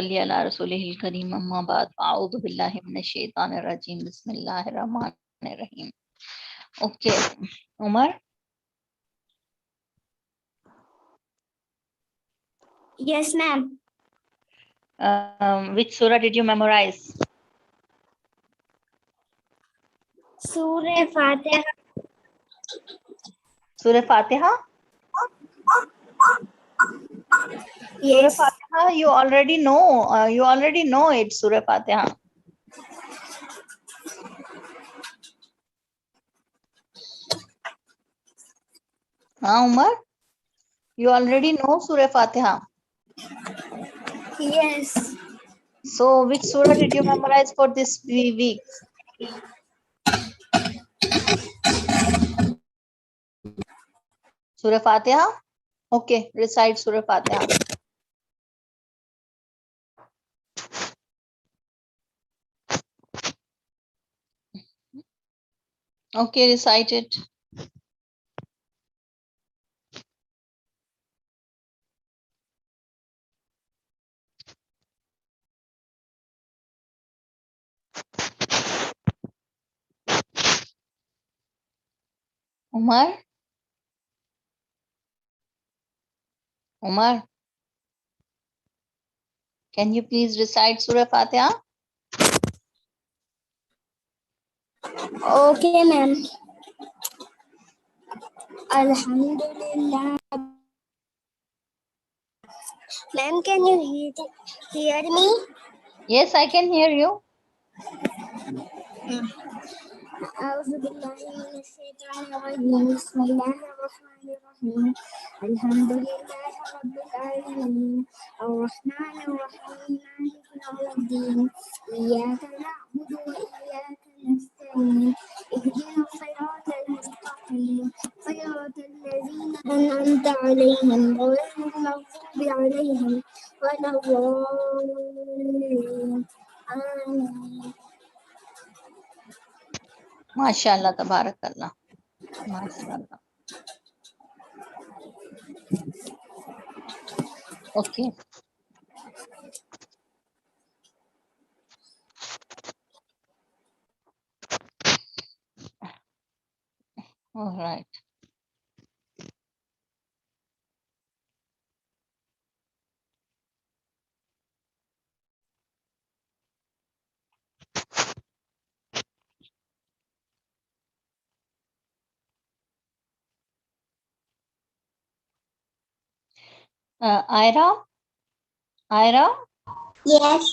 अला रसूलिहिल करीम अम्मा बाद अऊज़ु बिल्लाहि मिनश शैतानिर रजीम बिस्मिल्लाहिर रहमानिर रहीम. Okay, Umar, Yes, ma'am. which surah did you memorize? Surah Fatiha. Surah Fatiha? Surah Yes. Fatiha, you already know it, Surah Fatiha. Umar, you already know Surah Fatiha. Yes. So, which surah did you memorize for this week? Surah Fatiha? Okay, recite Surah Fatiha. Okay, recite it. Umar? Umar, can you please recite Surah Fatiha? Okay, ma'am. Alhamdulillah. Ma'am, can you hear me? Yes, I can hear you. أعوذ بالله من الشيطان الرجيم بسم الله الرحمن الرحيم الحمد لله رب العالمين الرحمن الرحيم مالك يوم الدين إياك نعبد وإياك نستعين اهدنا الصراط المستقيم صراط الذين أنعمت عليهم غير المغضوب عليهم ولا الضالين آمين. MashaAllah, Tabarakallah. MashaAllah. Okay. All right. Ira? Yes.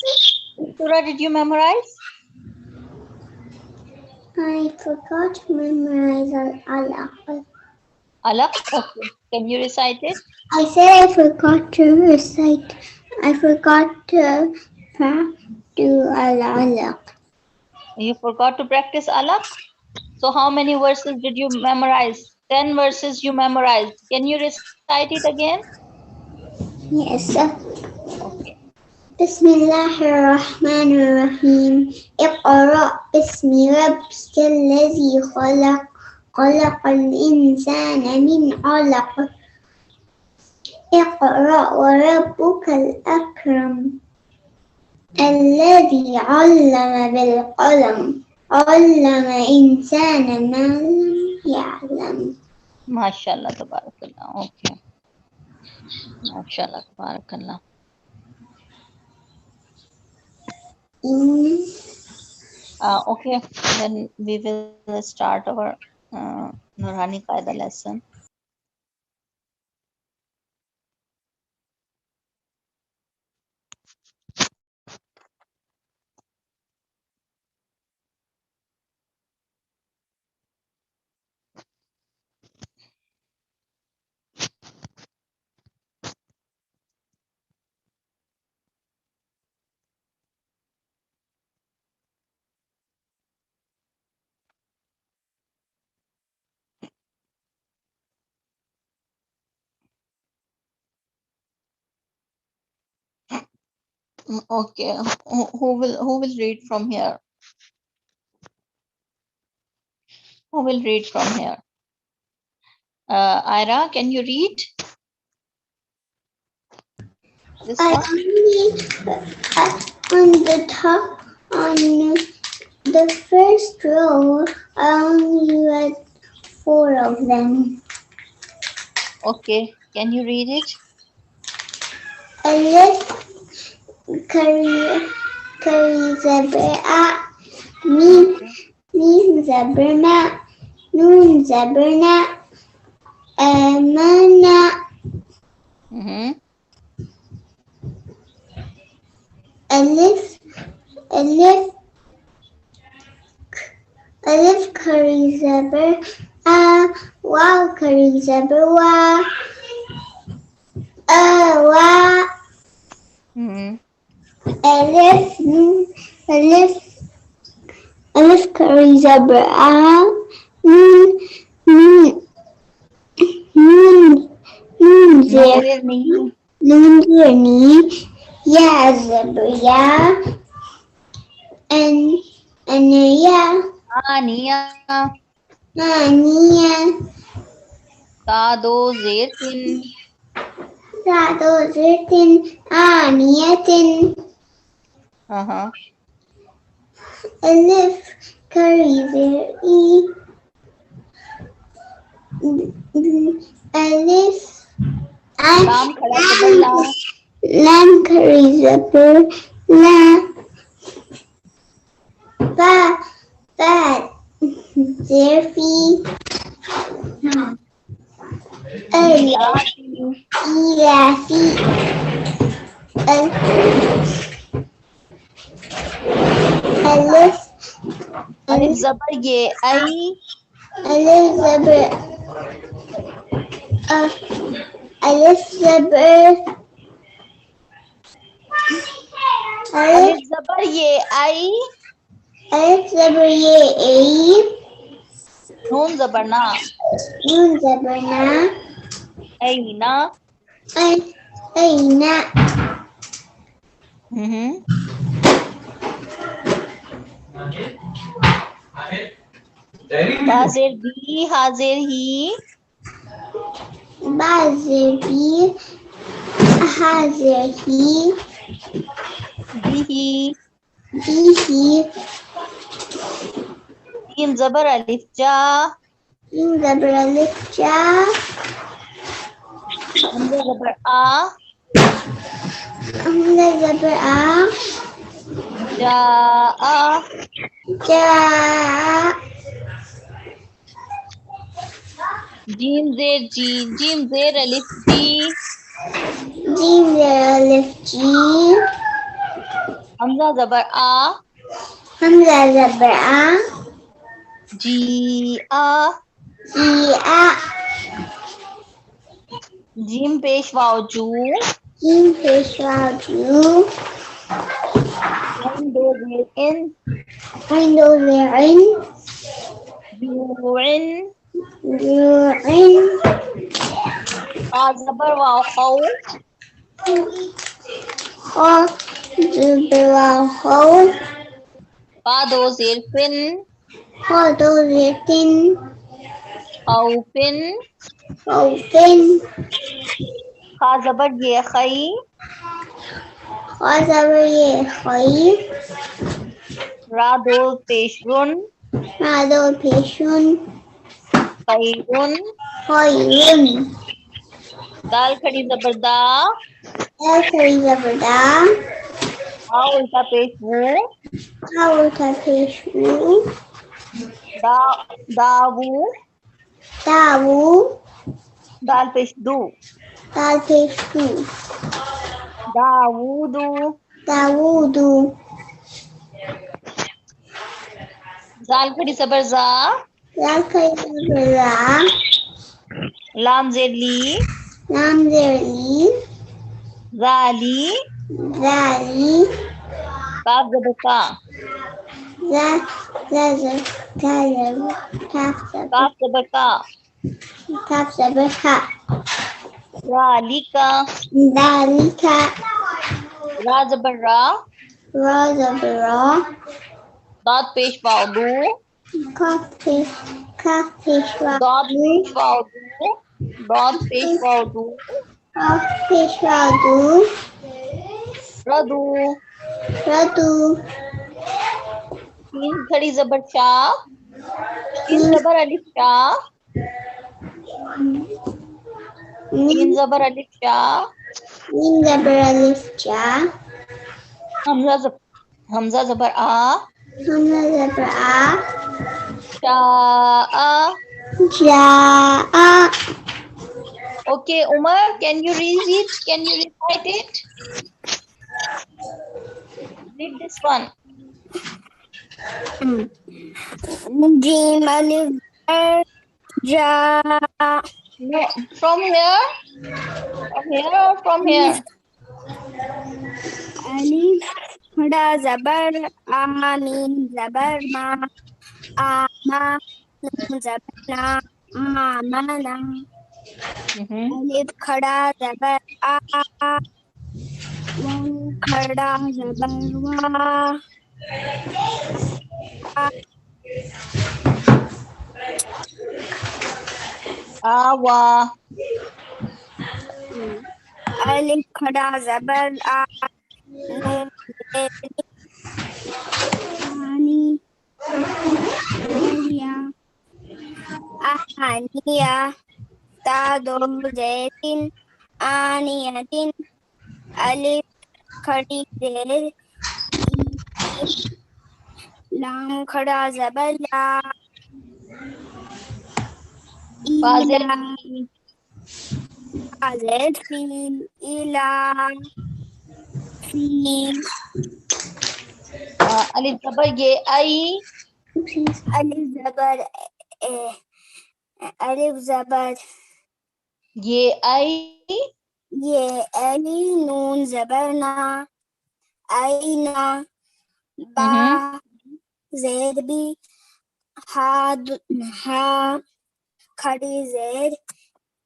Which surah did you memorize? I forgot to memorize Allah. Alaq? Okay. Can you recite it? I said I forgot to recite. I forgot to do Allah. You forgot to practice Alaq? So how many verses did you memorize? 10 verses you memorized. Can you recite it again? Yes. Okay. بسم الله الرحمن الرحيم اقرأ باسم ربك الذي خلق خلق الإنسان من علق اقرأ وربك الأكرم الذي علم بالقلم علم إنسان ما لم يعلم. MashaAllah, Tabarakallah. Okay. MashaAllah, Tabarakallah. Okay, then we will start our Nurani Qaida lesson. Okay, who will read from here? Who will read from here? Ira, can you read? This I one? only on the top on the first row. I only read 4 of them. Okay. Can you read it? Alif curry zebra Okay. mim zebrna nun zebrna amana Mm-hmm. alif alif alif curry zebra wow curry zebra wa Mm-hmm. alif nun alif alif curry zebra nun nun nun nun Noon zebra there me. nun zebra ya zebra and yeah, Ania. Nania, Tado zertin. Sado Zirtin, Aniatin, Uh-huh. Alif, Karizir, Alif, Lam khada zabar la. Lam Karizabur, La, Ba, Ba, Zirfi, Mm-hmm. Alif, Ilati. Ilafi, Alif, Alif Alif, zabar ye. I. Alif, Zabur, Alif, Zabur, Alif, Alif zabar ye. I. Alif Zabur Ye A, Noon zabar na. Nun Zabur Na, Aina. Aina, Mm-hmm. Bazir bi. Hazir hi. Bazir Bi, Hazir Hi, Bihi. Bihi, Jim zabar alif ja. Jim Zabur Alif Ja, Hamza zabar a. Hamza Zabur A, Ja a. Ja, Jim zer ji. Jim zer alif ji. Jim Zabur Alif Ji, Hamza zabar a. Hamza Zabur A, Ji a. Ji A, Jim pesh वाव जू. Jim Peshwa Ju, Ain do zer in. Indo Zerin, Juin. Yurin, Qa zabar वाव खौ. Ho, Zubra Ho, Fa do zer fin. Ho Do Zitin, Khau fin. Ho Fin, Kha zabar ye खई. Ho Zabriye Hoi, Ra do pesh run. Rado Peshun, Qairun. Hoi Run, Dal खड़ी zabar da. El Kari Zabrada, Ha ulta pesh wu. Hawata Peshu, Da dawu. Dawu, Dal pesh du. Dal Peshu, Dawudu. Dawudu, Zal खड़ी zabar za. Dal Kari Zabrada, Lam zer li. Nam Zerli, Zali. Zali, Kaf zabar ka. Zaza, Kaf zabar ka. Kapsabaka, Ralika. Dalika, Ra zabar ra. Rozabara, Dot pesh वाव दू. Kapishwa, Dot pesh वाव दू. Dot pesh वाव दू. Fish radu. Radu. Radu. Shin khadi zabar sha. Shin zabar alif sha. Shin Mim zabar alif sha. zabar alif ja. Hamza zabar a. Hamza zabar a. Sha a. Ja. Okay, Umar, can you read it? Can you recite it? Read this one. Jim alif ja. No, from here? From here or from here? Alif खड़ा जबर आमीन जबर मा आमा नून जबर ना आमना अलिफ खड़ा जबर आ वाव खड़ा जबर वा Awa. अलिफ खड़ा जबर आ नून आनी आनिया आनिया ता दो जैतिन आनियतिन अलिफ खड़ी जेर लाम खड़ा जबर ला Fazil. इला जेर फील इला feel Alif zabar ye ai. अलिफ जबर अलिफ जबर Ye ai. ये अली नून जबर ना आईना बा जेर बी हा हा खड़ी जेर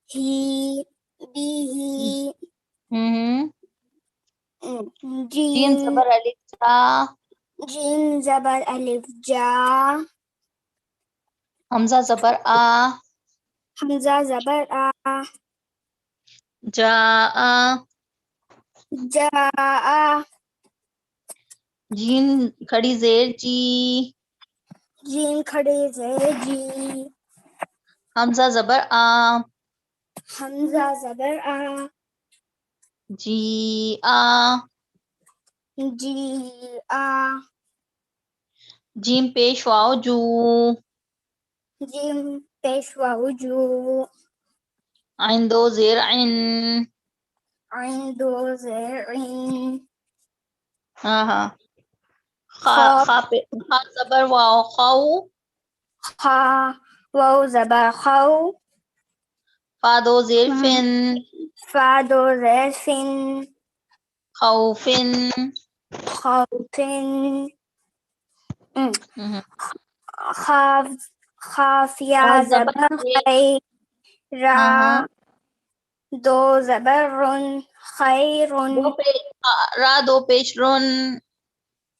ही बी ही Jin gene zabar alif ja. Gene जबर अलिफ जा Hamza zabar a. हमजा जबर आ Ja a. जा आ Jin khadi zer ji. जीन खड़े जेर जी Hamza zabar a. हमजा जबर आ Ji a. जी आ Jim pesh waw ju. जिम पेशवा जू Ain do zer in. आइन दो जेर इन Aha. खा Kha zabar waw khaw. खा वाव जबर खाओ Fa do zer fin. फा दो जेर फिन Khawfin. खाउफिन Mhm. खाफ खाफिया Ra zabar जबर ye. खै रा Aha. दो जबर रुन खैरुन Ra do pesh run.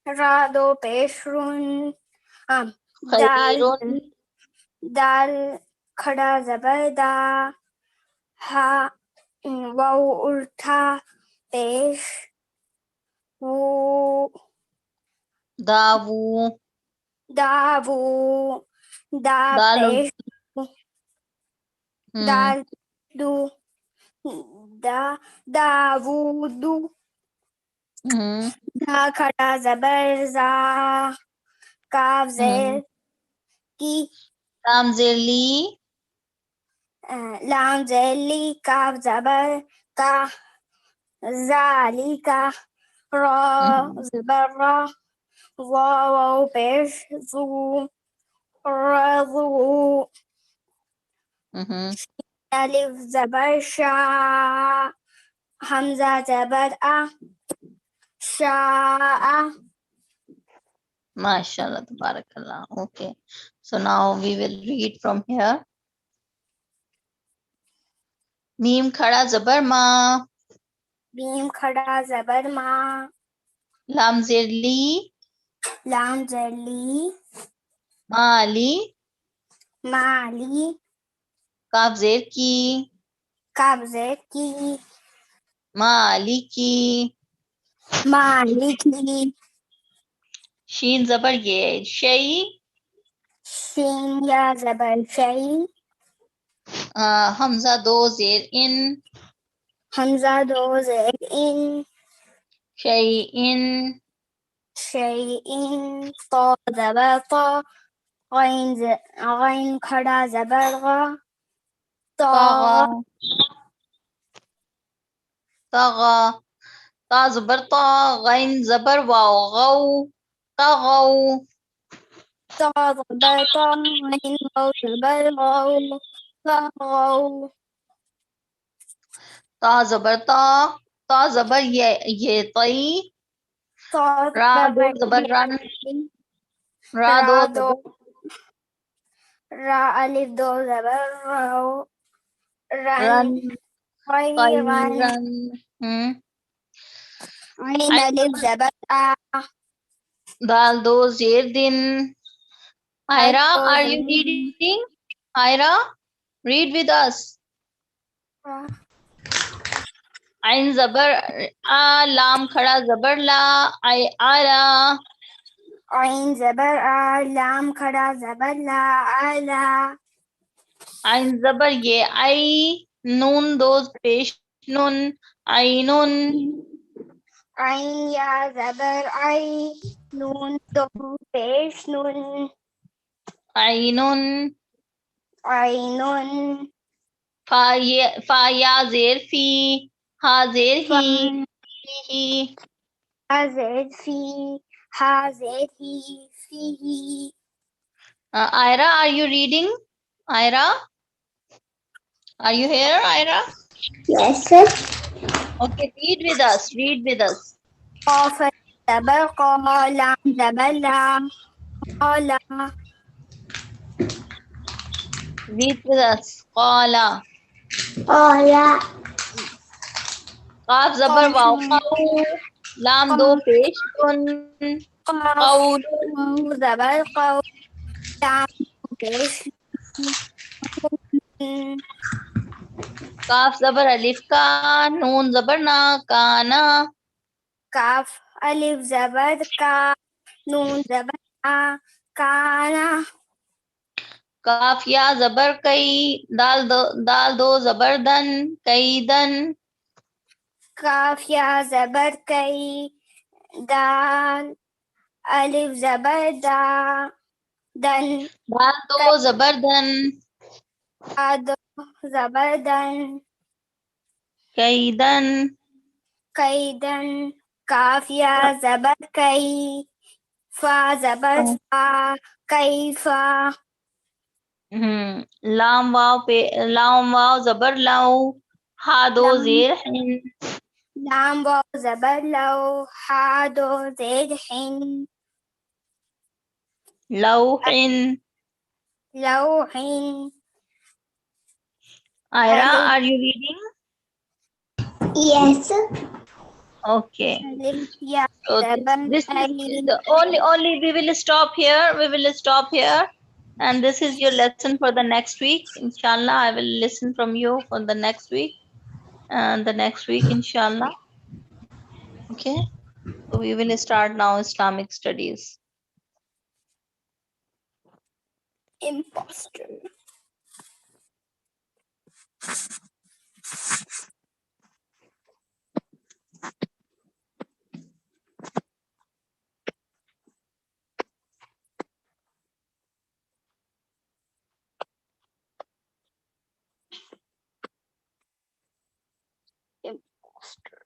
रा दो पेश रुन दाल Khairun. दाल खड़ा जबर दा हा वाव उल्टा पेश वो Dawu. दावू दा Dalun. पेश दाल दू दा दावूदू दा खड़ा जबर जा काफ जेर की Lam zer li. लाम जेली काफ जबर का जालिका रा जबर रा वाव पेश जू रजू अलिफ जबर शा हमजा जबर आ शा MashaAllah, tabarakallah. Okay. So now we will read from here. Mim khada zabar ma. Beam खड़ा जबर मा Lam zer li. लाम जली Mali. माली Kaf zer ki. काब्जे की मालिकी. maliki, शीन जबर ये शई. shin ya zabar shay, Hamza दो जेर इन. hamza do zaid in, शई in. shay'in, ta zabar ta, ghain khada zabar gha, طغى. tagha, طغى. تا زبر طا. غين زبر واو غو. طغوا. ta zabar ta, ghain ghaw zabar ghaw, taghaw, تا زبر تا. تا زبر ये तई. ta रा दो zabar जबर रन. yain, रा दो ra do, जबर. ra alif do zabar raw, ran, रन. غيران, खैरन. عين ألف زبر آ، दाल दो जेर दिन. دال Ira, دو are you زين reading? Ira, read with us. आइन जबर आ. लाम खड़ा जबर ला. आई आरा. عين زبر آ، لام खड़ा زبر ला, आला, आइन जबर ये आई. नून दो पेश नून. आई नून. عين या زبر आई, नून दो पेश नून, आई नून. عين, फा या जेर फी. हा जेर فا ही. زائد في، ها زائد هي، فيه. Ira, are you reading? Ira, are you here, Ira? Yes, sir. Okay, read with us. Read with us. قاف زبر قا، لام زبر لا، قال، Read with us. Qala. قال، काफ जबर قاف वाव qaw. लाम दो पेश कुन. قاف qawlun. زبر قو، لام पेश काफ जबर अलिफ का. नून जबर ना. काना. काफ अलिफ जबर का, नून जबर आ, काना, काफ या जबर कई. दाल दो जबर दन. कई दन. काफ या जबर कई, दाल अलिफ जबर दा, दन दाल दो जबर दन. दो जबर दन, कई दन. कई दन, काफ या जबर कई, फा जबर फा, कई फा, लाम वाव जबर लाऊ. हा दो लाम जेर हिन. लाम वाव जबर लव, हा दो जेद हिन, लौहिन. लव हिन, Ira, अलिफ are you reading? Yes. Okay. अलिफ या So जबर this is Ali, the only we will stop here. We will stop here. And this is your lesson for the next week. Inshallah, I will listen from you for the next week. And the next week, inshallah. Okay. So we will start now Islamic studies. imposter. Imposter.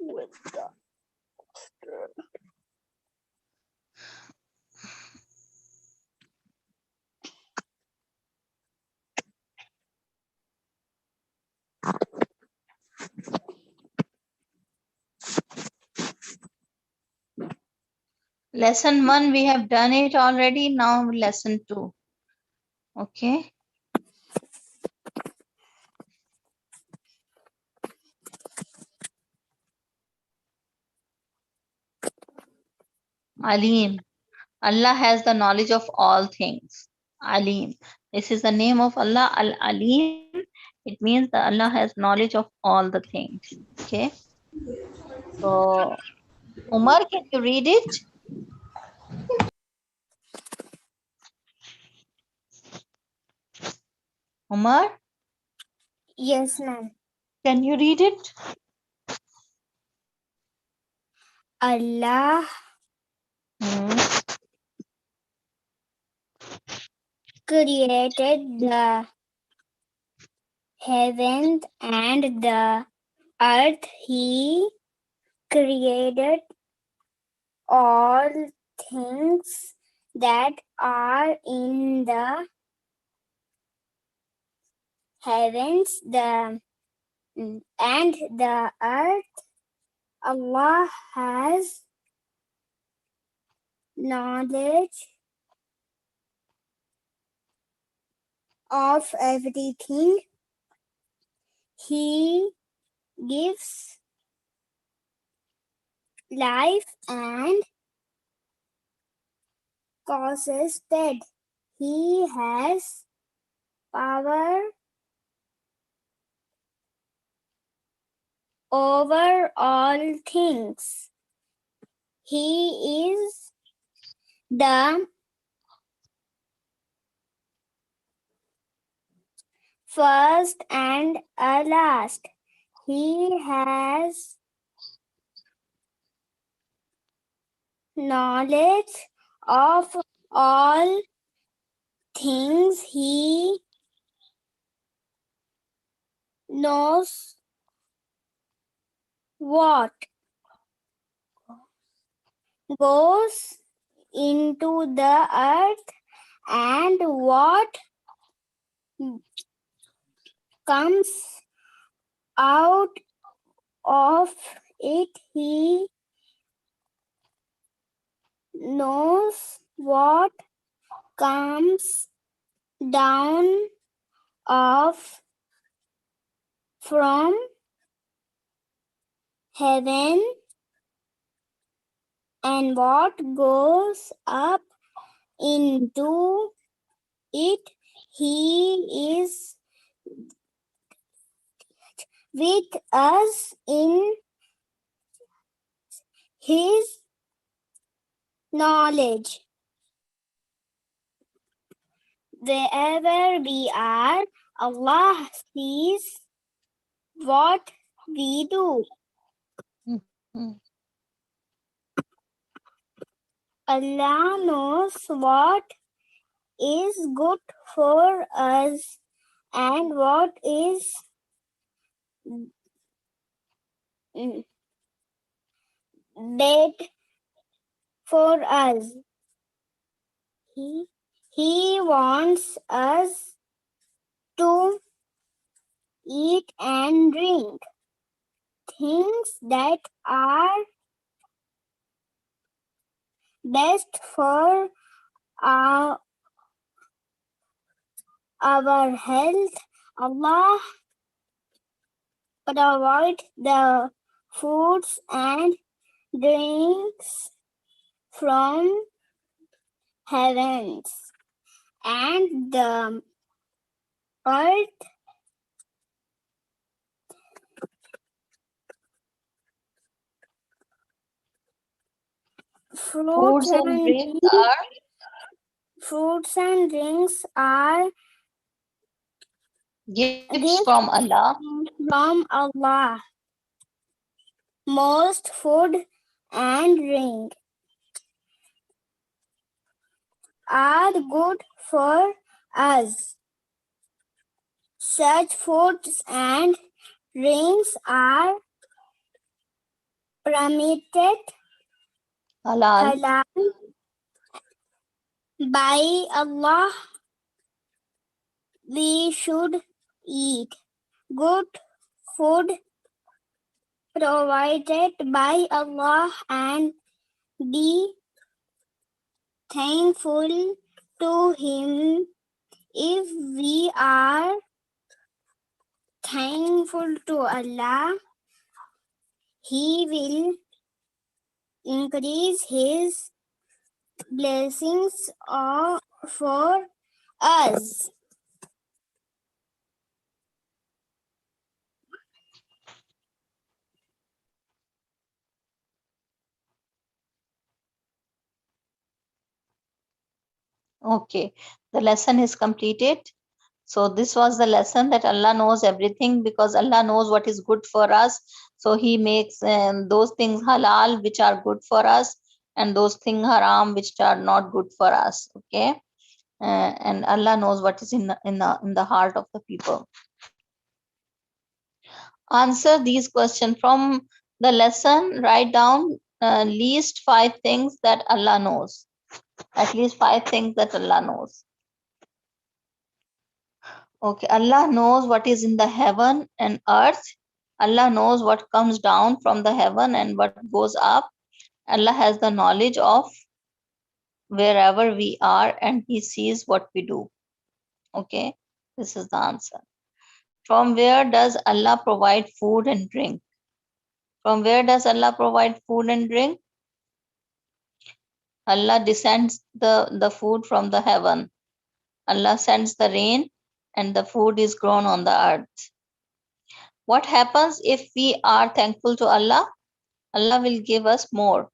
With the Lesson 1, we have done it already. Now lesson 2. Okay. Alim. Allah has the knowledge of all things. Alim. This is the name of Allah, Al-Alim. It means that Allah has knowledge of all the things. Okay. So, Umar, can you read it? Umar, Yes, ma'am. can you read it? Allah Hmm. created the heavens and the earth. He created all things that are in the heavens and the earth. Allah has knowledge of everything. He gives life and causes death. He has power over all things. He is the first and last. He has knowledge of all things. He knows what goes into the earth and what comes out of it. He knows what comes down of from heaven and what goes up into it. He is with us in his knowledge. Wherever we are, Allah sees what we do. Hmm. Allah knows what is good for us and what is bad for us. He wants us to eat and drink things that are best for our, our health. Allah provide the foods and drinks from heavens and the earth. Foods and drinks are Fruits and drinks are gifts gifts from Allah. from Allah. Most food and drink are good for us. Such foods and drinks are permitted Halal. halal by Allah. We should eat good food provided by Allah and be thankful to Him. If we are thankful to Allah, He will increase His blessings for us. Okay, the lesson is completed. So this was the lesson that Allah knows everything, because Allah knows what is good for us. So He makes those things halal which are good for us, and those things haram which are not good for us. Okay, and Allah knows what is in the heart of the people. Answer these questions from the lesson. Write down least 5 things that Allah knows. At least 5 things that Allah knows. Okay, Allah knows what is in the heaven and earth. Allah knows what comes down from the heaven and what goes up. Allah has the knowledge of wherever we are, and He sees what we do. Okay, this is the answer. From where does Allah provide food and drink? From where does Allah provide food and drink? Allah descends the food from the heaven. Allah sends the rain, and the food is grown on the earth. What happens if we are thankful to Allah? Allah will give us more.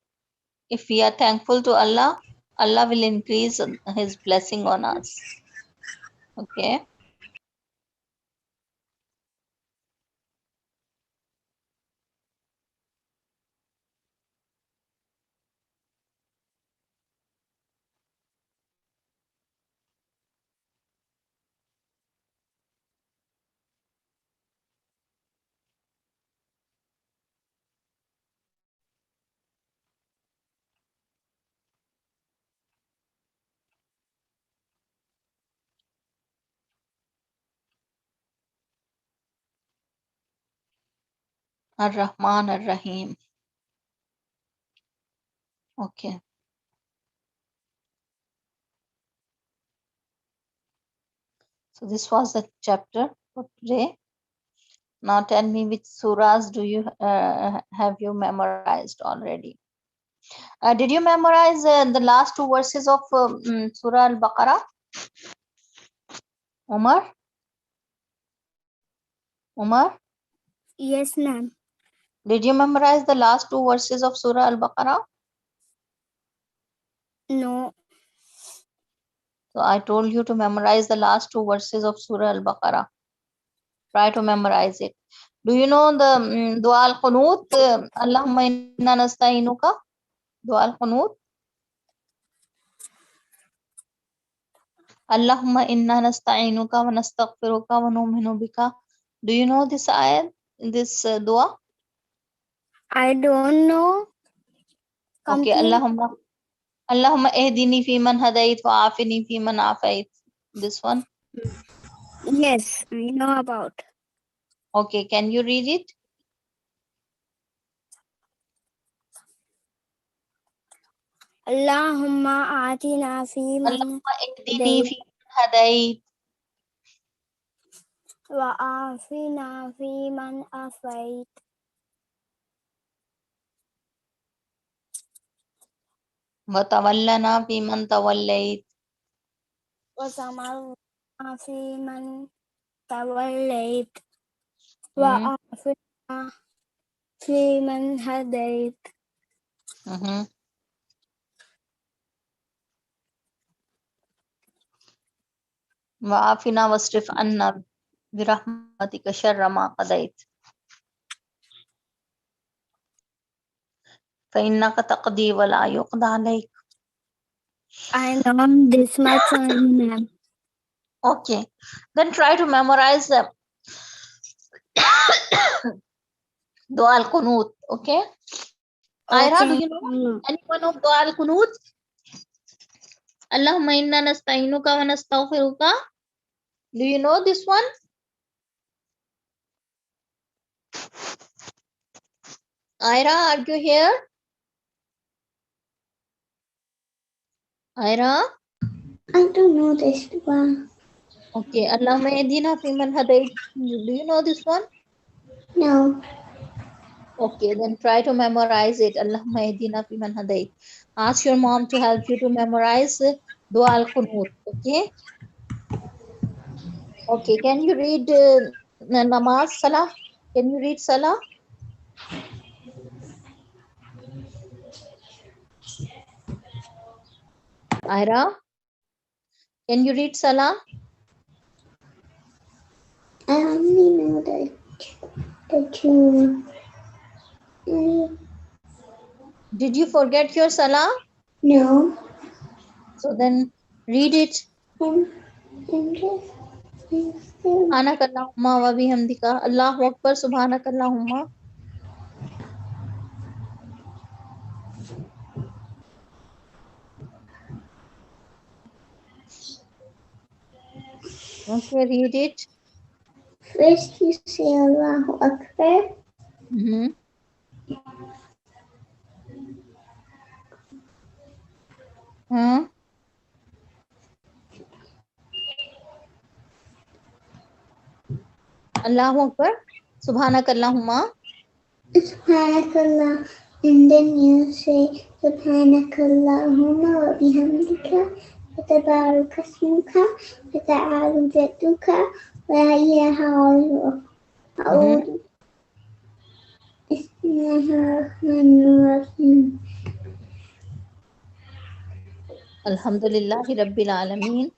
If we are thankful to Allah, Allah will increase His blessing on us. Okay. Ar-Rahman Ar-Rahim. Okay. So this was the chapter for today. Now tell me, which surahs do you have you memorized already? Did you memorize the last 2 verses of Surah Al-Baqarah? Umar? Umar? Yes, ma'am. Did you memorize the last 2 verses of Surah Al-Baqarah? No. So I told you to memorize the last 2 verses of Surah Al-Baqarah. Try to memorize it. Do you know the Dua al-Qunut? Allahumma inna nasta'inuka. Dua al-Qunut. Allahumma inna nasta'inuka wa nastaghfiruka wa nu'minu bika. Do you know this ayat, this dua? I don't know. Okay, Allahumma ehdini fi man hadait wa afini fi man afait. This one. Yes, I know about. Okay, can you read it? Allahumma atina fi man Allahumma ehdini fi man hadait wa afina fi man afait wa tawallana fi man tawallait wa tamarna fi man tawallait wa afina fi man hadait wa afina wasrif anna bi rahmatika sharra ma qadait fa innaka taqdi wa la yuqda alayk. I know this much only, ma'am. Okay, then try to memorize them. Dua al-Qunut. Okay. Aira, do you Okay. know any one of Dua al-Qunut? Allahumma inna nasta'inuka wa nastaghfiruka. Do you know this one? Aira, are you here? Aira? I don't know this one. Okay. Allahumma ehdina fi man hadait. Do you know this one? No. Okay, then try to memorize it. Allahumma ehdina fi man hadait. Ask your mom to help you to memorize Dua al-Qunut. Okay. Okay. Can you read namaz, salah? Can you read salah? Aira? Can you read Salah? I only know the two. Did you forget your Salah? No. So then read it. I'm just. Subhanakallahumma wa bihamdika. Allahu Akbar. Subhanakallahumma. Okay, read it. First you say Allahu Akbar. Mm-hmm. Huh? Allahu Akbar. Subhanakallahumma. Subhanakallah. And then you say Subhanakallahumma wa bihamdika. وتبارك اسمك وتعالى جدك ولا إله غيرك. أعوذ بسم الله الرحمن الرحيم. Alhamdulillahi Rabbil Alameen.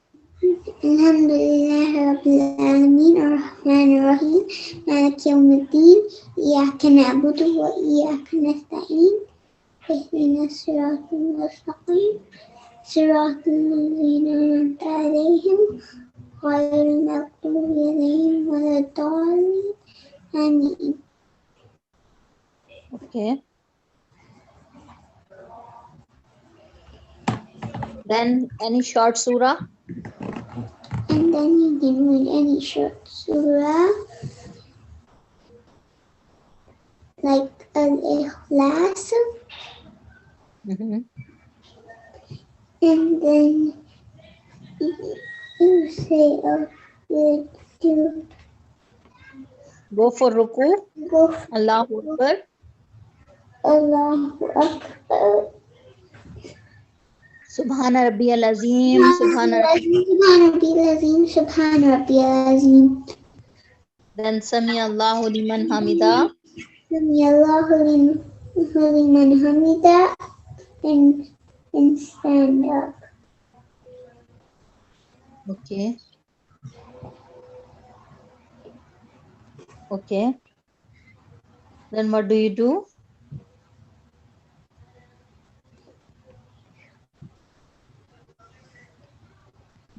الحمد لله رب العالمين الرحمن الرحيم مالك يوم الدين إياك نعبد وإياك نستعين اهدنا الصراط المستقيم صراط الذين أنعمت عليهم غير المغضوب عليهم ولا الضالين آمين. Okay. Then any short surah? And then you can read any short surah like Al-Ikhlas, Mm-hmm. and then you say you Go for ruku. go Allahu Akbar. Allahu Akbar. Subhana Rabbiyal Azim. Subhana Subhana Azim, Subhana Azim. Then Sami Allahu Liman Hamida. Sami Allahu liman hamida, and stand up. Okay. Okay. Then what do you do?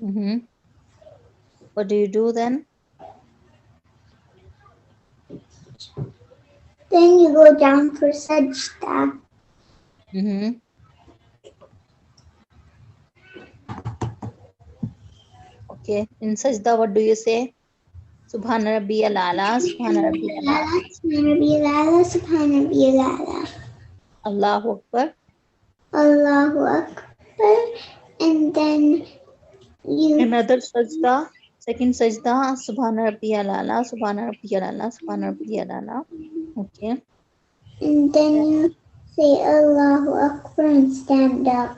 Mm-hmm. What do you do then? Then you go down for sajda. Mm-hmm. Okay. In sajda, what do you say? Subhana Rabbiyal Ala. Subhana Rabbiyal Ala. Subhana Ala. Allahu Akbar. Allahu Akbar. And then you Another sajda. Second sajda. Subhana Rabbiyal Ala. Subhana Rabbiyal Ala. Subhana Rabbiyal Ala. Okay. and then you say Allahu Akbar and stand up.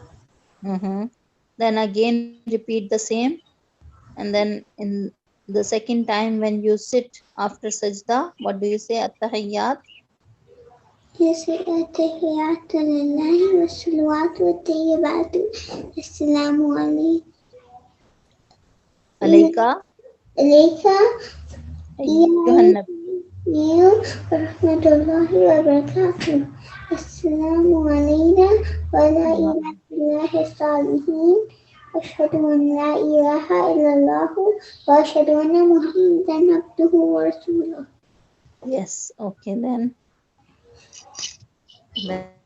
Mm-hmm. Then again repeat the same. And then in the second time when you sit after sajda, what do you say? At-tahiyyat. You say At-tahiyatu lillahi wa salawatu wa tayyibatu. Assalamu Alayka. alayka. Ayyuhan Nabi. You rahmatullahi wa barakatuh. Assalamu alayna wa la ilaha illahi salihin. Ashhadu an la ilaha illallah wa ashhadu anna Muhammadan abduhu wa rasuluh. Yes. Okay then.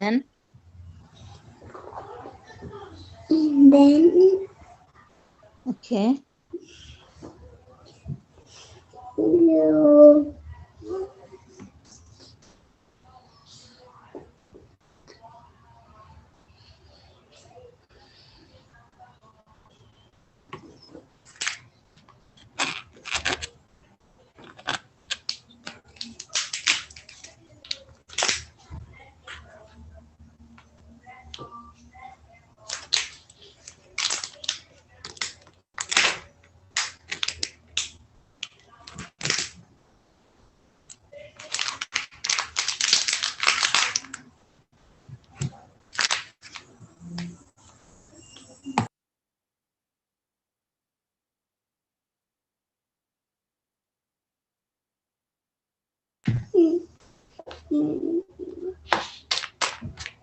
And then Okay. you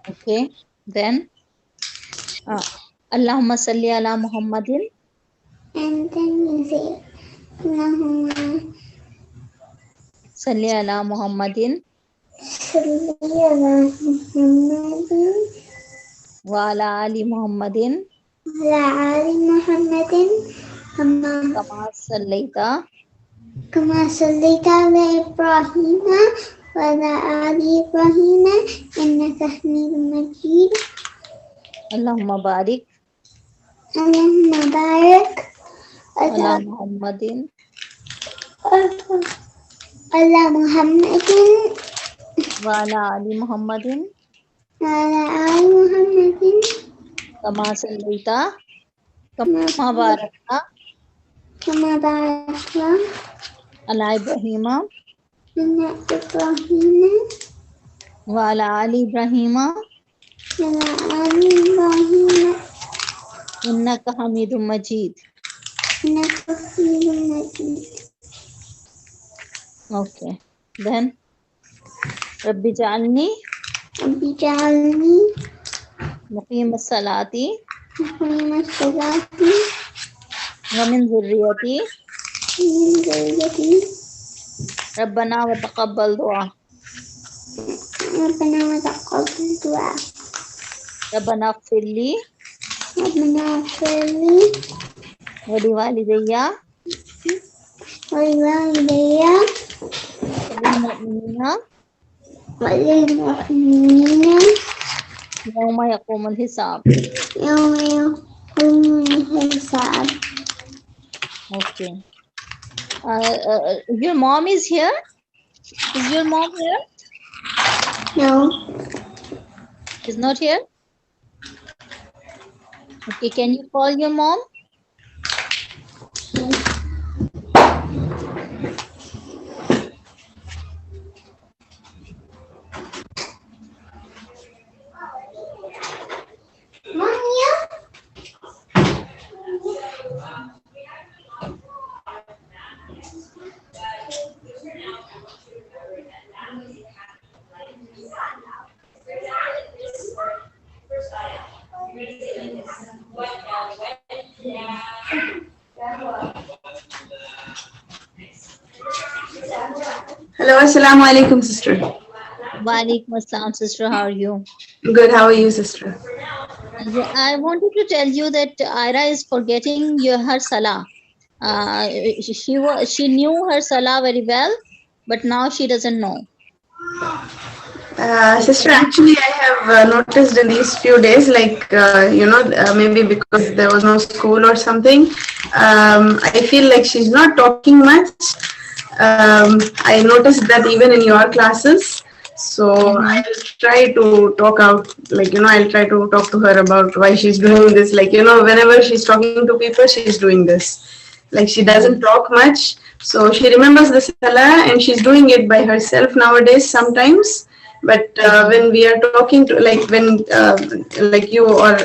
Okay. Then Allahumma salli ala Muhammadin. And then you say, Allahumma Salli ala Muhammadin salli ala Muhammadin wa ala ali Muhammadin wa ala ali Muhammadin kama sallaita كما صليت على إبراهيم وعلى آل إبراهيم إنك حميد مجيد. Allahumma barik اللهم بارك ala على Muhammadin محمد wa ala ali Muhammadin وعلى آل محمد kama sallaita kama barakta كما باركت ala Ibrahima على إبراهيم wa ala ali Ibrahima وعلى آل إبراهيم innaka Hamidum Majid. إنك حميد مجيد. Okay. Then Rabbi ja'alni رب اجعلني muqim as-salati مقيم الصلاة wa min dhurriyyati من ذريتي. Rabbana wa taqabbal du'a. ربنا وتقبل دعاء. Rabbana ighfirli ربنا اغفر لي wa liwalidayya ولوالدي wa lil mu'minina وللمؤمنين yawma yaqumul hisab. يوم يقوم الحساب. Okay. Your mom is here? Is your mom here? No. Is not here? Okay, can you call your mom? Hello, assalamu alaikum, sister. Wa alaikum assalam, sister. How are you? Good, how are you, sister? Yeah, I wanted to tell you that Ira is forgetting her salah. She knew her salah very well, but now she doesn't know. Sister, actually, I have noticed in these few days, like, maybe because there was no school or something, I feel like she's not talking much. I noticed that even in your classes. So I'll try to talk out, like, I'll try to talk to her about why she's doing this. Like, whenever she's talking to people, she's doing this. Like, she doesn't talk much. So she remembers the salah and she's doing it by herself nowadays sometimes. But when we are talking to, like, when like you or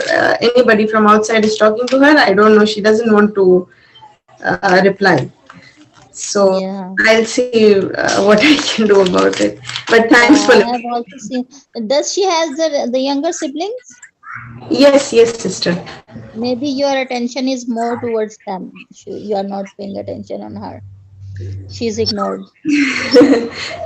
anybody from outside is talking to her, I don't know, she doesn't want to reply. So Yeah. I'll see what I can do about it. But thanks for I have also seen. Does she has the younger siblings? Yes, sister. Maybe your attention is more towards them. You are not paying attention on her. She's ignored.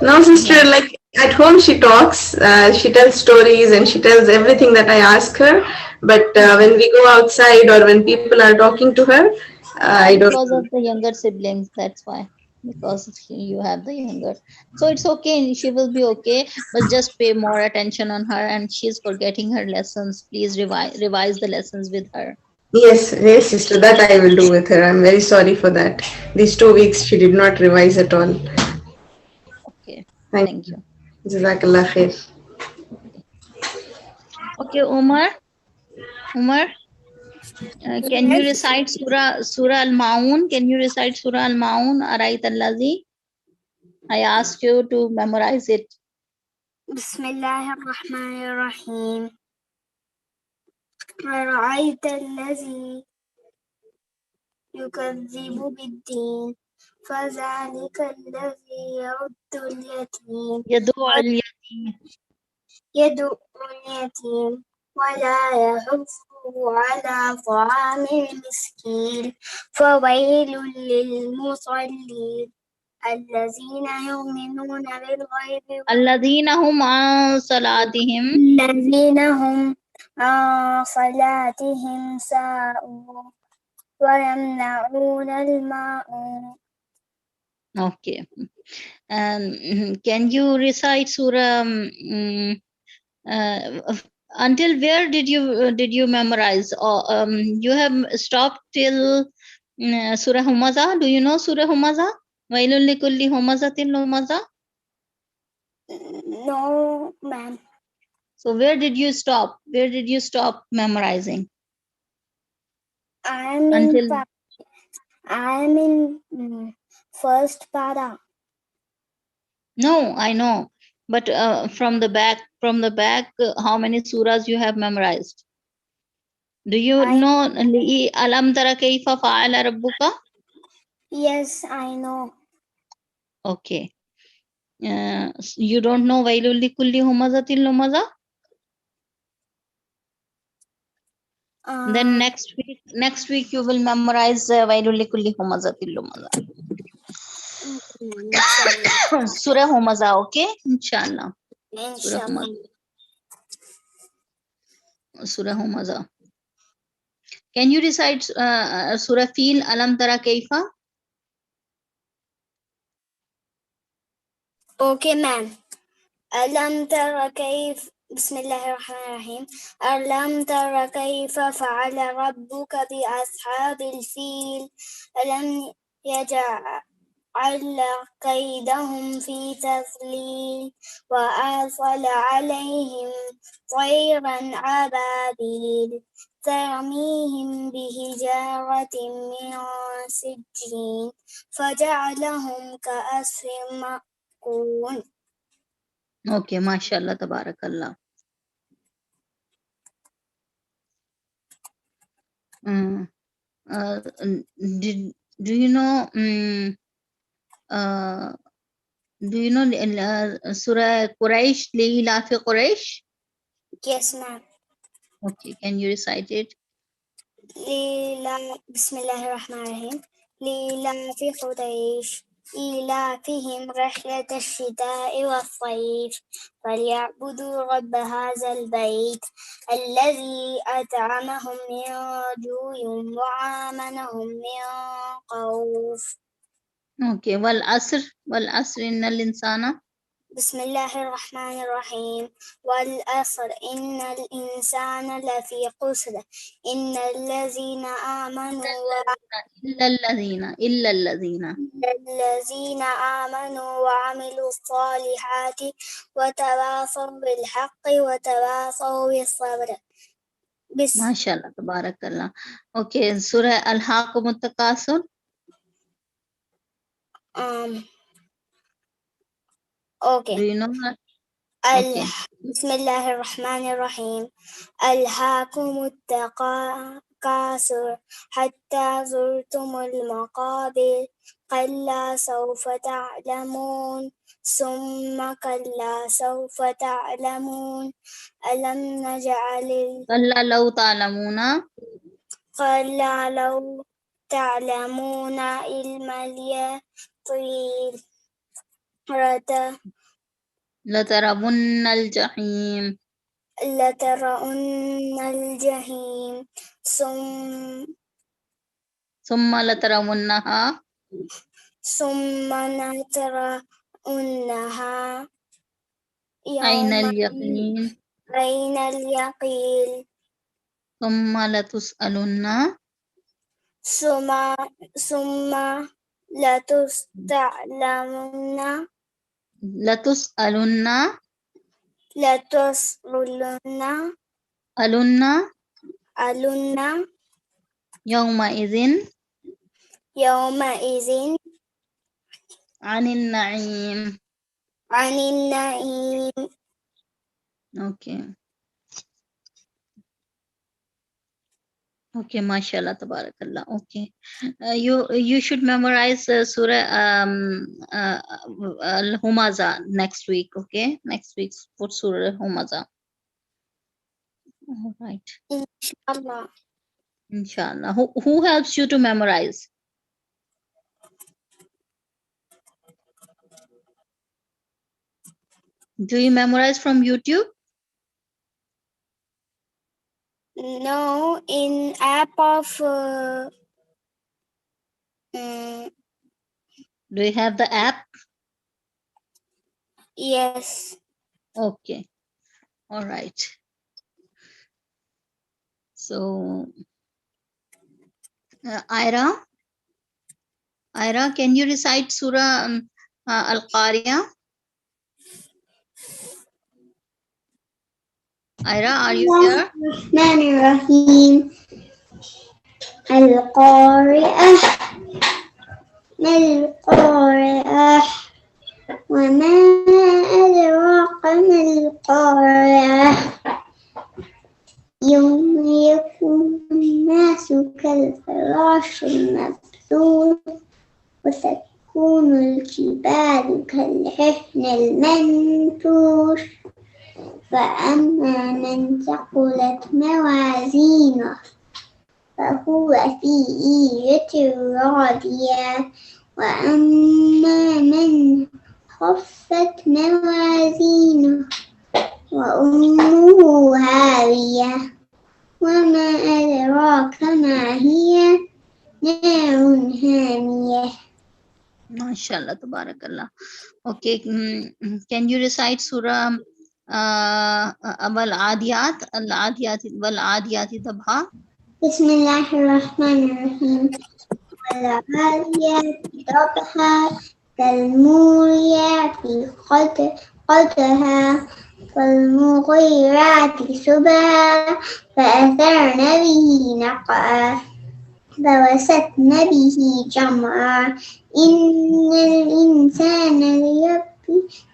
No, sister, like at home she talks, she tells stories and she tells everything that I ask her. But when we go outside or when people are talking to her, I don't. Because of the younger siblings, that's why. Because you have the younger. So it's okay. She will be okay. But just pay more attention on her, and she's forgetting her lessons. Please revise the lessons with her. Yes, sister, that I will do with her. I'm very sorry for that. These 2 weeks she did not revise at all. Okay. Thank Thank you. Jazakallah khair. Okay, Umar, can you recite Surah Al-Maun? Can you recite Surah Al-Maun? Arayt Allazi? I asked you to memorize it. Bismillahirrahmanirrahim. أرأيت الذي يكذب بالدين فذلك الذي يرد اليتيم يدعو اليتيم يدعو اليتيم ولا يحض على طعام المسكين فويل للمصلين الذين يؤمنون بالغيب الذين هم عن صلاتهم الذين هم عن صلاتهم ساهون ويمنعون الماعون. Okay. Can you recite Surah? Until where did you memorize? Or you have stopped till Surah Humaza? Do you know Surah Humaza? Wailul likulli humazatin lumaza. No, ma'am. So where did you stop? Where did you stop memorizing? I'm Until in first para. no, I know, but from the back, how many surahs you have memorized? Do you know Alam Tara Kaifa Fa'ala Rabbuka? Yes, I know. Okay. You don't know Wailul likulli humazatin lumaza? Then next week you will memorize Wailul likulli humazatin lumaza. Inshallah. Surah Humaza, okay? Inshallah. Surah Inshallah. Humaza. Surah Humaza. Can you recite Surah Fil Alam Tara Kaifa? Okay, ma'am. ألم تر كيف بسم الله الرحمن الرحيم ألم تر كيف فعل ربك بأصحاب الفيل ألم يجعل كيدهم في تضليل وأرسل عليهم طيرا عبابيل ترميهم بحجارة من سجين فجعلهم كأسف مأكول. Okay, mashallah, tabarakallah. Do you know Surah Quraysh, Leila fi Quraysh? Yes, ma'am. Okay, can you recite it? بسم الله الرحمن الرحيم لإيلاف قريش إيلافهم رحلة الشتاء والصيف فليعبدوا رب هذا البيت الذي أطعمهم من جوع وآمنهم من خوف. Okay, wal asr innal insana. بسم الله الرحمن الرحيم والعصر إن الإنسان لفي خسر إلا الذين آمنوا وعملوا الصالحات وتواصوا بالحق وتواصوا بالصبر. Mashallah, tabarakallah. Okay, Surah Al-Haqumut Takasur. Okay. Do you know that? Okay. بسم الله الرحمن الرحيم ألهاكم التكاثر حتى زرتم المقابر كلا سوف تعلمون ثم كلا سوف تعلمون ألم نجعل كلا لو تعلمون كلا لو تعلمون علم اليقين لترون الجحيم لترون الجحيم ثم لترونها ثم لترونها عين يوم اليقين عين اليقين ثم لتسألن ثم لتستعلمن لتسألن ألن ألن يومئذ يومئذ عن النعيم. عن النعيم. Okay. Okay, mashallah, tabarakallah. Okay, you should memorize Surah Al-Humaza next week. Okay, next week for Surah Humaza. All right, Inshallah. inshallah. Who helps you to memorize? Do you memorize from YouTube? No, in app of Do you have the app? yes. Okay, all right. So, Ira, can you recite Surah Al-Qari'ah? Ira, are you here? Bismillahirrahmanirrahim. القارئة ما القارئة وما أدراك ما القارئة يوم يكون الناس كالفراش المبثوث وتكون الجبال كالعهن المنفوش فأما من ثقلت موازينه فهو في عيشة راضية وأما من خفت موازينه وأمه هاوية وما أدراك ما هي نار هامية. MashaAllah, tabarakallah. Okay, can you recite Surah Al-Adiyat, Wal-Adiyat Dabha? بسم الله الرحمن الرحيم والعاديات ضبحا فالموريات قدحا فالمغيرات صبحا فأثرن به نقعا فوسطن به جمعا إن الإنسان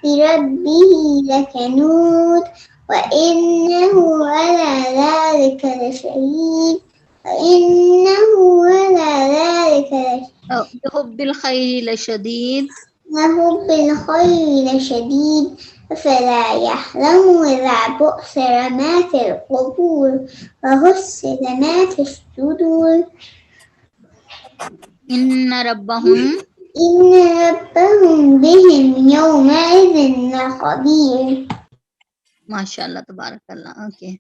لربه لكنود وإنه على ذلك لشهيد وإنه على ذلك لشهيد لحب الخير لشديد لحب الخير لشديد أفلا يعلم إذا بؤثر ما في القبور وحصل ما في الصدور إن ربهم بهم يومئذ لخبير. MashaAllah, tabarakallah. Okay.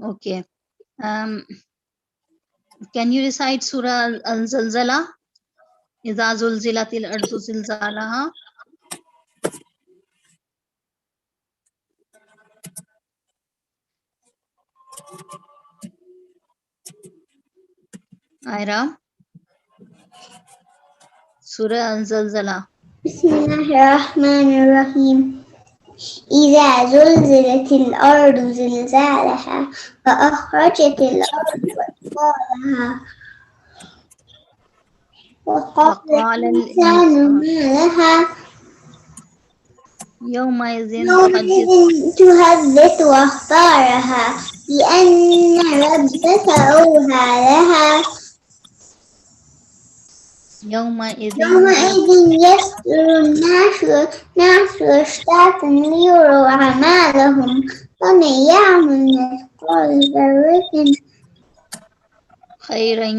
Okay. Can you recite Surah Al-Zalzala? إذا زلزلت الأرض زلزالها. Ira, Surah Al-Zalzala. بسم الله الرحمن الرحيم إذا زلزلت الأرض زلزالها وأخرجت الأرض أثقالها وقال الإنسان ما لها يومئذ تحدث أخبارها بأن ربك أوحى لها يومئذ يصدر الناس أشتاتا ليروا أعمالهم ومن يعمل مثقال ذرة خيرا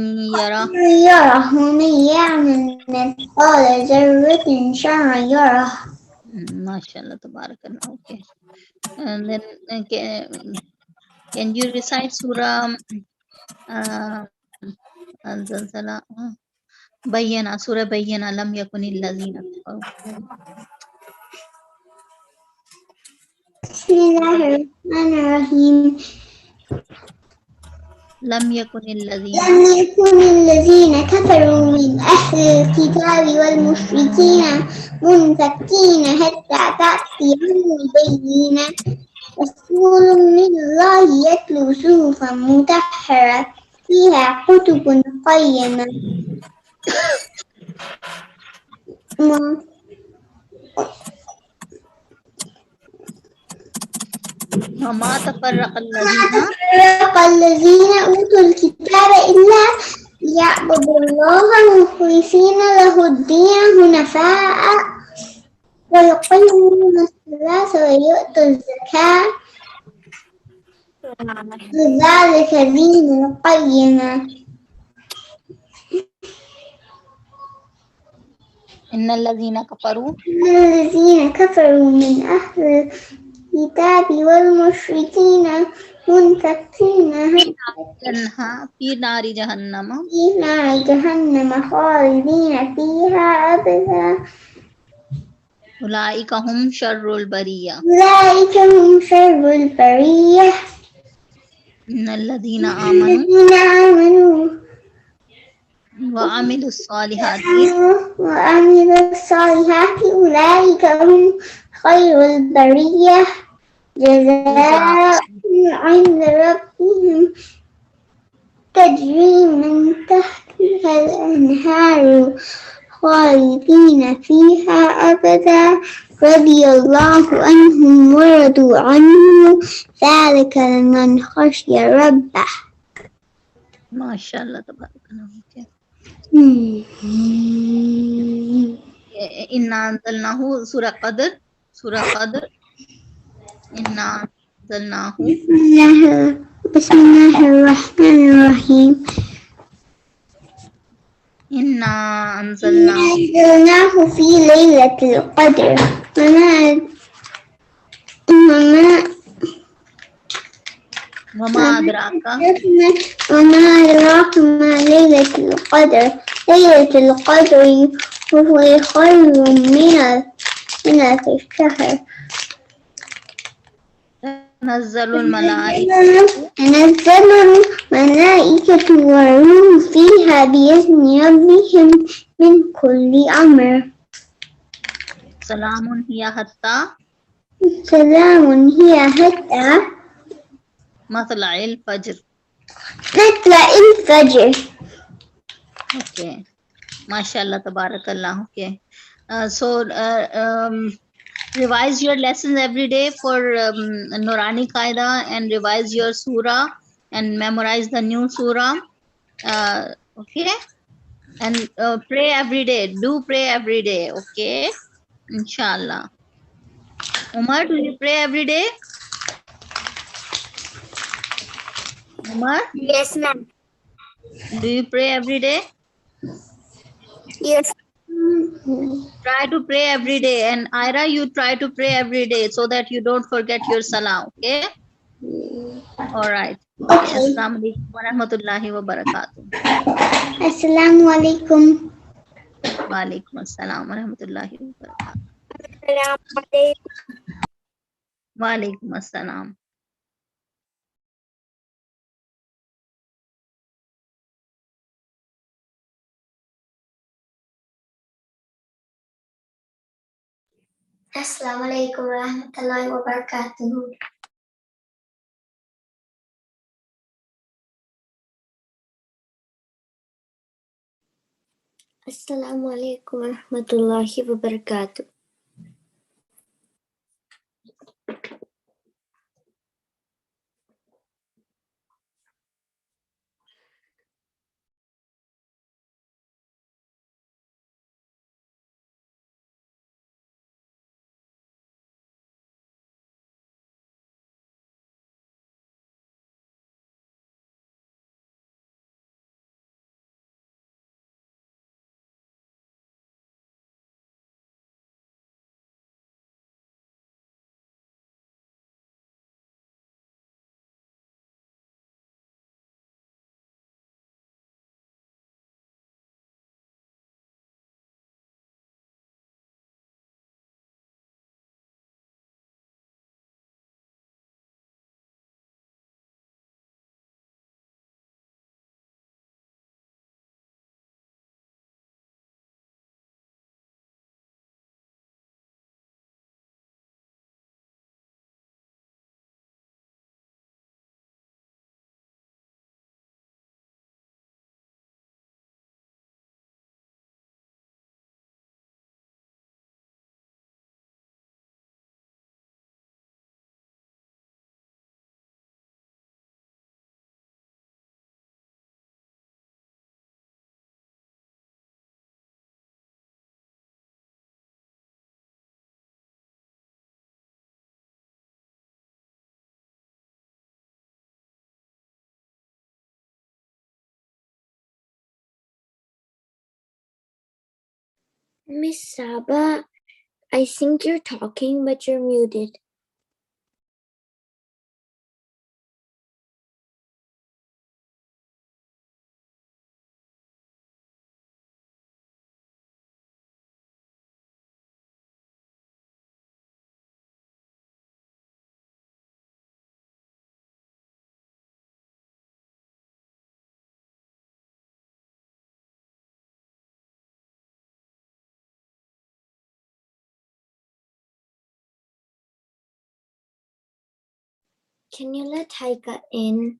يره ومن يعمل مثقال ذرة شرا يره. MashaAllah, tabarakallah. Okay. And then can you recite Surah Al-Zalzala? Bayyana, Surah Bayyana, lam yakunil lazina. بسم الله الرحمن الرحيم لم يكن الذين كفروا من أهل الكتاب والمشركين منفكين حتى تأتيهم البينة رسول من الله يتلو صحفا مطهرة فيها كتب قيمة وما تفرق الذين فرق الذين أوتوا الكتاب إلا ليعبدوا الله مخلصين له الدين حنفاء ويقيمون الصلاة ويؤتوا الزكاة ذلك دين القيمة. إن الذين كفروا الذين كفروا من أهل الكتاب والمشركين منفكين في نار جهنم في نار جهنم خالدين فيها أبدا أولئك هم شر البرية أولئك هم شر البرية. إن الذين آمنوا الذين آمنوا وعملوا الصالحات أولئك هم خير البرية جزاء عند ربهم تجري من تحتها الأنهار خالدين فيها أبدا رضي الله عنهم ورضوا عنه ذلك لمن خشي ربه. ما شاء الله تبارك الله. إنا أنزلناه سورة قدر إنا أنزلناه بسم الله الرحمن الرحيم. إنا أنزلناه في ليلة القدر وما أدراك ما ليلة القدر. ليلة القدر هو خير من ألف الشهر. تنزل الملائكة والروح فيها بإذن ربهم من كل أمر. سلام هي حتى مطلع الفجر. Okay. MashaAllah, Tabarakallah. Okay. Revise your lessons every day for Nurani Qaida and revise your surah and memorize the new surah. Okay. And pray every day. Do pray every day. Okay. Inshallah. Umar, do you pray every day? Umar? Yes, ma'am. Do you pray every day? Yes. Try to pray every day. And Ira, you try to pray every day so that you don't forget your salah. Okay? All right. Okay. Assalamu alaikum wa rahmatullahi wa barakatuh. Assalamu alaikum. Wa alaikum assalam wa rahmatullahi wa barakatuh. Wa alaikum assalam. Assalamu alaikum warahmatullahi wabarakatuh. Assalamu alaikum warahmatullahi wabarakatuh. Miss Saba, I think you're talking, but you're muted. Can you let Taika in?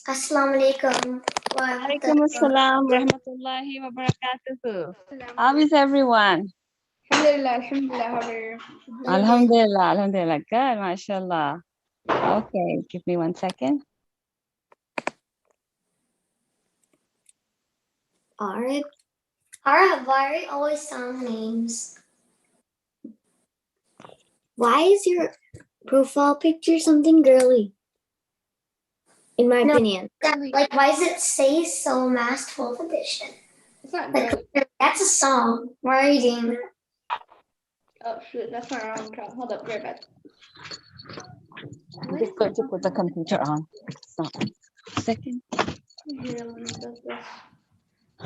Assalamualaikum. Alaikum assalam rahmatullahi wa barakatuh. How is everyone? Alhamdulillah, alhamdulillah. Good, mashallah. Okay, give me 1 second. Alright. Alright, why are always song names? Why is your profile picture something girly? In my opinion. Like, why does it say so masked full edition? It's not Like, girly. that's a song. Why are you doing that? Oh shoot, that's not our own account. Hold up, right back. I'm just going to put the computer on. So, second. Here, let me do this.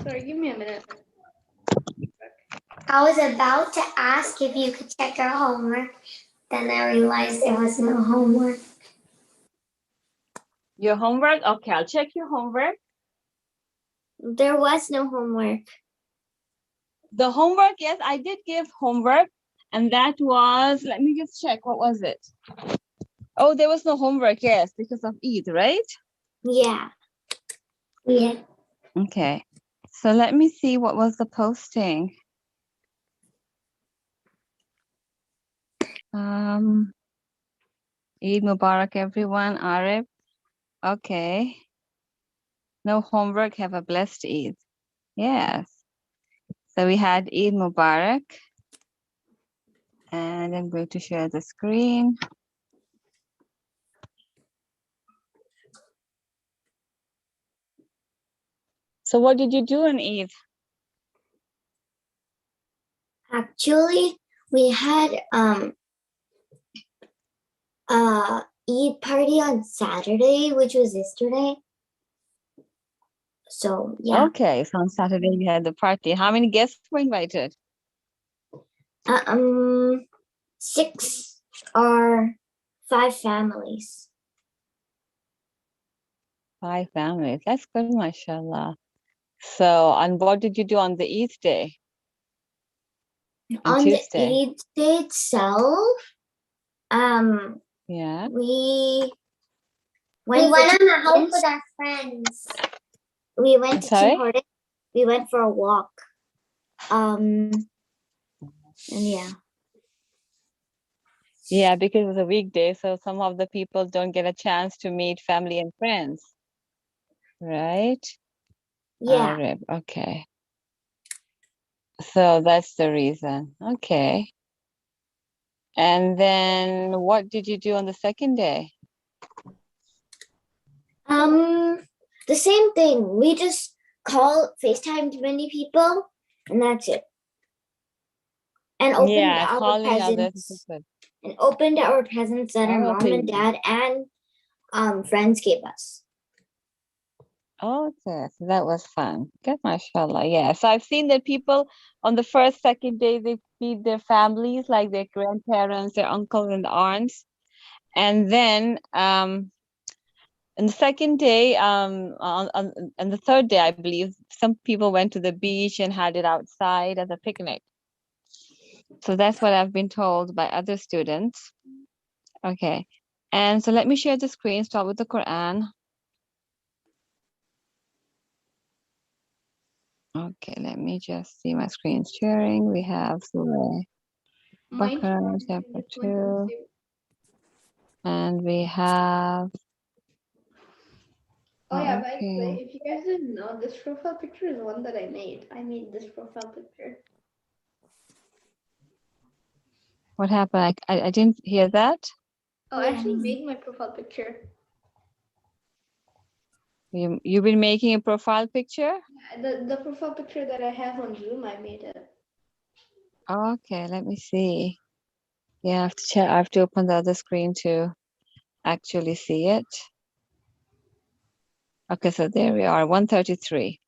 Sorry, give me a minute. I was about to ask if you could check your homework, then I realized there was no homework. Your homework? Okay, I'll check your homework. There was no homework. The homework, yes, I did give homework. And that was, let me just check, what was it? Oh, there was no homework, yes, because of Eid, right? Yeah. Yeah. Okay, so let me see what was the posting. Eid Mubarak, everyone. Arif. Okay. No homework. Have a blessed Eid. Yes. So we had Eid Mubarak. And I'm going to share the screen. So what did you do on Eid? Actually, we had Eid party on Saturday, which was yesterday. So yeah. Okay, so on Saturday we had the party. How many guests were invited? 6 or 5 families. 5 families. That's good, mashallah. So, and what did you do on the Eid day? On Tuesday? the Eid day itself, Yeah. we went on a hike with our friends. We went to Sorry? Tim Hortons. We went for a walk. And yeah. Yeah, because it was a weekday, so some of the people don't get a chance to meet family and friends. Right? Yeah. Arab, okay. So that's the reason. Okay. And then what did you do on the second day? The same thing. We just FaceTimed many people, and that's it. And opened our calling other presents. people. And opened our presents that our Oh, mom and dad and friends gave us. Okay, so that was fun. Good, mashallah. Yeah. So I've seen that people on the first, second day they feed their families, like their grandparents, their uncles and aunts. And then on the second day, on the third day, I believe, some people went to the beach and had it outside as a picnic. So that's what I've been told by other students. Okay. And so let me share the screen, start with the Quran. Okay, let me just see my screen sharing. We have Surah Mine Bakara, chapter 2, and we have. Oh yeah, by the Okay, way, if you guys didn't know, this profile picture is one that I made. I made this profile picture. what happened? I didn't hear that. Oh, I actually made my profile picture. You've been making a profile picture? Yeah, the profile picture that I have on Zoom, I made it. Okay, let me see. Yeah, I have to check. I have to open the other screen to actually see it. Okay, so there we are, 133.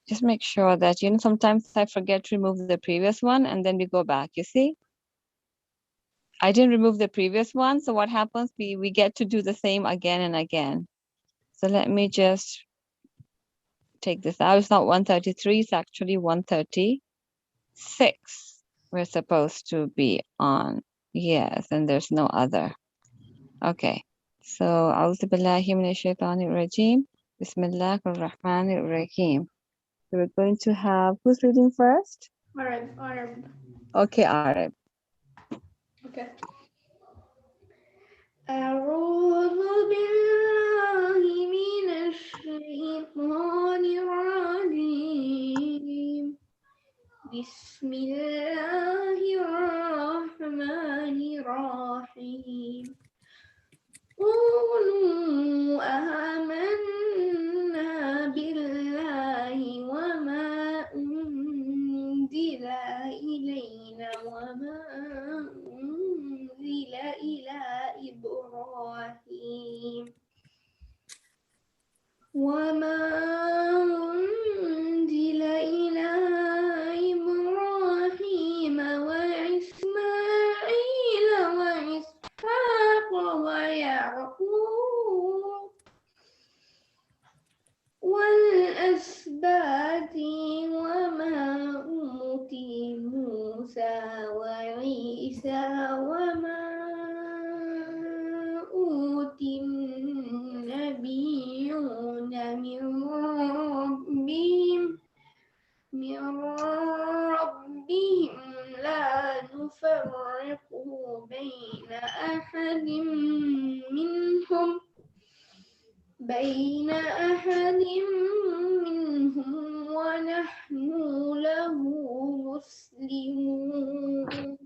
Just make sure that, sometimes I forget to remove the previous one and then we go back, you see? I didn't remove the previous one, so what happens? We get to do the same again and again. So let me just take this out. It's not 133, it's actually 136. We're supposed to be on. Yes, and there's no other. Okay. So, A'udhu Billahi Minash Shaitanir Rajim. Bismillah ar-Rahman ar-Rahim. So we're going to have, who's reading first? Arab. Okay, Arab. Okay. أعوذ بالله من الشيطان الرجيم. بسم الله الرحمن الرحيم. قولوا آمنا بالله وما أنزل إلينا وما أنزل إلى إبراهيم وما أنزل إلى إبراهيم وإسماعيل وإسحاق ويعقوب والأسباط وما أوتي موسى وعيسى وما أوتي النبيون من ربهم لا نفرق بين أحد منهم ونحن له مسلمون.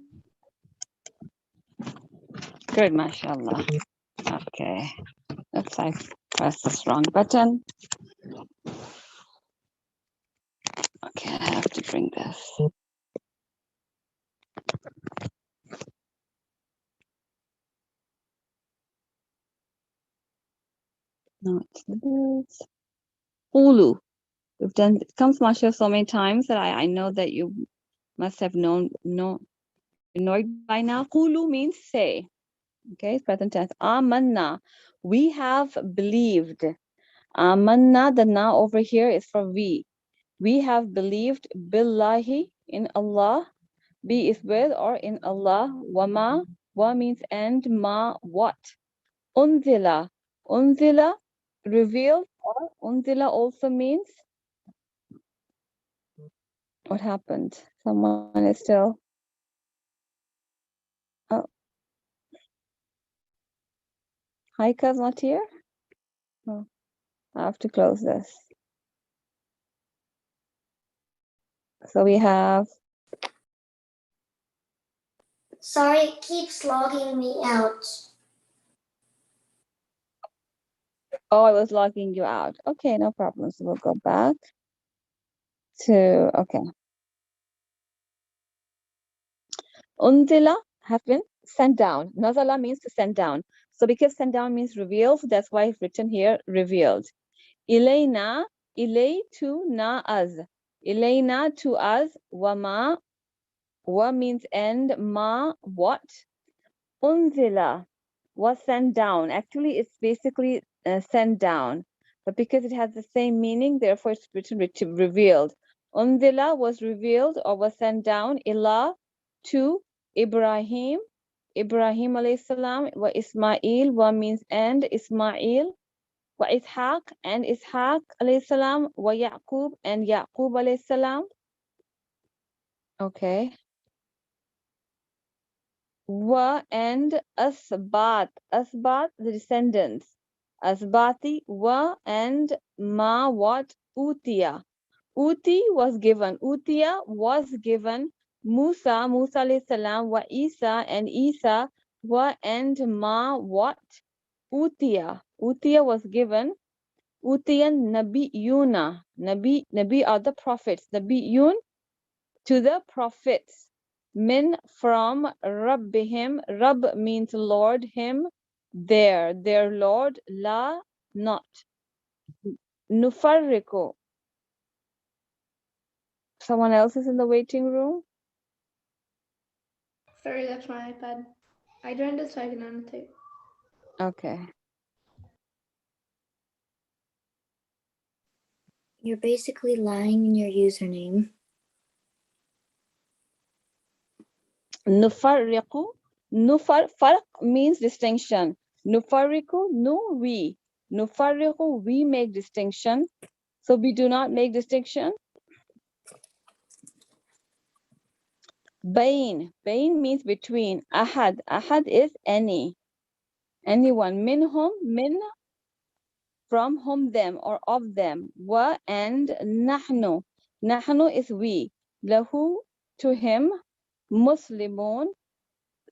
Good, mashallah. Okay. Looks like I pressed this wrong button. Okay, I have to bring this. No, it's this. Ulu. We've done, it comes mashallah so many times that I know that you must have known it by now. Ulu means say. Okay, it's present tense. Amanna. We have believed. Amanna, the na over here is for we. We have believed billahi, in Allah. Be is with or in Allah. Wama. Wa means and. Ma, what. Unzila. Unzila, revealed, or unzila also means. What happened? Someone is still. Oh. Haika's not here? Oh. I have to close this. So we have. Sorry, it keeps logging me out. Oh, I was logging you out. Okay, no problem. So we'll go back to, okay. Unzila have been sent down. Nazala means to send down. So because sent down means revealed, so that's why it's written here revealed. Ilayna, ilay to na us. Ilayna to us, wama, wa means and, ma what. Unzila was sent down. Actually, it's basically sent down, but because it has the same meaning, therefore it's written revealed. Unzila was revealed or was sent down. Ila to Ibrahim. Ibrahim alayhi salam. Wa Ismail. Wa means and. Ismail. Wa Ishaq and Ishaq alayhi salam. Wa Yaqub and Yaqub alayhi salam. Okay. Wa and asbat, asbat the descendants, asbati wa and ma what utiya, uti was given, utiya was given, Musa, Musa alayhi salam, wa Isa and Isa, wa and ma what utiya, utiya was given, utiyan nabiyuna, nabi are the prophets, nabiyun to the prophets. Min from Rabbihim. Rabb means Lord, him, their Lord. La, not. Nufarriku. Someone else is in the waiting room? Sorry, that's my iPad. I joined it so I can annotate. Okay. You're basically lying in your username. Nufarriku. Farq means distinction. Nufarriku, no, we. Nufarriku, we make distinction. So we do not make distinction. Bain. Bain means between. Ahad. Ahad is any. Anyone. Minhum, min from whom them or of them. Wa and nahnu. Nahnu is we. Lahu to him. Muslimun.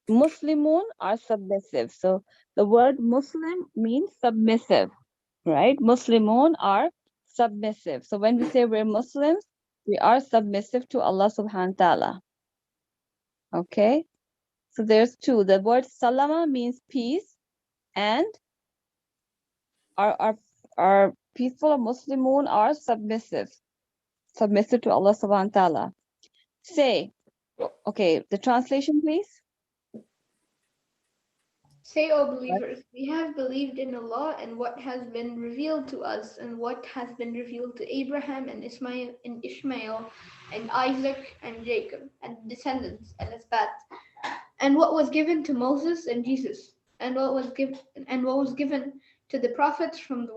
Muslimun are submissive. So the word Muslim means submissive, right? Muslimun are submissive. So when we say we're Muslims, we are submissive to Allah subhanahu wa ta'ala. Okay? So there's two. The word salama means peace, and our peaceful Muslimun are submissive to Allah subhanahu wa ta'ala. Say, okay, the translation, please. Say, O believers, we have believed in Allah and what has been revealed to us, and what has been revealed to Abraham and Ishmael and Isaac and Jacob and descendants and Asbat, and what was given to Moses and Jesus, and what was given to the prophets from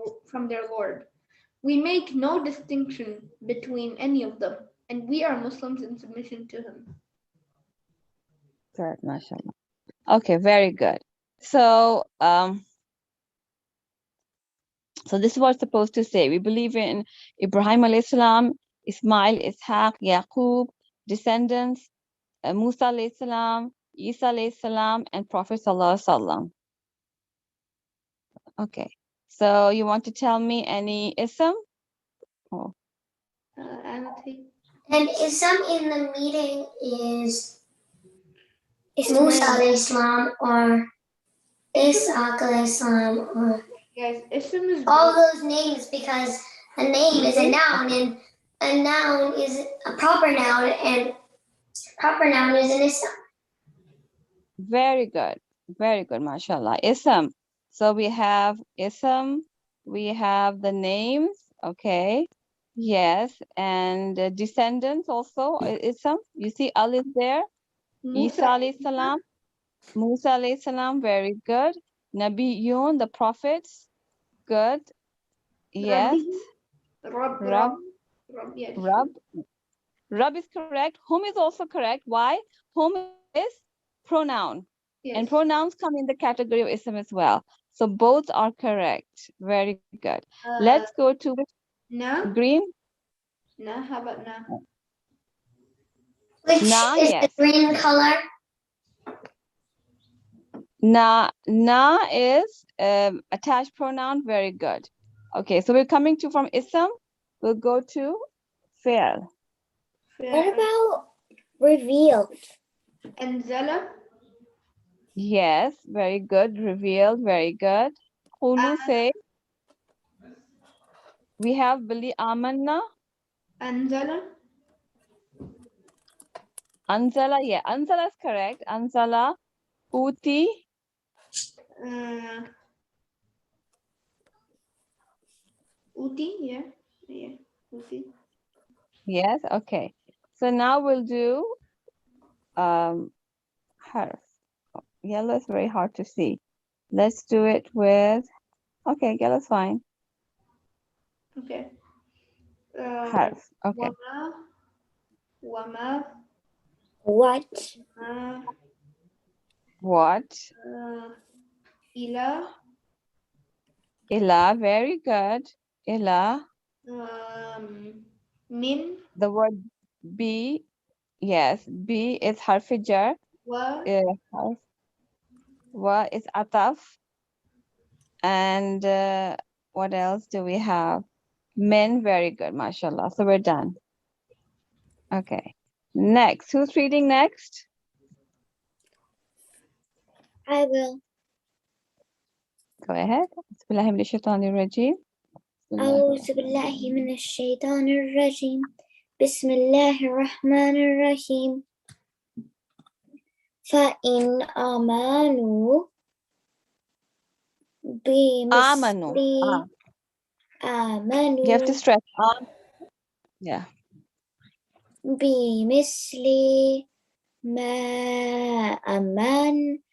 their Lord. We make no distinction between any of them, and we are Muslims in submission to Him. Correct, mashallah. Okay, very good. So, so this is what it's supposed to say. We believe in Ibrahim alayhi salam, Ismail, Ishaq, Yaqub, descendants, Musa alayhi salam, Isa alayhi salam, and Prophet sallallahu alaihi wasallam. Okay. So you want to tell me any ism? Oh. Annotate. And ism in the meeting is Musa alayhi salam or Ishaq alayhi salam or Guys, ism is all those names, because a name is a noun and a noun is a proper noun and proper noun is an ism. Very good, mashallah. Ism. So we have ism, we have the names, okay, yes, and descendants also, ism. You see Ali is there, Isa alayhi salam, Musa alayhi salam, very good. Nabiyun, the prophets, good, yes. Rab. Yes. Rab is correct. Whom is also correct. Why? Whom is pronoun. Yes. And pronouns come in the category of ism as well. So both are correct. Very good. Let's go to Na. green. Na. How about na? Which Na, is yes. the green color? Na is attached pronoun. Very good. Okay, so we're coming to from ism. We'll go to fail. What about revealed? And zala? Yes, very good. Revealed, very good. Qulu say. We have Bali Amanna. Anzala. Anzala, yeah, Anzala is correct. Anzala. Uti. Uti, yeah. Yeah, Uti. Yes, okay. So now we'll do harf. Yellow is very hard to see. Let's do it with, okay, yellow's fine. Okay. Harf, okay. Wama. What? What? Ila. Ila, very good. Ila. Min. The word B, yes, B is harfijar. Wa. Harf. Wa is ataf. And what else do we have? Men, very good, mashallah. So we're done. Okay. Next, who's reading next? I will. Go ahead. Bismillah min ash-shaytanir rajim. أعوذ بالله من الشيطان الرجيم بسم الله الرحمن الرحيم فإن آمنوا Amanu. بمثل You have to آمنوا stress. Yeah. بمثل ما آمنتم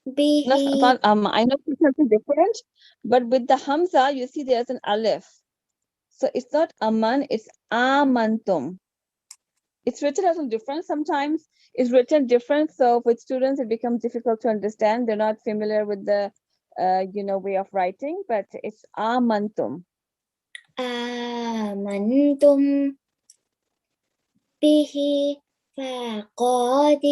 به. No, it's not, I know it's something different, but with the Hamza, you see there's an alif. So it's not aman, it's amantum. It's written a little different sometimes. It's written different. So with students, it becomes difficult to understand. They're not familiar with the, way of writing, but it's amantum. آمنتم به فقد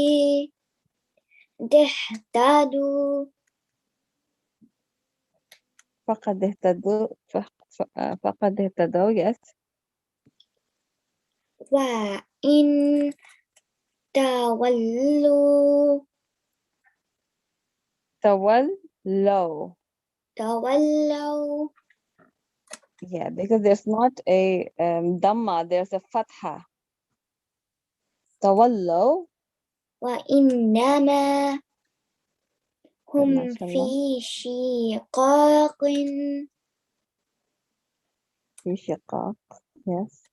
اهتدوا فقد اهتدوا فقد اهتدوا, yes. وإن تولوا تولوا. Yeah, because there's not a dhamma, there's a fatha. تولوا. وإنما هم ما شاء الله. في شقاق في شقاق. Yes.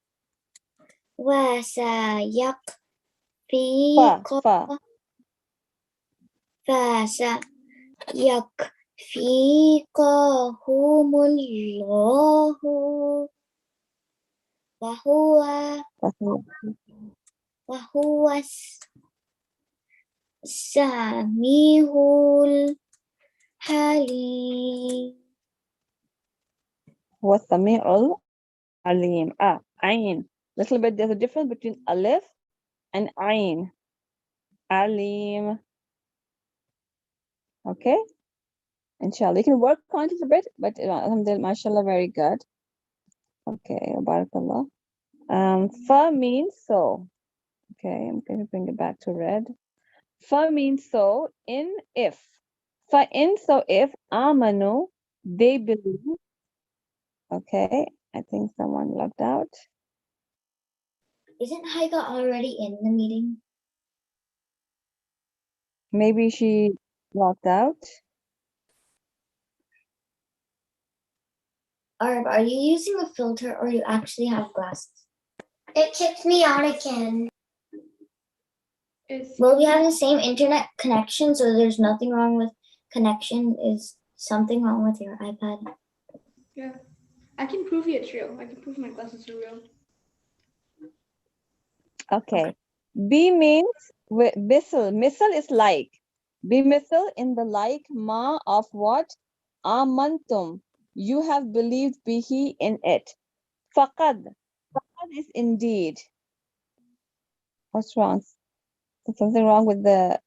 فسيكفيكهم الله وهو السميع العليم. هو السميع العليم. Ain. Little bit, there's a difference between alif and ain. Alim. Okay. Inshallah. You can work on it a bit, but alhamdulillah, mashallah, very good. Okay. Barakallah. Fa means so. Okay, I'm going to bring it back to red. Fa means so, in if. Fa in so if, amanu, they believe. Okay, I think someone logged out. Isn't Haiga already in the meeting? Maybe she logged out. Arb, are you using a filter or you actually have glasses? It kicked me out again. Well, we have the same internet connection, so there's nothing wrong with connection. Is something wrong with your iPad? Yeah. I can prove it's real. I can prove my glasses are real. Okay. Be means misl. Misl is like. Be misl in the like ma of what? Amantum. You have believed bihi in it. Faqad. Faqad is indeed. What's wrong? There's something wrong with the.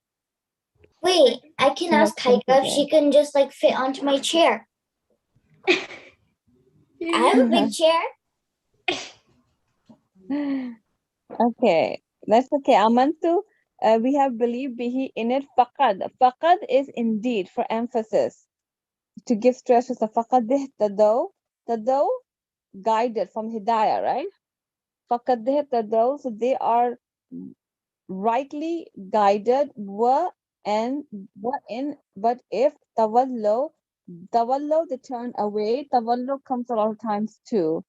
Wait, I can ask Haiga if she can just like fit onto my chair. I have a big chair. Okay, that's okay. Amantu, we have believed bihi in it. Faqad. Faqad is indeed for emphasis. To give stress to the faqad tadaw, guided from hidayah, right? Faqad tadaw, so they are rightly guided. But if tawallo, they turn away. Tawallo comes a lot of times too.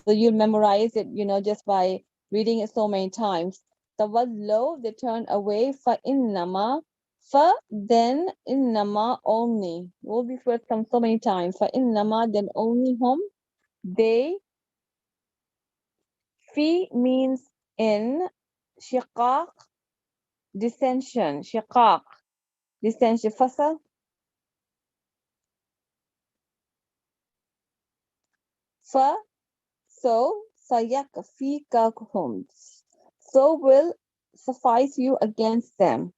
So you'll memorize it, just by reading it so many times. Tawallo, they turn away. Fa innama, then innama, only. Will be first come so many times. Fa innama, then only hum. They, fi means in, shiqaq, dissension, shiqaq, dissension, fasal. Fa, so, sayakfikahum, so will suffice you against them.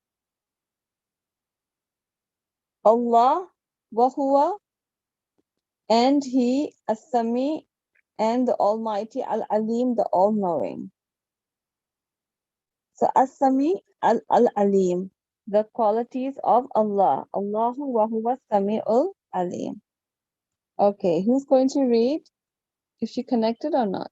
Allah, wahuwa, and He, as-Sami, and the Almighty, al-Alim, the all-knowing. So as-Sami, al-Alim, the qualities of Allah. Allahu wa huwa Sami'ul Alim. Okay, who's going to read? Is she connected or not?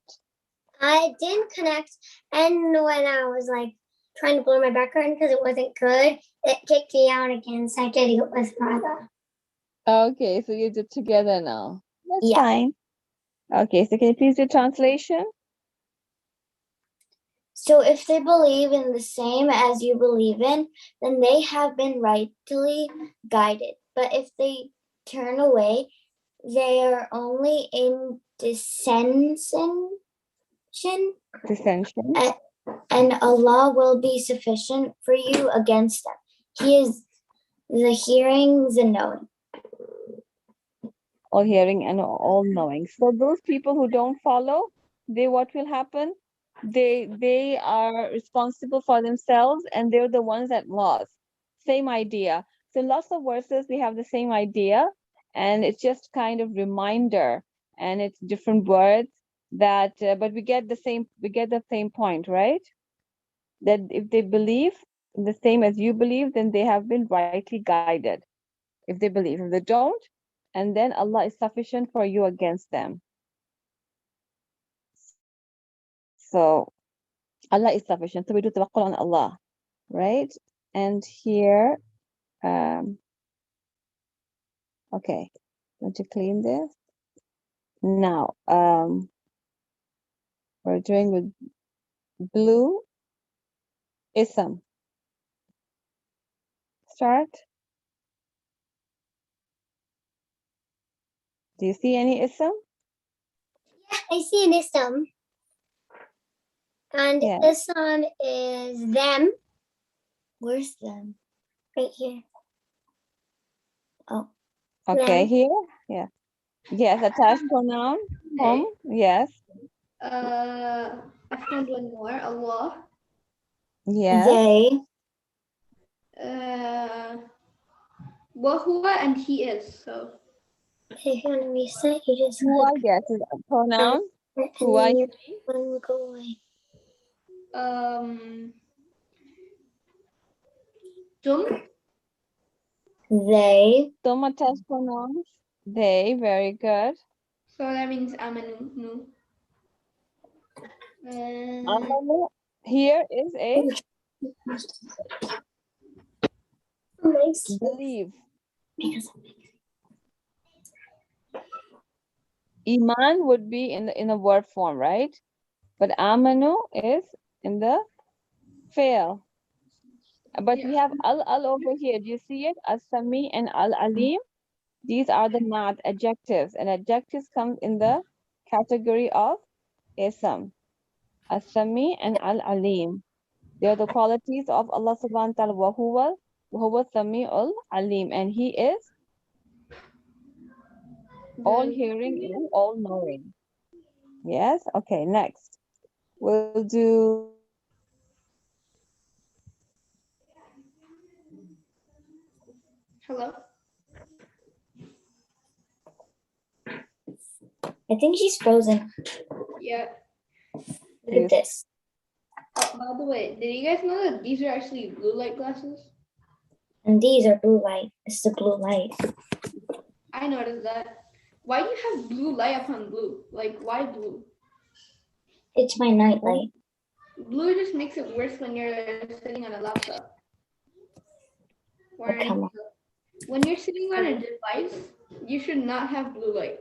I didn't connect, and when I was like trying to blur my background because it wasn't good, it kicked me out again, so I had to go with Father. Okay, so you did together now. That's Yeah. fine. Okay, so can you please do translation? So if they believe in the same as you believe in, then they have been rightly guided. But if they turn away, they are only in dissension. Dissension. And Allah will be sufficient for you against them. He is the hearing, the knowing. All hearing and all knowing. So those people who don't follow, what will happen? They are responsible for themselves, and they're the ones that lost. Same idea. So lots of verses we have the same idea, and it's just kind of reminder, and it's different words that, but we get the same point, right? That if they believe the same as you believe, then they have been rightly guided. If they believe, if they don't, and then Allah is sufficient for you against them. So Allah is sufficient. So we do tawakkul on Allah, right? And here, okay, want to clean this now. We're doing with blue ism. Start. Do you see any ism? I see an ism. And Yeah. ism is them. Where's them? Right here. Oh. Okay, Them. here. Yeah. Yes, attached pronoun. Hum. Yes. I found one more. Allah. Yes. They. Wahuwa, and He is. So. If you want to reset, you just Who I guess is a pronoun. Who I you one will go away. Tum. They. Tum attached pronouns. They. Very good. So that means amanu. No. Amanu here is a believe. Iman would be in a verb form, right? But amanu is in the fail. But we have al over here. Do you see it? As-Sami and al-Alim. These are the not adjectives, and adjectives come in the category of ism. As-Sami and al-Alim. They are the qualities of Allah subhanahu wa ta'ala. Wahuwa Sami'ul Alim. And He is all hearing and all knowing. Yes? Okay, next. We'll do Hello. I think she's frozen. Yeah. Look at this. By the way, did you guys know that these are actually blue light glasses? And these are blue light. It's the blue light. I noticed that. Why do you have blue light upon blue? Like, why blue? It's my night light. Blue just makes it worse when you're sitting on a laptop. Or Oh, come on. when you're sitting on a device, you should not have blue light.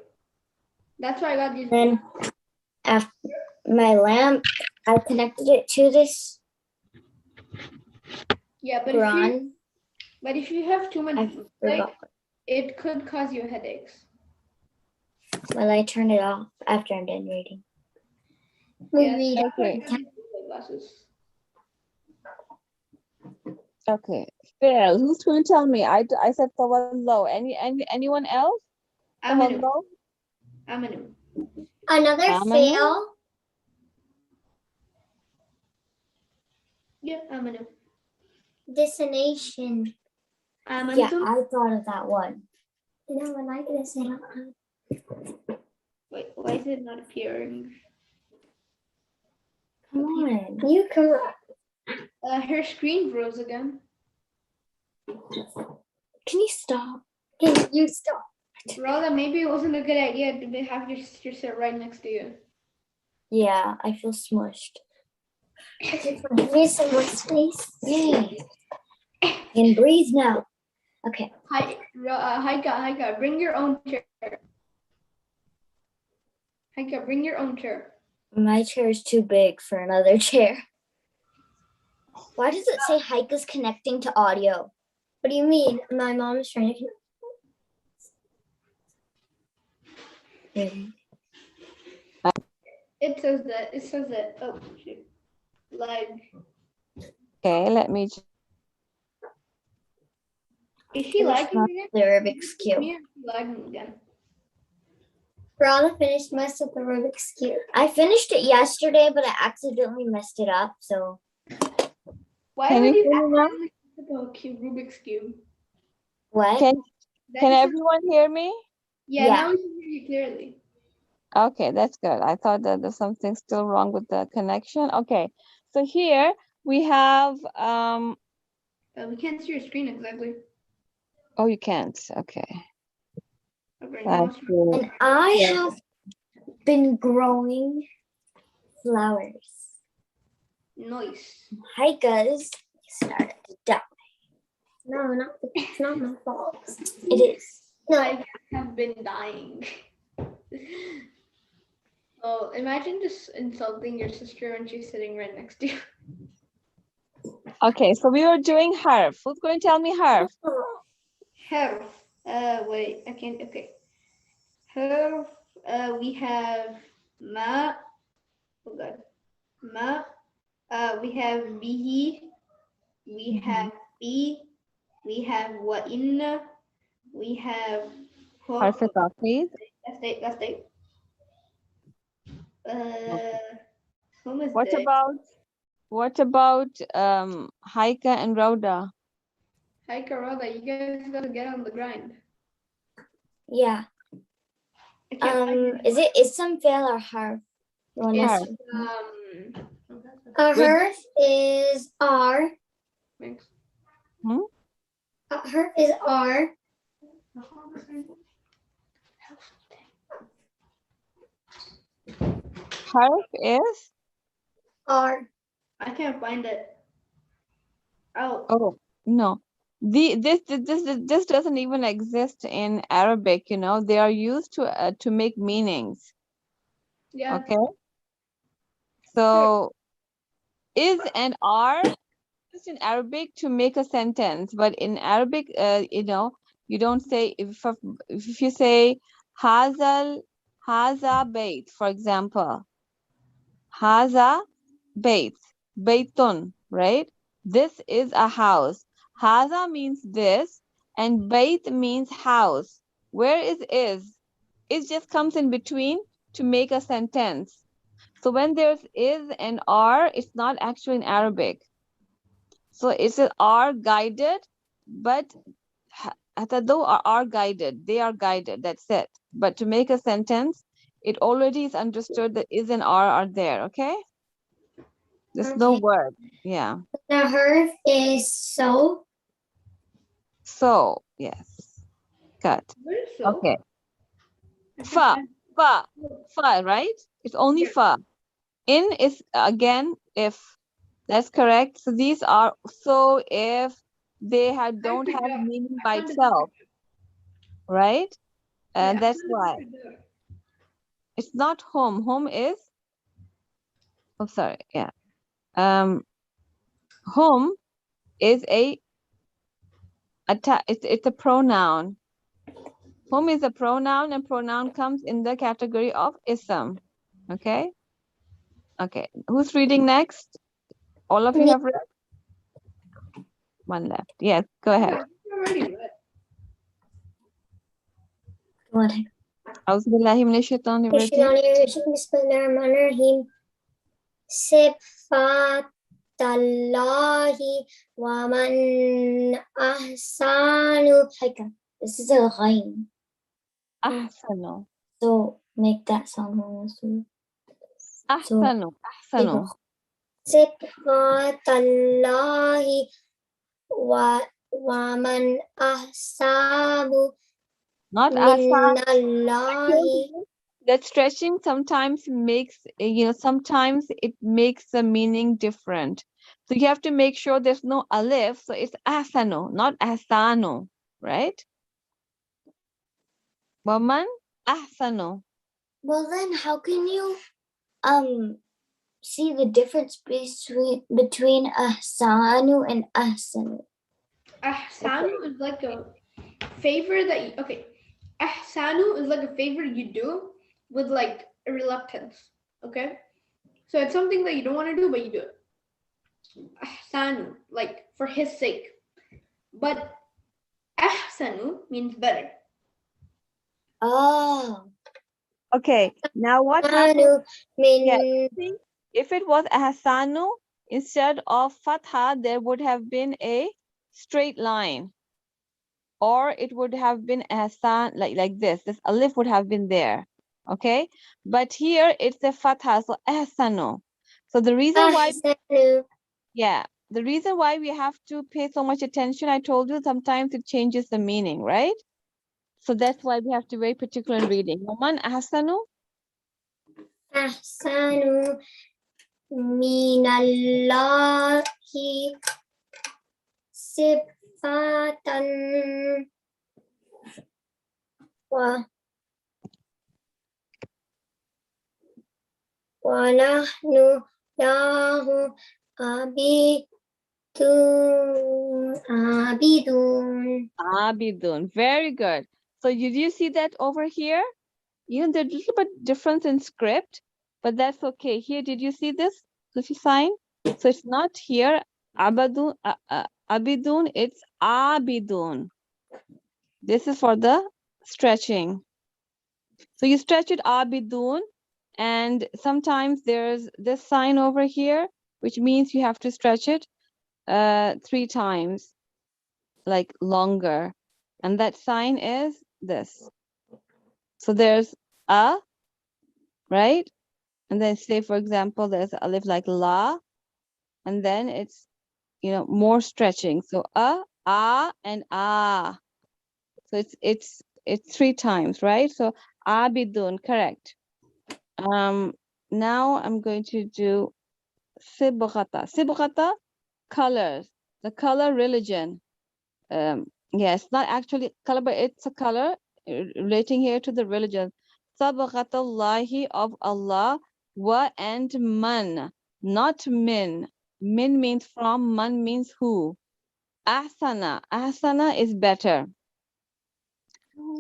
That's why I got these. Then after my lamp, I connected it to this Yeah, but if you have too much I blue light, forgot. it could cause you headaches. Well, I turn it off after I'm done reading. Yeah, Read that's why I Okay. got these blue light glasses. Okay. Phil, who's going to tell me? I said tawallo. Anyone else? Amanu. Tawallo? Amanu. Another Amanu? fail. Yeah, Amanu. Destination. Yeah, Amantum. I thought of that one. No, when I gonna say that. Wait, why is it not appearing? Come on. You come on. Her screen froze again. Can you stop? Can you stop? Rhoda, maybe it wasn't a good idea to have your sister sit right next to you. Yeah, I feel smushed. Okay, fine. Give me some more space. Yay. And breathe now. Okay. Hi, Haika, bring your own chair. Haika, bring your own chair. My chair is too big for another chair. Why does it say Heike's connecting to audio? What do you mean? My mom is trying to connect. It says that. Oh, shoot. Lag. Okay, let me. Is she lagging again? The Rubik's Cube. Me or is she lagging again? Rana finished most of the Rubik's Cube. I finished it yesterday, but I accidentally messed it up, so. Why Can would you you hear me now? accidentally pick up a Rubik's Cube? What? Can That Can is- everyone hear me? Yeah, Yeah. now we can hear you clearly. Okay, that's good. I thought that there's something still wrong with the connection. Okay, so here we have We can't see your screen exactly. oh, you can't. Okay. Okay, now That's it's good. And I Yeah. have been growing flowers. nice. Heike's started to die. No, it's not my fault. It is. No. I have been dying. Oh, imagine just insulting your sister when she's sitting right next to you. Okay, so we were doing harf. Who's going to tell me harf? Herf. Wait, I can't. Okay. Herf. We have ma. Oh God. Ma. We have bihi. We have bi. We have wa inna. We have. Harf please. That's it. Whom is What this? about Haika and Rhoda? Hi, Carola. You guys gotta get on the grind. Yeah. I can't find Is it some fail or her? You want Her. to- We- her is R. Thanks. Her is R. Harf is? R. I can't find it. Oh, Oh, no. This doesn't even exist in Arabic, you know. They are used to make meanings. yeah. Okay. So is and are used in Arabic to make a sentence, but in Arabic, you know, you don't say if you say haza bait, for example, haza bait, baitun, right? This is a house. Haza means this, and bait means house. Where is? It just comes in between to make a sentence. So when there's is and are, it's not actually in Arabic. So it's are guided, but though are guided, they are guided, that's it. But to make a sentence, it already is understood that is and are there, okay? There's no Okay. word. Yeah. The harf is so. So, yes. Good. Where's so? Okay. I Fa, can't fa, fa, right? It's only Yeah. fa. In is again if. That's correct. So these are so if they don't have find- meaning I by found a itself, right? And Yeah, I that's found a why picture. it's not home. Home is, oh sorry, yeah. Home is it's a pronoun. Home is a pronoun, and pronoun comes in the category of ism. Okay. Okay. Who's reading next? All of you Me. have read? One left. Yes, go ahead. Yeah, already read. What? Auzubillahi minash shaitanir rajim. Bismillahirrahmanirrahim. Sifatallahi wa man ahsanu. This is a ghain. Ahsanu. So make that sound also. Ahsanu. Ahsanu. Sifatallahi wa man ahsabu Not ahsan. minallahi. That stretching sometimes makes, sometimes it makes the meaning different. So you have to make sure there's no alif. So it's ahsanu, not ahsanu, right? Waman ahsanu. Well, then how can you see the difference between ahsanu and ahsanu? Ahsanu is like a favor that you, okay. Ahsanu is like a favor you do with like a reluctance. Okay? So it's something that you don't want to do, but you do it. Ahsanu, like for his sake. But ahsanu means better. Oh, Okay, now what happens? ahsanu Yeah, means see, if it was ahsanu, instead of fatha, there would have been a straight line. Or it would have been ahsan, like this. This alif would have been there. Okay? But here it's a fatha, so ahsanu. So the reason why, ahsanu. yeah, the reason why we have to pay so much attention, I told you, sometimes it changes the meaning, right? So that's why we have to be very particular in reading. Waman ahsanu. Ahsanu minallahi sifatan wa nahnu lahu abidun. Abidun. Very good. So did you see that over here? There's a little bit difference in script, but that's okay. Here, did you see this? Sufi sign? So it's not here, abidun, abidun, it's abidun. This is for the stretching. So you stretch it abidun, and sometimes there's this sign over here, which means you have to stretch it 3 times, like longer. And that sign is this. So there's a, right? And then say, for example, there's a alif like la, and then it's, more stretching. So a, and a. So it's 3 times, right? So abidun, correct. Now I'm going to do sibghata. Sibghata, colors. The color religion. Yes, not actually color, but it's a color relating here to the religion. Sabghatallahi, of Allah, wa and man, not min. Min means from, man means who. Ahsana. Ahsana is better.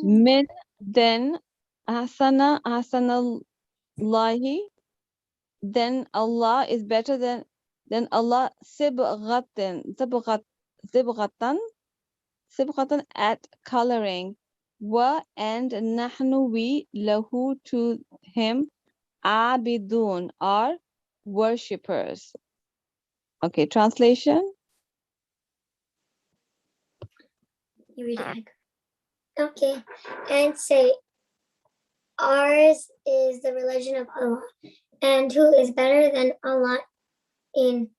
Min, then ahsana, ahsanallahi, then Allah is better than Allah. Sibghatan, sibghatan, at coloring. Wa and nahnu, we, lahu, to him, abidun, are worshippers. Okay, translation. You read it. Okay, and say, ours is the religion of Allah, and who is better than Allah in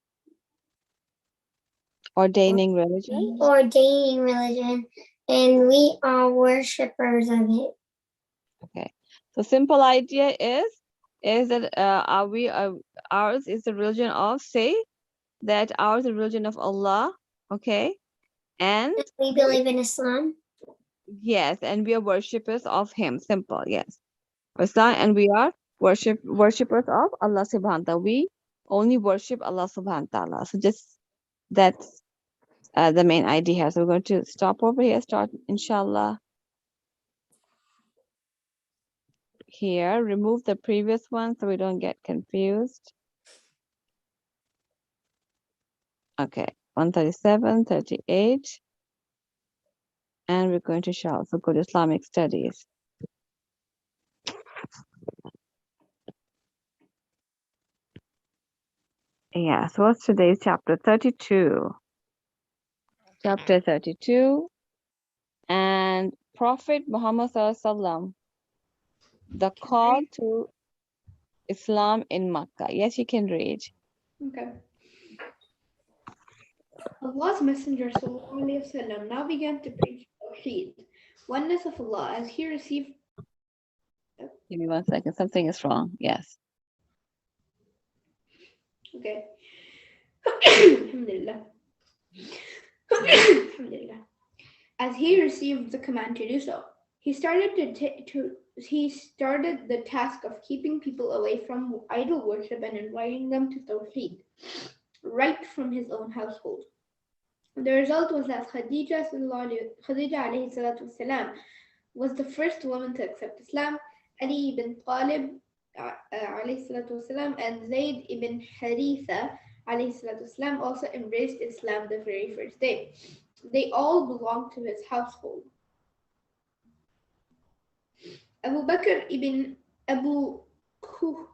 Ordaining religion. ordaining religion, and we are worshippers of it. Okay. So simple idea is that ours is the religion of, say that ours is the religion of Allah. Okay. And We believe in Islam. yes, and we are worshippers of Him. Simple, yes. Islam, and we are worshippers of Allah subhanahu wa ta'ala. We only worship Allah subhanahu wa ta'ala. So just that's the main idea here. So we're going to stop over here, start inshallah here, remove the previous one so we don't get confused. Okay, 137, 38. And we're going to shall so go to Islamic studies. Yeah, so what's today's chapter? 32. Chapter 32. And Prophet Muhammad Sallallahu, the call to Islam in Makkah. Yes, you can read. Okay. Allah's Messenger ﷺ now began to preach Tawheed, oneness of Allah, as he received. Give me 1 second. Something is wrong. Yes. Okay. Alhamdulillah. Alhamdulillah. As he received the command to do so, he started the task of keeping people away from idol worship and inviting them to Tawheed, right from his own household. The result was that Khadija alayhi salatu wasalam was the first woman to accept Islam. Ali ibn Talib alayhi salatu wasalam and Zayd ibn Haritha alayhi salatu wasalam also embraced Islam the very first day. They all belonged to his household. Abu Bakr ibn Abu Kuhfa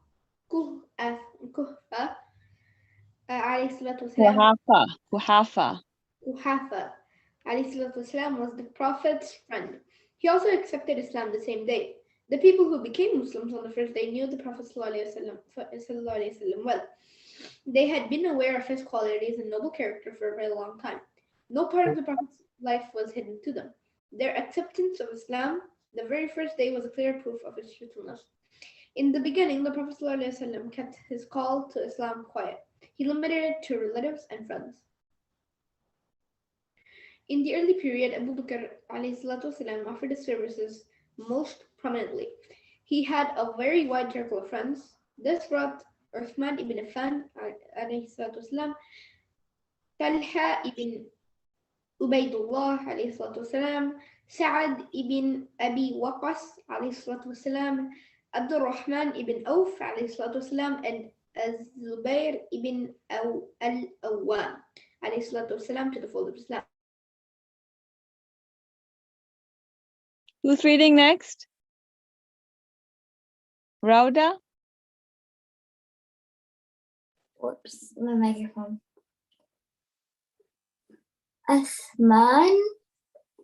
alayhi salatu wasalam Quhafa والسلام, was the Prophet's friend. He also accepted Islam the same day. The people who became Muslims on the first day knew the Prophet ﷺ well. They had been aware of his qualities and noble character for a very long time. No part of the Prophet's life was hidden to them. Their acceptance of Islam the very first day was a clear proof of his truthfulness. In the beginning, the Prophet ﷺ kept his call to Islam quiet. He limited it to relatives and friends. In the early period, Abu Bakr ﷺ offered his services most prominently. He had a very wide circle of friends. This brought Uthman ibn Affan ﷺ, Talha ibn Ubaydullah ﷺ, Sa'ad ibn Abi Waqas ﷺ, Abdul Rahman ibn Auf ﷺ, and Az-Zubair ibn al-Awwam ﷺ to the fold of Islam. Who's reading next? Rauda? Whoops, my microphone. Uthman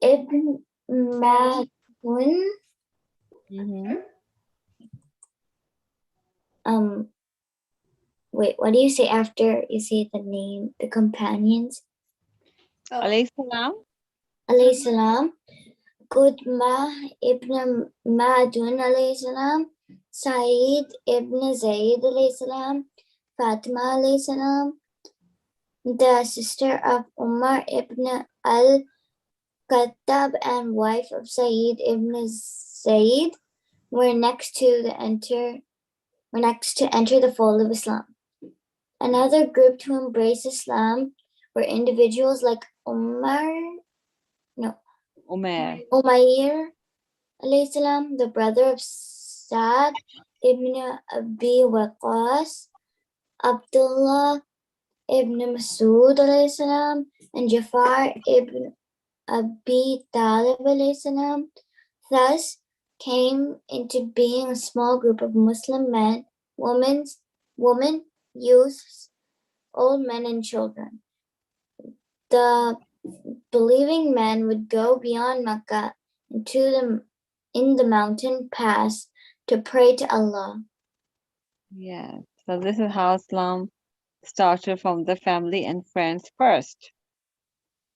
ibn Madun. Wait, what do you say after you say the name, the companions? Alayhi salam. Alayhi salam. Qudma ibn Madun alayhi salam. Sa'id ibn Zayd alayhi salam. Fatima alayhi salam. The sister of Umar ibn al-Khattab and wife of Sa'id ibn Zayd were next to enter the fold of Islam. Another group to embrace Islam were individuals like Umayr alayhi salam, the brother of Sa'd ibn Abi Waqqas, Abdullah ibn Masud alayhi salam, and Jafar ibn Abi Talib alayhi salam. Thus came into being a small group of Muslim men, women, youths, old men, and children. The believing men would go beyond Makkah in the mountain pass to pray to Allah. Yes. So this is how Islam started from the family and friends first.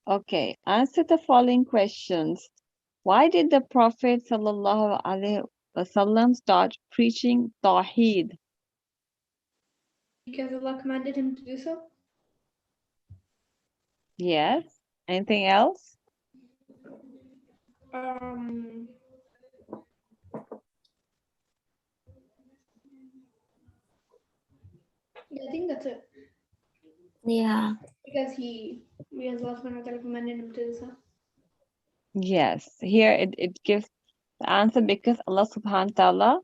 Okay, answer the following questions. Why did the Prophet sallallahu alaihi wasallam start preaching Tawheed? Because Allah commanded him to do so. Yes. Anything else? Yeah, I think that's it. Yeah. Because Allah subhanahu wa ta'ala commanded him to do so. Yes. Here it gives the answer because Allah subhanahu wa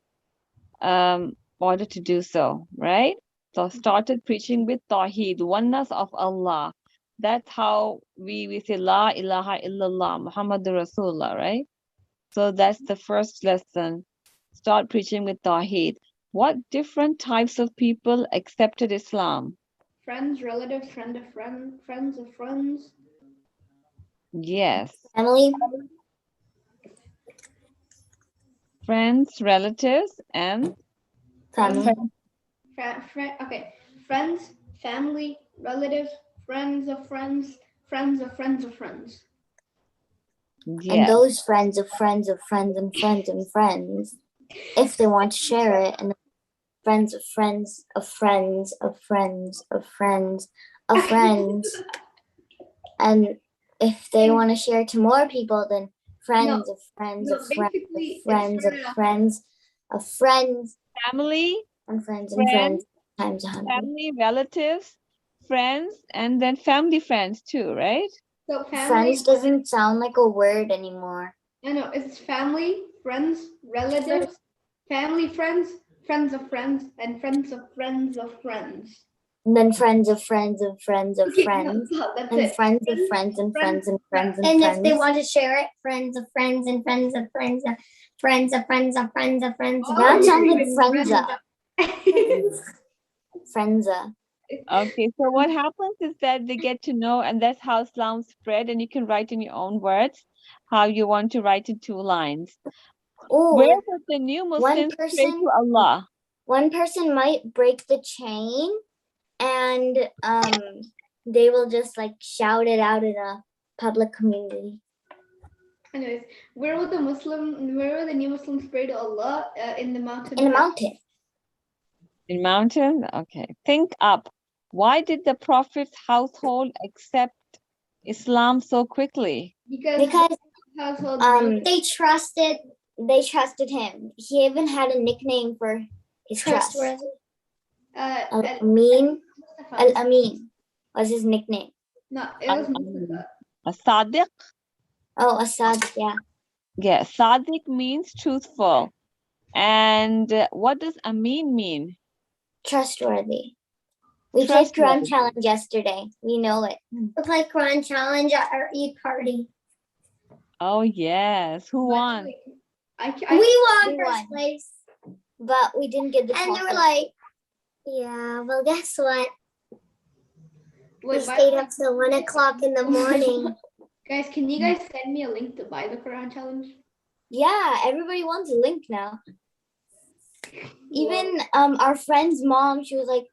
ta'ala ordered to do so, right? So started preaching with Tawheed, oneness of Allah. That's how we say La ilaha illallah Muhammadur Rasulullah, right? So that's the first lesson. Start preaching with Tawheed. What different types of people accepted Islam? Friends, relatives, friends of friends. Yes. Family. Friends, relatives, and Family. Okay. Friends, family, relatives, friends of friends, friends of friends of friends. And yes. those friends of friends of friends and friends and friends, if they want to share it, and friends of friends of friends of friends of friends of friends. And if they want to share to more people, then friends of friends of friends of friends of friends of friends Family, and friends and friends times 100. family, relatives, friends, and then family friends too, right? So family. Friends doesn't sound like a word anymore. I know it's family, friends, relatives, family, friends, friends of friends, and friends of friends of friends. And then friends of friends of friends of Okay, friends. no, that's And it. friends of friends and friends and friends and And friends. if they want to share it, friends of friends and friends of friends of friends of friends of friends of friends. That sounded Friends. Friendsa. Okay, so what happens is that they get to know, and that's how Islam spread, and you can write in your own words how you want to write in 2 lines. Where Or would the new one Muslims pray person, to Allah? one person might break the chain, and they will just like shout it out in a public community. Anyways, where will the new Muslims pray to Allah? In the mountain. In a mountain. In mountain? Okay. Think up. Why did the Prophet's household accept Islam so quickly? Because household they trusted him. He even had a nickname for his trust. Al-Amin. Al-Amin was his nickname. No, it was A Sadiq? Oh, Asad, yeah. Yeah, Sadiq means truthful. And what does Amin mean? Trustworthy. We played Quran Challenge yesterday. We know it. We played Quran Challenge at our Eid party. Oh, yes. Who won? We won first place. But we didn't get the And they trophy. were like, yeah, well, guess what? We Wait, stayed up till 1 o'clock in the morning. guys, can you guys send me a link to buy the Quran challenge? Yeah, everybody wants a link now. Even our friend's mom, she was like,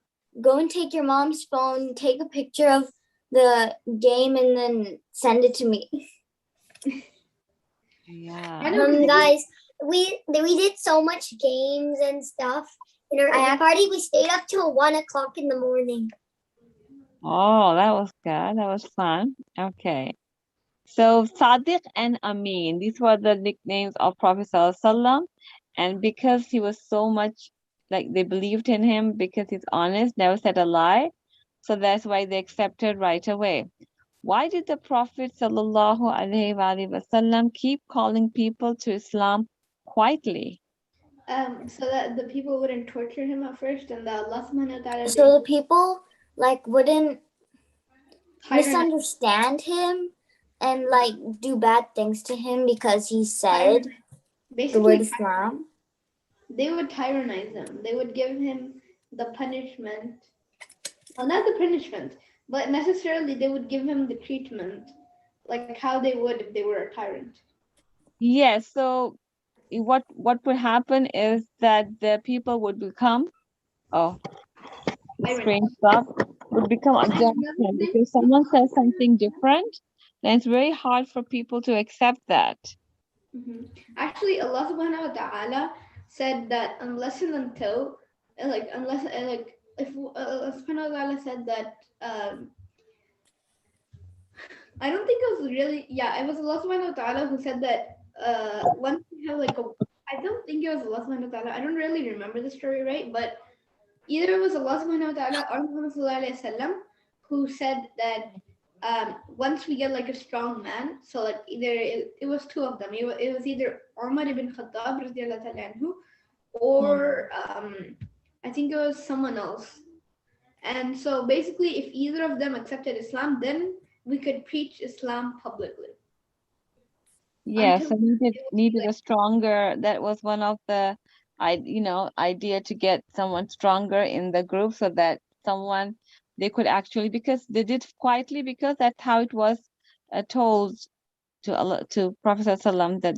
go and take your mom's phone, take a picture of the game, and then send it to me. Yeah. Guys, we did so much games and stuff. In our Eid party, we stayed up till 1 o'clock in the morning. Oh, that was good. That was fun. Okay. So Sadiq and Amin, these were the nicknames of Prophet ﷺ. And because he was so much, like they believed in him because he's honest, never said a lie. So that's why they accepted right away. Why did the Prophet ﷺ keep calling people to Islam quietly? So that the people wouldn't torture him at first, and that Allah subhanahu wa ta'ala So the people like wouldn't misunderstand him and like do bad things to him because he said the word Islam. They would tyrannize him. They would give him the punishment. Well, not the punishment, but necessarily they would give him the treatment, like how they would if they were a tyrant. Yes, so what would happen is that the people would become, oh, screen stop. would become a judgment because someone says something different, then it's very hard for people to accept that. Actually, Allah subhanahu wa ta'ala said that unless and until, if Allah subhanahu wa ta'ala said that, I don't think it was really, it was Allah subhanahu wa ta'ala who said that once we have I don't think it was Allah subhanahu wa ta'ala, I don't really remember the story right, but either it was Allah subhanahu wa ta'ala or Muhammad sallallahu alayhi wa sallam who said that once we get like a strong man, so like either it was two of them, it was either Umar ibn Khattab radiallahu ta'ala anhu, or I think it was someone else. And so basically if either of them accepted Islam, then we could preach Islam publicly. Yes, so needed a stronger, that was one of the idea to get someone stronger in the group so that someone they could actually, because they did quietly, because that's how it was told to Allah, to Prophet ﷺ, that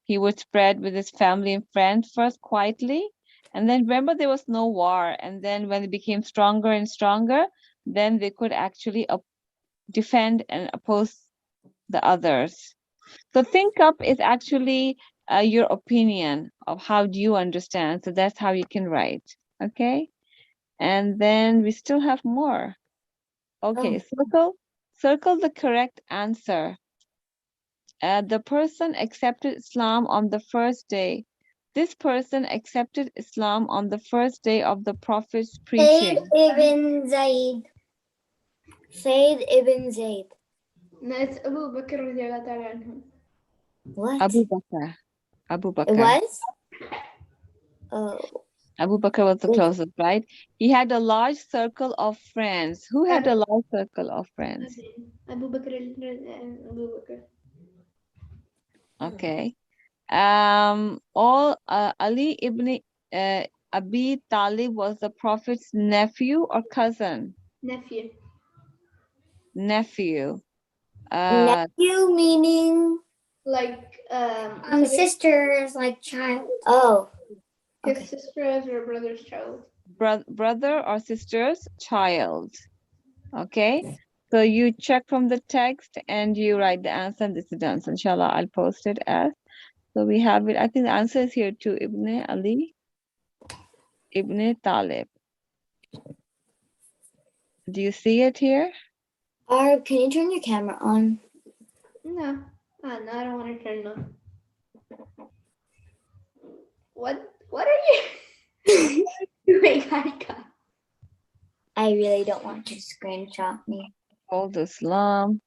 he would spread with his family and friends first quietly, and then remember there was no war, and then when it became stronger and stronger, then they could actually defend and oppose the others. So think up is actually your opinion of how do you understand. So that's how you can write. Okay. And then we still have more. Okay. Circle the correct answer. The person accepted Islam on the first day. This person accepted Islam on the first day of the Prophet's preaching. Sayyid ibn Zayd. No, it's Abu Bakr radiallahu ta'ala anhu. What? Abu Bakr. It was? Oh. Abu Bakr was the closest, right? He had a large circle of friends. Who had a large circle of friends? Abu Bakr. Abu Bakr. Okay. Ali ibn Abi Talib was the Prophet's nephew or cousin? Nephew. Nephew. Nephew meaning like sisters, like child. Oh. His Okay. sister's or brother's child. Brother or sister's child. Okay. So you check from the text and you write the answer, and this is the answer. Inshallah, I'll post it as. So we have it. I think the answer is here too. Ibn Ali, Ibn Talib. Do you see it here? Can you turn your camera on? No. No, I don't want to turn it on. What are you doing, Haika? I really don't want you to screenshot me. Old Islam.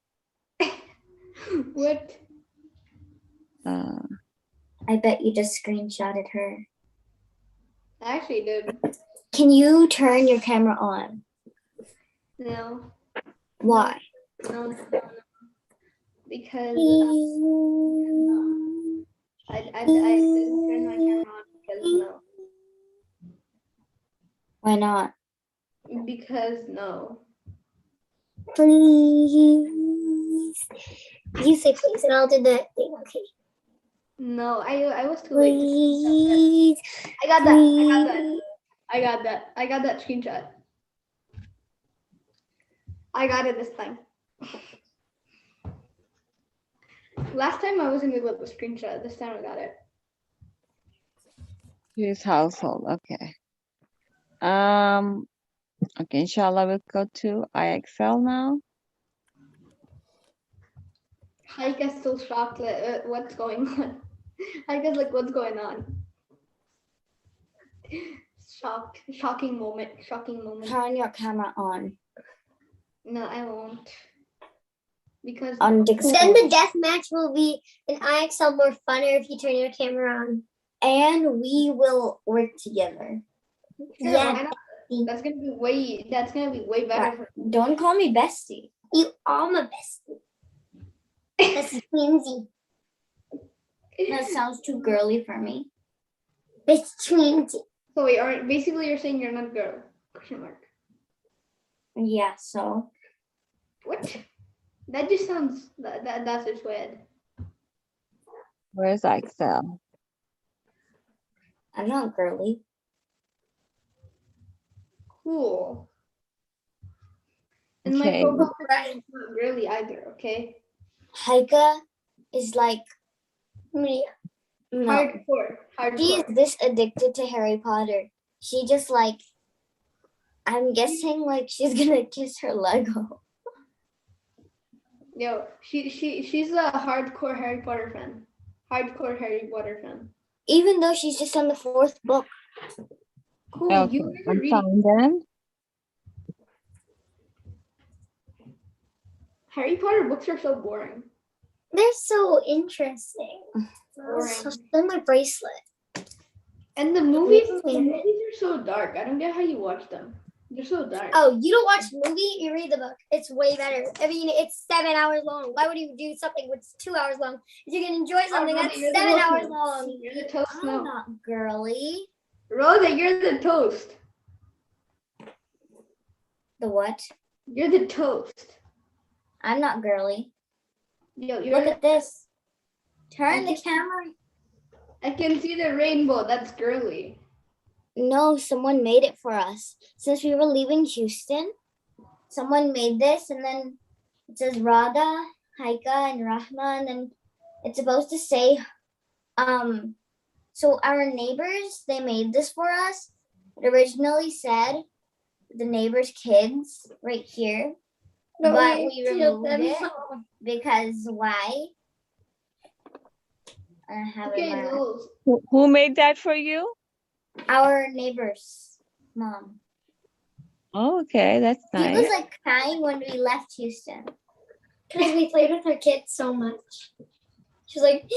What? I bet you just screenshotted her. I actually did. Can you turn your camera on? No. Why? No. Because I didn't turn my camera on because no. Why not? Because no. Please. You say please, and I'll do the thing. Okay. No, I was too late. Please. I got that. I got that screenshot. I got it this time. Last time I wasn't able to screenshot. This time I got it. His household. Okay. Okay, inshallah, we'll go to IXL now. Haika's still shocked. Like, what's going on? Haika's like, what's going on? Shocking moment. Turn your camera on. No, I won't. Because Then the death match will be in IXL more funner if you turn your camera on. And we will work together. sure, Yeah. that's gonna be way better. Don't call me bestie. You are my bestie. That's twinsy. That sounds too girly for me. It's twinsy. So wait, basically you're saying you're not a girl? Question mark. Yeah, so. What? That just sounds that's just weird. Where's IXL? I'm not girly. Cool. And my Okay. profile picture is not girly either, okay? Haika is like, no, Hardcore. she is Hardcore. this addicted to Harry Potter. She just like, I'm guessing like she's gonna kiss her Lego. Yo, she's a hardcore Harry Potter fan. Hardcore Harry Potter fan. Even though she's just on the 4th book. Cool. Okay. You guys are I'm reading. fine then. Harry Potter books are so boring. They're so interesting. Boring. On my bracelet. And the movies are so dark. I don't get how you watch them. They're so dark. Oh, you don't watch the movie, you read the book. It's way better. I mean, it's 7 hours long. Why would you do something that's 2 hours long? If you can enjoy something Rhoda, that's you're the 7 toast hours now. long. You're the toast I'm now. not girly. Rhoda, you're the toast. The what? You're the toast. I'm not girly. Yo, you're Look at this. Turn the camera. I can see the rainbow. That's girly. No, someone made it for us. Since we were leaving Houston, someone made this, and then it says Radha, Haika, and Rahman, and it's supposed to say, so our neighbors, they made this for us. It originally said the neighbors' kids right here, but we removed it because why? I have Okay, it. Knowles. Who made that for you? Our neighbor's mom. Oh, okay, that's He nice. was like crying when we left Houston because we played with her kids so much. She was like,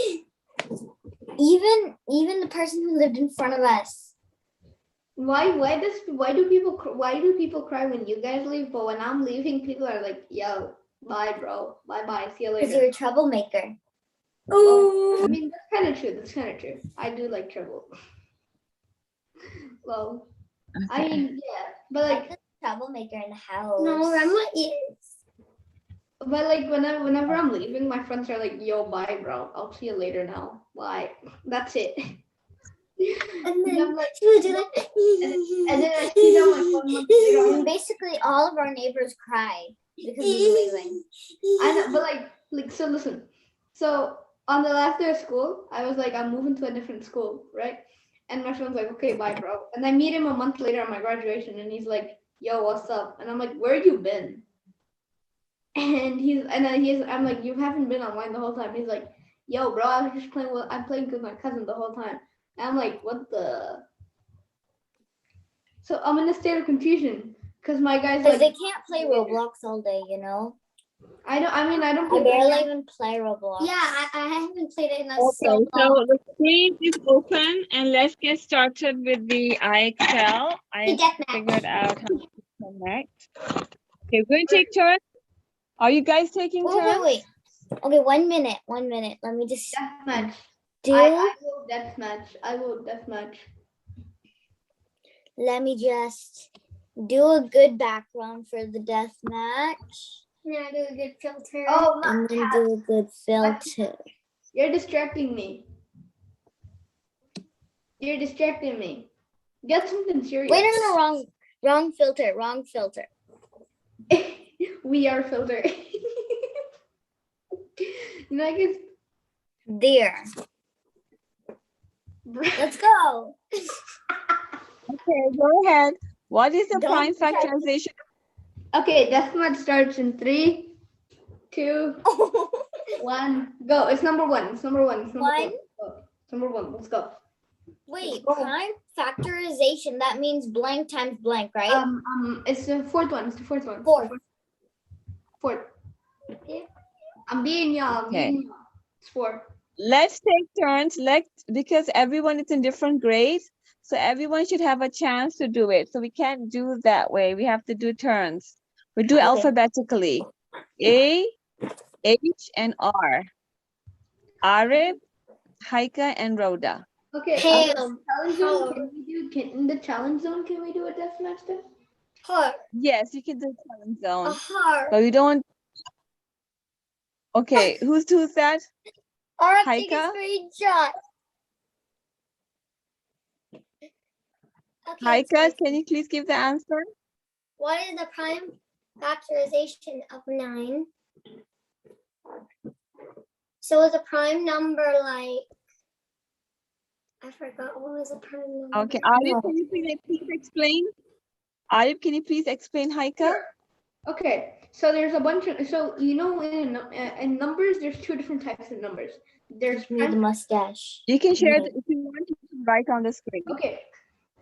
even the person who lived in front of us. Why do people cry when you guys leave, but when I'm leaving, people are like, yo, bye, bro, bye, see you Because later. you're a troublemaker. Well, I mean, that's kind of true. I do like trouble. Well, I Okay. mean, yeah, but like, Troublemaker in the house. No, Rama is. but like whenever I'm leaving, my friends are like, yo, bye, bro, I'll see you later now. Bye. That's it. And then I'm like, she would do like, and then I see them like 1 month later. and basically all of our neighbors cry because we were leaving. I know, but like so listen. So on the last day of school, I was like, I'm moving to a different school, right? And my friend's like, okay, bye, bro. And I meet him a month later at my graduation, and he's like, yo, what's up? And I'm like, where you been? And I'm like, you haven't been online the whole time. He's like, yo, bro, I was just I'm playing with my cousin the whole time. And I'm like, what the? So I'm in a state of confusion because my guy's Because like, they can't play Roblox all day, you know? I don't I play barely even play Roblox. Yeah, I haven't played it in Okay, so the screen is open and let's get started with the IXL. I figured out how to connect. Okay, we're going to take turns. Are you guys taking turns? Wait. Okay, 1 minute. Let me just deathmatch. do. I will deathmatch. Let me just do a good background for the death match. Yeah, do a good filter. Oh, And then do a good filter. you're distracting me. You're distracting me. Get something serious. Wait, no, wrong filter. We are filter. I guess. There. Let's go. Okay, go ahead. What is the Don't prime forget. factorization? Okay, deathmatch starts in 3, 2, 1, go. It's number one. It's number one. One. Go. Number one. Let's go. Wait, prime factorization. That means blank times blank, right? It's the fourth one. It's the fourth one. Fourth. I'm being y'all. Okay. It's 4. Let's take turns. Because everyone is in different grades, so everyone should have a chance to do it. So we can't do that way. We have to do turns. We do alphabetically. A, H, and R. Arif, Haika, and Rhoda. Okay. Challenge zone. In the challenge zone? Can we do a deathmatch then? Heart. Yes, you can do challenge A zone, heart. but we don't. Okay, who's that? All right, take a Haika? screenshot. Okay, Haika, can you please give the answer? what is the prime factorization of 9. So is a prime number like, I forgot what was a prime number. Okay, Arif, can you please explain? Arif, can you please explain, Haika? Okay, so there's a bunch of, so you know in numbers there's two different types of numbers. There's Give me the prime, mustache. You can share Okay. it if you want to write on the screen. okay.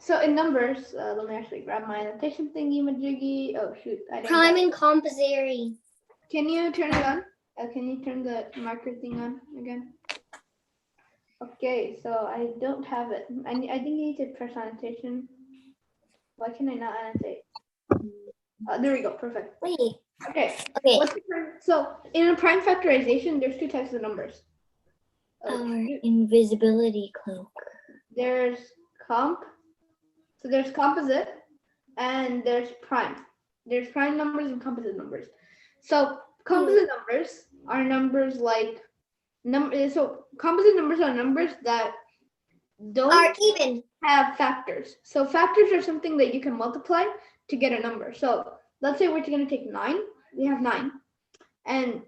So in numbers, let me actually grab my annotation thingy majiggy. Oh shoot, I didn't. Prime grab and it. compository. Can you turn it on? Can you turn the marker thing on again? Okay, so I don't have it. I think you need to press annotation. Why can I not annotate? There we go, perfect. Wait. Okay, Okay. what's the prime? So in a prime factorization, there's two types of numbers. Our invisibility cloak. There's comp, so there's composite, and there's prime. There's prime numbers and composite numbers. So composite numbers are numbers like so composite numbers are numbers that don't Are even. have factors. So factors are something that you can multiply to get a number. So let's say we're going to take 9. We have 9. And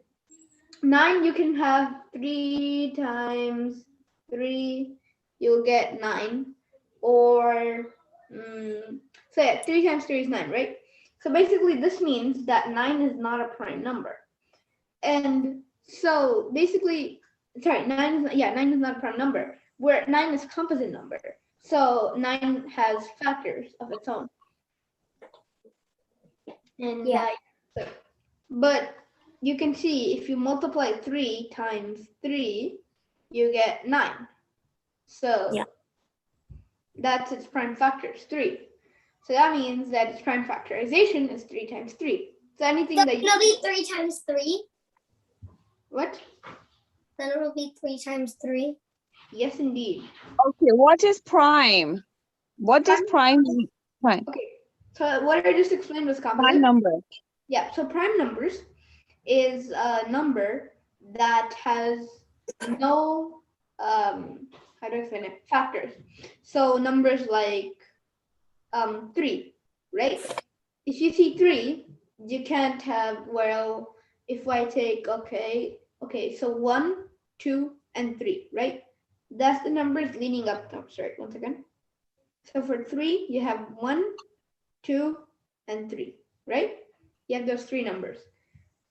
9 you can have 3 times 3, you'll get 9. Or, so yeah, 3 times 3 is 9, right? So basically this means that 9 is not a prime number. And so basically, sorry, 9 is not a prime number, where 9 is composite number. So 9 has factors of its own. And Yeah. but you can see if you multiply 3 times 3, you get 9. So Yeah. that's its prime factors, 3. So that means that its prime factorization is 3 times 3. So anything So that it'll be 3 times 3. What? Then it'll be 3 times 3. Yes, indeed. Okay, what is prime? What does prime mean? Prime. Okay, so what I just explained was composite. Prime number. Yeah, so prime numbers is a number that has no, how do I explain it? Factors. So numbers like 3, right? If you see 3, you can't have, well, if I take, okay, so 1, 2, and 3, right? That's the numbers leading up. Oh, sorry, one second. So for 3, you have 1, 2, and 3, right? You have those 3 numbers.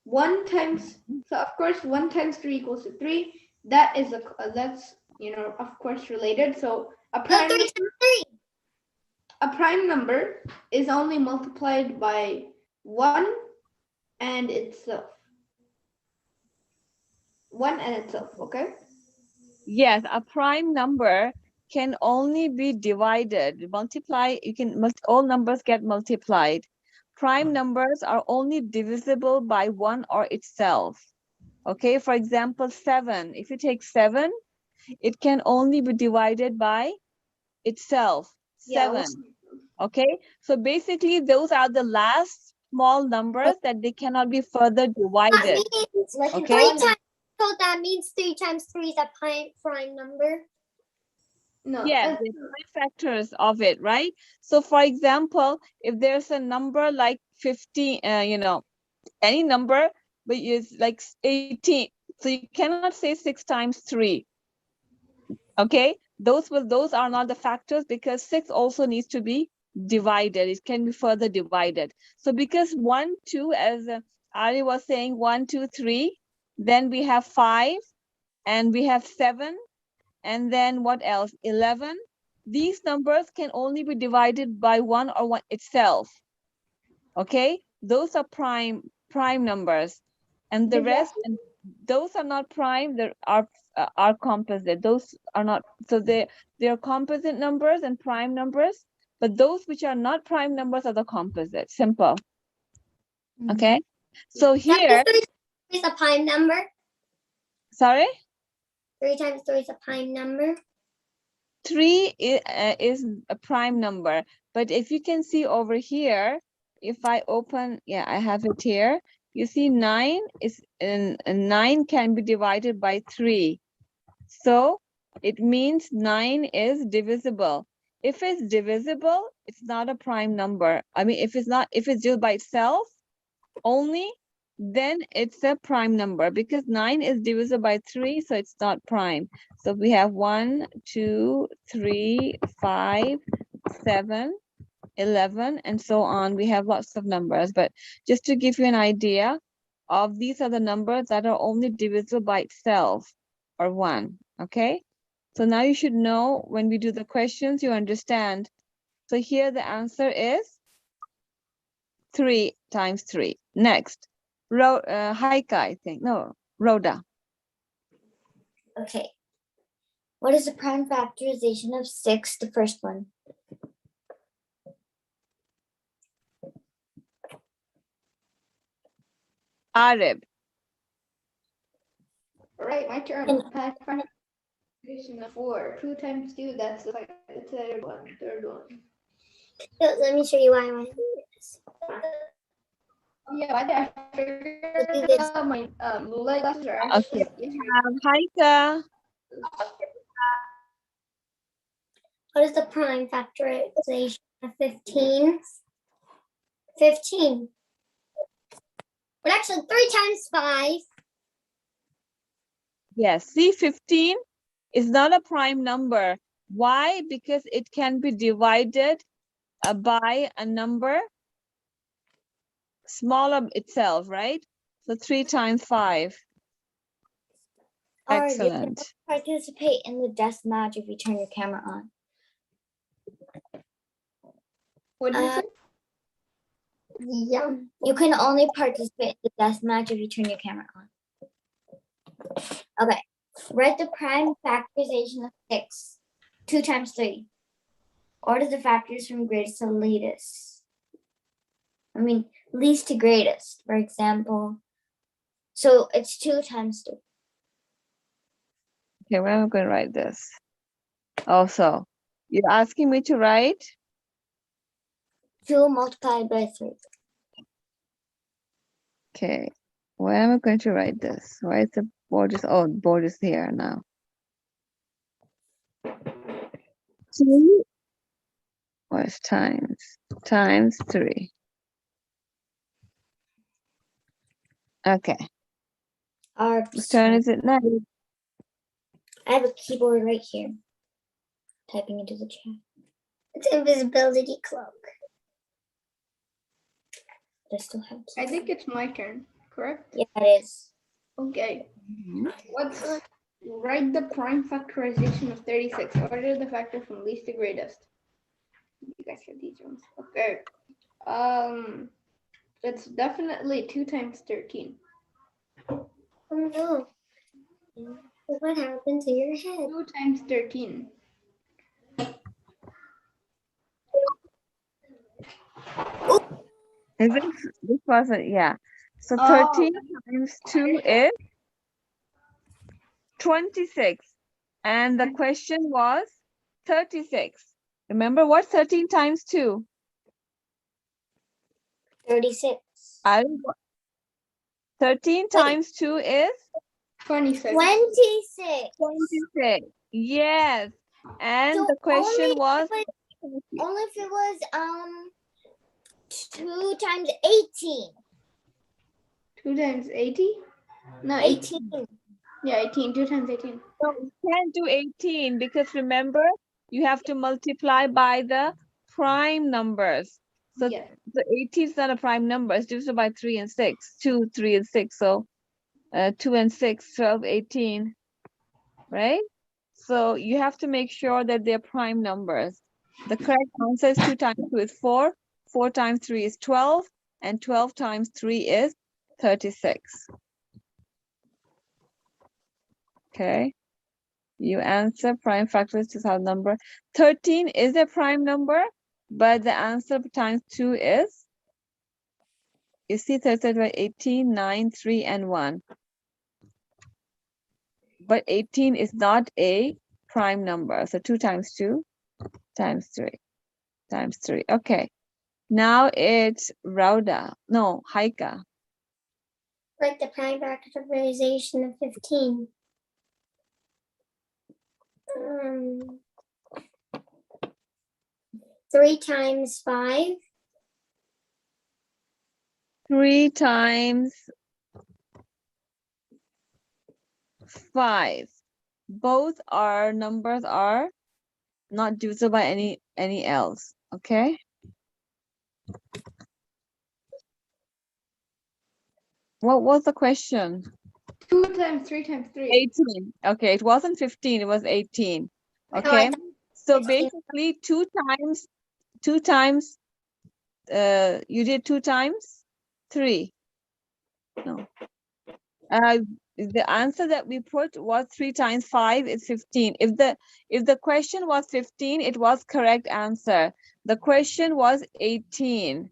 1 times, so of course 1 times 3 equals to 3. That is that's, you know, of course related. So a prime, a prime number is only multiplied by 1 and itself. 1 and itself, okay? Yes, a prime number can only be divided, multiply, you can, all numbers get multiplied. Prime numbers are only divisible by 1 or itself. Okay, for example, 7. If you take 7, it can only be divided by itself, 7. Okay, so basically those are the last small numbers that they cannot be further divided. That means like Okay. 3 times, so that means 3 times 3 is a prime number. No. Yes, the prime factors of it, right? So for example, if there's a number like 50, you know, any number, but it's like 18. So you cannot say 6 times 3. Okay, those are not the factors because 6 also needs to be divided. It can be further divided. So because 1, 2, as Ari was saying, 1, 2, 3, then we have 5 and we have 7, and then what else? 11. These numbers can only be divided by 1 or 1 itself. Okay, those are prime numbers, and the rest, and those are not prime. There are composite. Those are not. So they are composite numbers and prime numbers. But those which are not prime numbers are the composite. Simple. Okay. So here, 3 is a prime number. sorry. 3 times 3 is a prime number. 3 is a prime number. But if you can see over here, if I open, yeah, I have it here. You see 9 is 9 can be divided by 3. So it means 9 is divisible. If it's divisible, it's not a prime number. I mean, if it's just by itself, only, then it's a prime number, because 9 is divisible by 3, so it's not prime. So we have 1, 2, 3, 5, 7, 11, and so on. We have lots of numbers, but just to give you an idea of, these are the numbers that are only divisible by itself, or 1. Okay, so now you should know, when we do the questions, you understand. So here the answer is 3 times 3. Next, Haika, I think. No, Rhoda. Okay. What is the prime factorization of 6, the first one? Arab. All right, my turn. And- Factorization of 4. 2 times 2, that's the third one. Let me show you why I want to do this. Yeah, I Do figured this. out my blue glasses are Okay. actually Haika. What is the prime factorization of 15? 15. But actually, 3 times 5. Yes, see, 15 is not a prime number. Why? Because it can be divided by a number smaller itself, right? So 3 times 5. Or Excellent. you can participate in the death match if you turn your camera on. What did you say? Yeah. You can only participate in the death match if you turn your camera on. Okay. Write the prime factorization of 6. 2 times 3. Order the factors from greatest to least. Least to greatest, for example. So it's 2 times 2. Okay, where am I going to write this? Also, you're asking me to write? 2 multiplied by 3. Okay, where am I going to write this? Why is the board is, oh, the board is here now. 2 was times 3. Okay, whose turn is it now? I have a keyboard right here. Typing into the chat. It's invisibility cloak. I still have. I think it's my turn, correct? Yeah, it is. Okay. Write the prime factorization of 36. Order the factor from least to greatest. You guys have these ones. Okay. It's definitely 2 times 13. Oh no. What happened to your head? 2 times 13. Is it, this wasn't, yeah. So Oh. 13 times 2 is 26. And the question was 36. Remember, what's 13 times 2? 36. 13 times 2 is 26. 26. 26. Yes. And So the question was only if it was 2 times 18. 2 times 80? No, 18. Yeah, 18. 2 times 18. no, you can't do 18 because remember, you have to multiply by the prime numbers. So Yeah. the 18 is not a prime number. It's divisible by 3 and 6. 2, 3, and 6. So 2 and 6, 12, 18. Right? So you have to make sure that they're prime numbers. The correct answer is 2 times 2 is 4. 4 times 3 is 12. And 12 times 3 is 36. Okay. You answer prime factor is our number. 13 is a prime number, but the answer times 2 is, you see 13 by 18, 9, 3, and 1. But 18 is not a prime number. So 2 times 2 times 3 times 3. Okay. Now it's Rauda. No, Haika. Like the prime factorization of 15. 3 times 5. 3 times 5. Both our numbers are not divisible by any else. Okay. What was the question? 2 times 3 times 3. 18. Okay, it wasn't 15, it was 18. No, Okay. So 16. basically 2 times, you did 2 times 3. No. The answer that we put was 3 times 5 is 15. If the question was 15, it was correct answer. The question was 18.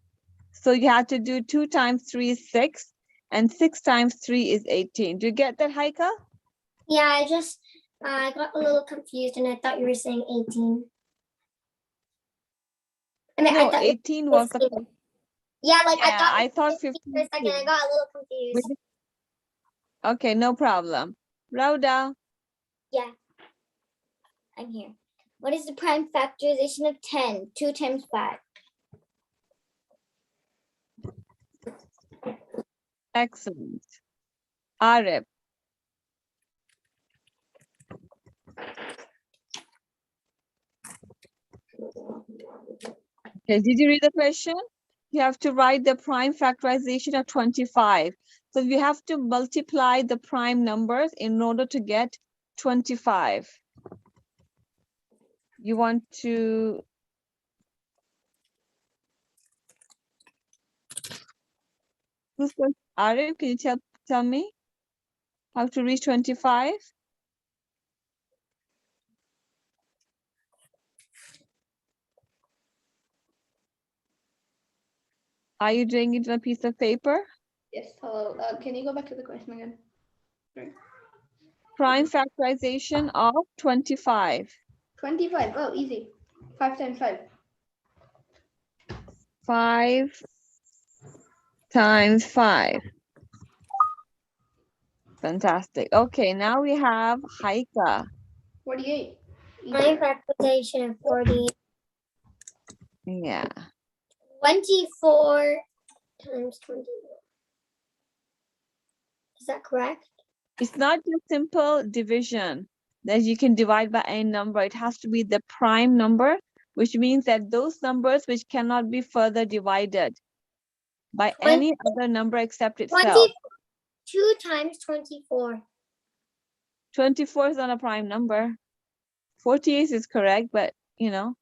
So you have to do 2 times 3 is 6, and 6 times 3 is 18. Do you get that, Haika? Yeah, I got a little confused and I thought you were saying 18. I mean, No, I thought 18 was the 15. Yeah, like yeah, I thought 15 for a second. I got a little confused. Okay, no problem. Rhoda, Yeah, I'm here. What is the prime factorization of 10? 2 times 5. excellent. Arif. Okay, did you read the question? You have to write the prime factorization of 25. So you have to multiply the prime numbers in order to get 25. You want to... Who's going? Arif, can you tell me how to reach 25? Are you doing it on a piece of paper? Yes, hello. Can you go back to the question again? Sorry. Prime factorization of 25. 25. Oh, easy. 5 times 5. 5 times 5. Fantastic. Okay, now we have Haika. 48. Prime factorization of 48. Yeah. 24 times 21. Is that correct? It's not just simple division that you can divide by any number. It has to be the prime number, which means that those numbers which cannot be further divided by any other number except itself. 22 times 24. 24 is not a prime number. 48 is correct, but 2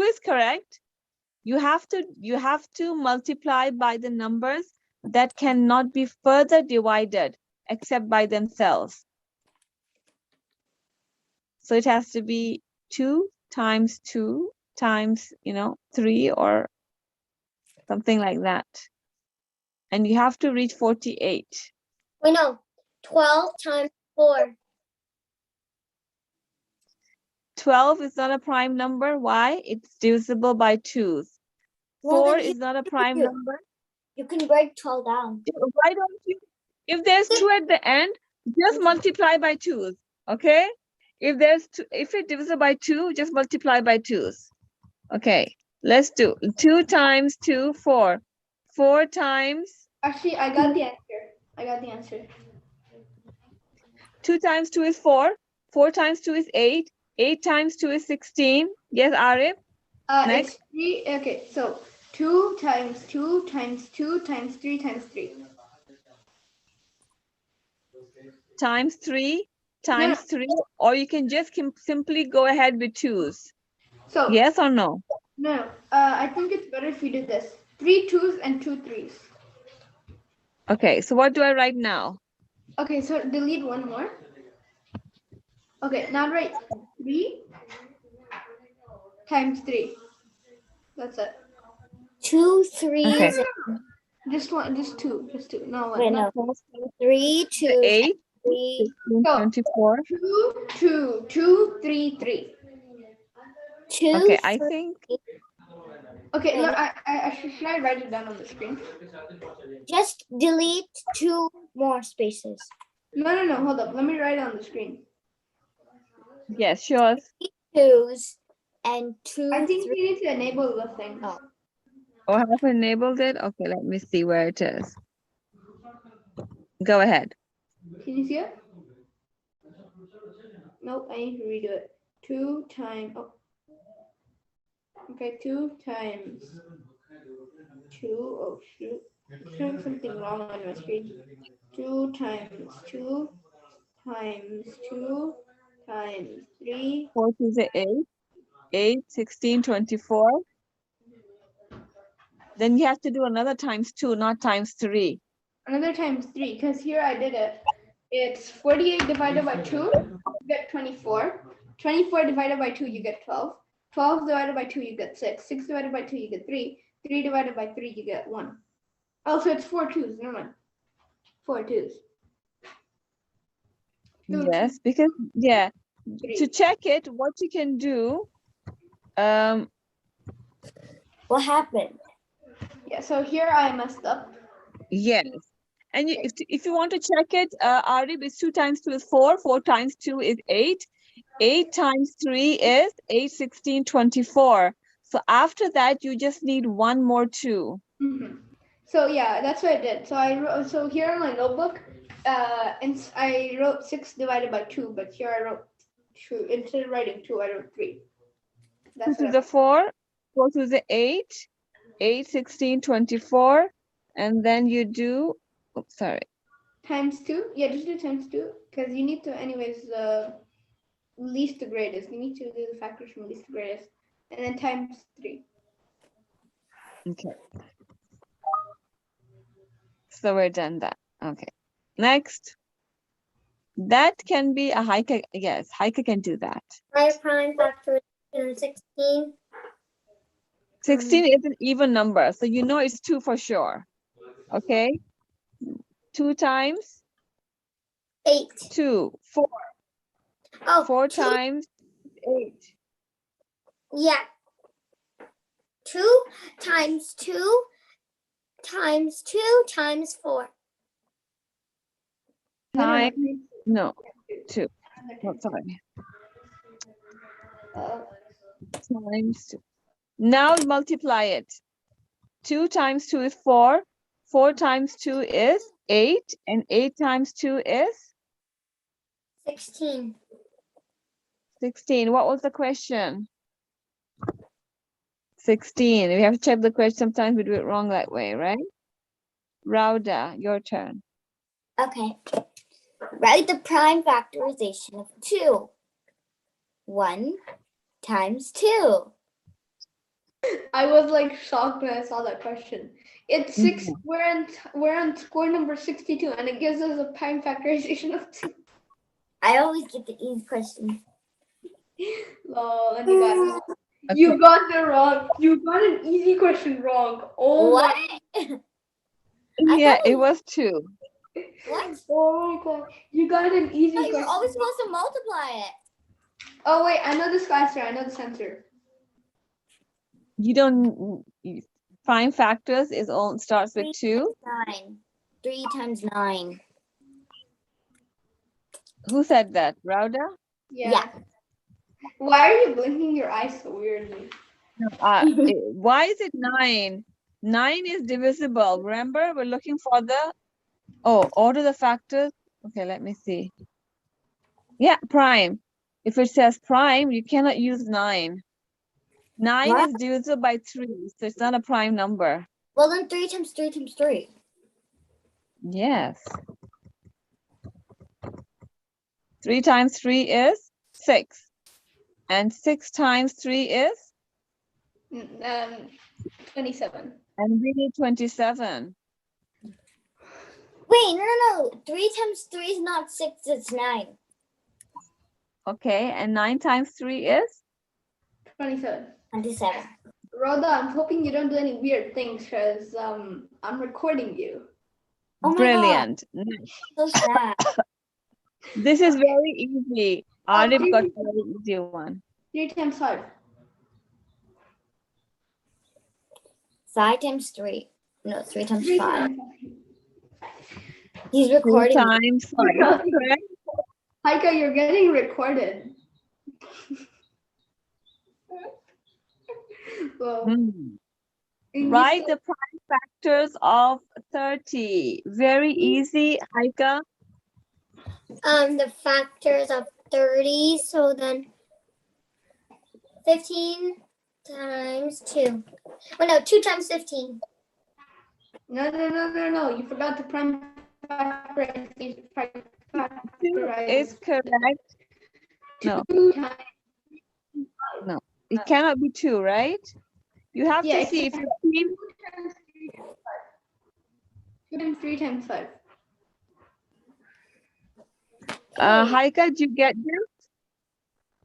is correct. You have to multiply by the numbers that cannot be further divided except by themselves. So it has to be 2 times 2 times 3 or something like that. And you have to reach 48. Wait, no. 12 times 4. 12 is not a prime number. Why? It's divisible by 2s. Well, 4 then is not a prime number. You can break 12 down. Why don't you? If there's 2 at the end, just multiply by 2s. Okay? If there's if it's divisible by 2, just multiply by 2s. Okay, let's do 2 times 2, 4. 4 times... Actually, I got the answer. 2 times 2 is 4. 4 times 2 is 8. 8 times 2 is 16. Yes, Arif? Next. It's 3. Okay, so 2 times 2 times 2 times 3 times 3. Times 3 times 3. Or you can just simply go ahead with 2s. So Yes or no? no, I think it's better if we do this. 3 2s and 2 3s. Okay, so what do I write now? Okay, so delete one more. Okay, now write 3 times 3. That's it. 2 3s. Okay. Just 2. No, Wait, not no. 3 2s. 8, 3. 16, 24. 2 2 2 3 3. 2. Okay, I think... Okay, look, should I write it down on the screen? Just delete 2 more spaces. No, hold up. Let me write it on the screen. Yes, sure. 2s and 2 I think 3. you need to enable the thing. Oh. Oh, I have enabled it. Okay, let me see where it is. Go ahead. Can you see it? Nope, I need to redo it. 2 times, oh. Okay, 2 times 2, oh shoot. I'm showing something wrong on my screen. 2 times 2 times 2 times 3. 4 to the 8. 8, 16, 24. Then you have to do another times 2, not times 3. Another times 3, because here I did it. It's 48 divided by 2, you get 24. 24 divided by 2, you get 12. 12 divided by 2, you get 6. 6 divided by 2, you get 3. 3 divided by 3, you get 1. Oh, so it's 4 twos. Never mind. 4 twos. Two, Yes, because, yeah, three. to check it, what you can do, What happened? Yeah, so here I messed up. yes. And you, if you want to check it, Arif, is 2 times 2 is 4. 4 times 2 is 8. 8 times 3 is 8, 16, 24. So after that, you just need one more 2. Mm-hmm. So yeah, that's what I did. So I wrote, so here in my notebook, and I wrote 6 divided by 2, but here I wrote 2. Instead of writing 2, I wrote 3. 2 That's to what the 4, 4 to the 8, 8, 16, 24. And then you do, oops, sorry. times 2. Yeah, just do times 2, because you need to, anyways, least to greatest. You need to do the factors from least to greatest, and then times 3. Okay. So we're done that. Okay. Next. That can be a Haika. Yes, Haika can do that. Prime factorization 16. 16 is an even number, so you know it's 2 for sure. Okay. 2 times 8. 2, 4. Oh, 4 2, times 8. yeah. 2 times 2 times 2 times 4. Times, no, 2. Oh, sorry. Times 2. Now multiply it. 2 times 2 is 4. 4 times 2 is 8. And 8 times 2 is 16. 16. What was the question? 16. We have to check the question. Sometimes we do it wrong that way, right? Rauda, your turn. Okay. Write the prime factorization of 2. 1 times 2. I was like shocked when I saw that question. It's 6. We're on score number 62, and it gives us a prime factorization of 2. I always get the easy question. Lol, and you got it. Okay. You got it wrong. You got an easy question wrong. Oh What? Yeah, it was 2. What? Oh my god. You got an easy No, you're question. always supposed to multiply it. Oh wait, I know this answer. I know this answer. You don't, prime factors is all starts with 2. 9. 3 times 9. Who said that? Rauda? Yeah. Why are you blinking your eyes so weirdly? Why is it 9? 9 is divisible. Remember, we're looking for the, order the factors. Okay, let me see. Yeah, prime. If it says prime, you cannot use 9. 9 What? is divisible by 3, so it's not a prime number. Well, then 3 times 3 times 3. Yes. 3 times 3 is 6. And 6 times 3 is? 27. And we need 27. Wait, no. 3 times 3 is not 6, it's 9. Okay, and 9 times 3 is? 27. 27. Rhoda, I'm hoping you don't do any weird things because I'm recording you. Oh my Brilliant. God. So sad. This is very easy. Arif got a very easy one. 3 times 5. 5 times 3. No, 3 times 3 5. times He's 2 recording. times 5. Correct? Haika, you're getting recorded. Well, Hmm. Write the prime factors of 30. Very easy, Aika. The factors of 30. So then 15 times 2. Oh no, 2 times 15. No. You forgot the prime factor. Is correct. No, 2 times. no. It cannot be 2, right? You have Yeah, to it see if can. 15. 2 times 3 times 5. Haika, do you get this?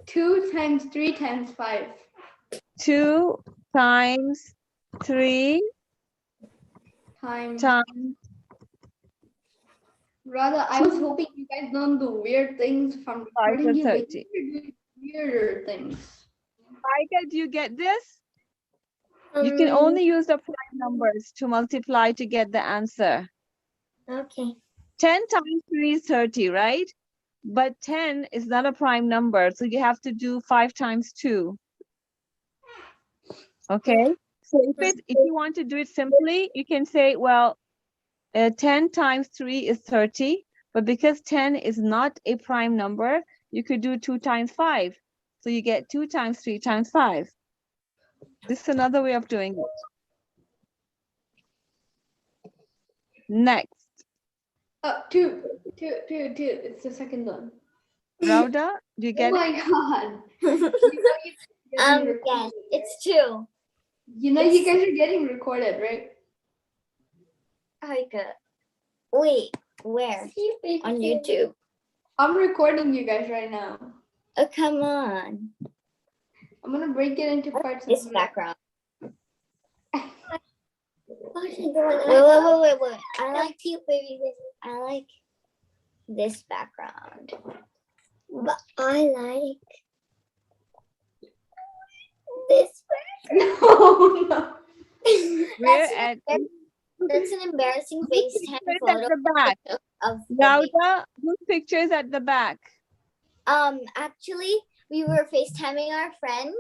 2 times 3 times 5. 2 times 3 Times. times. Rather, I was hoping you guys don't do weird things from 5 recording to you, but 30. you're doing weirder things. Haika, do you get this? You can only use the prime numbers to multiply to get the answer. Okay. 10 times 3 is 30, right? But 10 is not a prime number, so you have to do 5 times 2. Okay? So if you want to do it simply, you can say, well, 10 times 3 is 30, but because 10 is not a prime number, you could do 2 times 5. So you get 2 times 3 times 5. This is another way of doing it. Next, Oh, two. It's the second one. Rauda, do you get Oh it? my god. You know you guys are getting Yes, recorded, it's 2. You know you guys are getting recorded, right? Haika. Wait, where? On YouTube. I'm recording you guys right now. Oh, come on. I'm gonna break it into parts. This and- background. Wait. I like you, baby. I like this background. But I like this No, no. We're at That's an embarrassing FaceTime pictures photo at the back. of the Rauda, whose pictures at the back? Actually, we were FaceTiming our friend,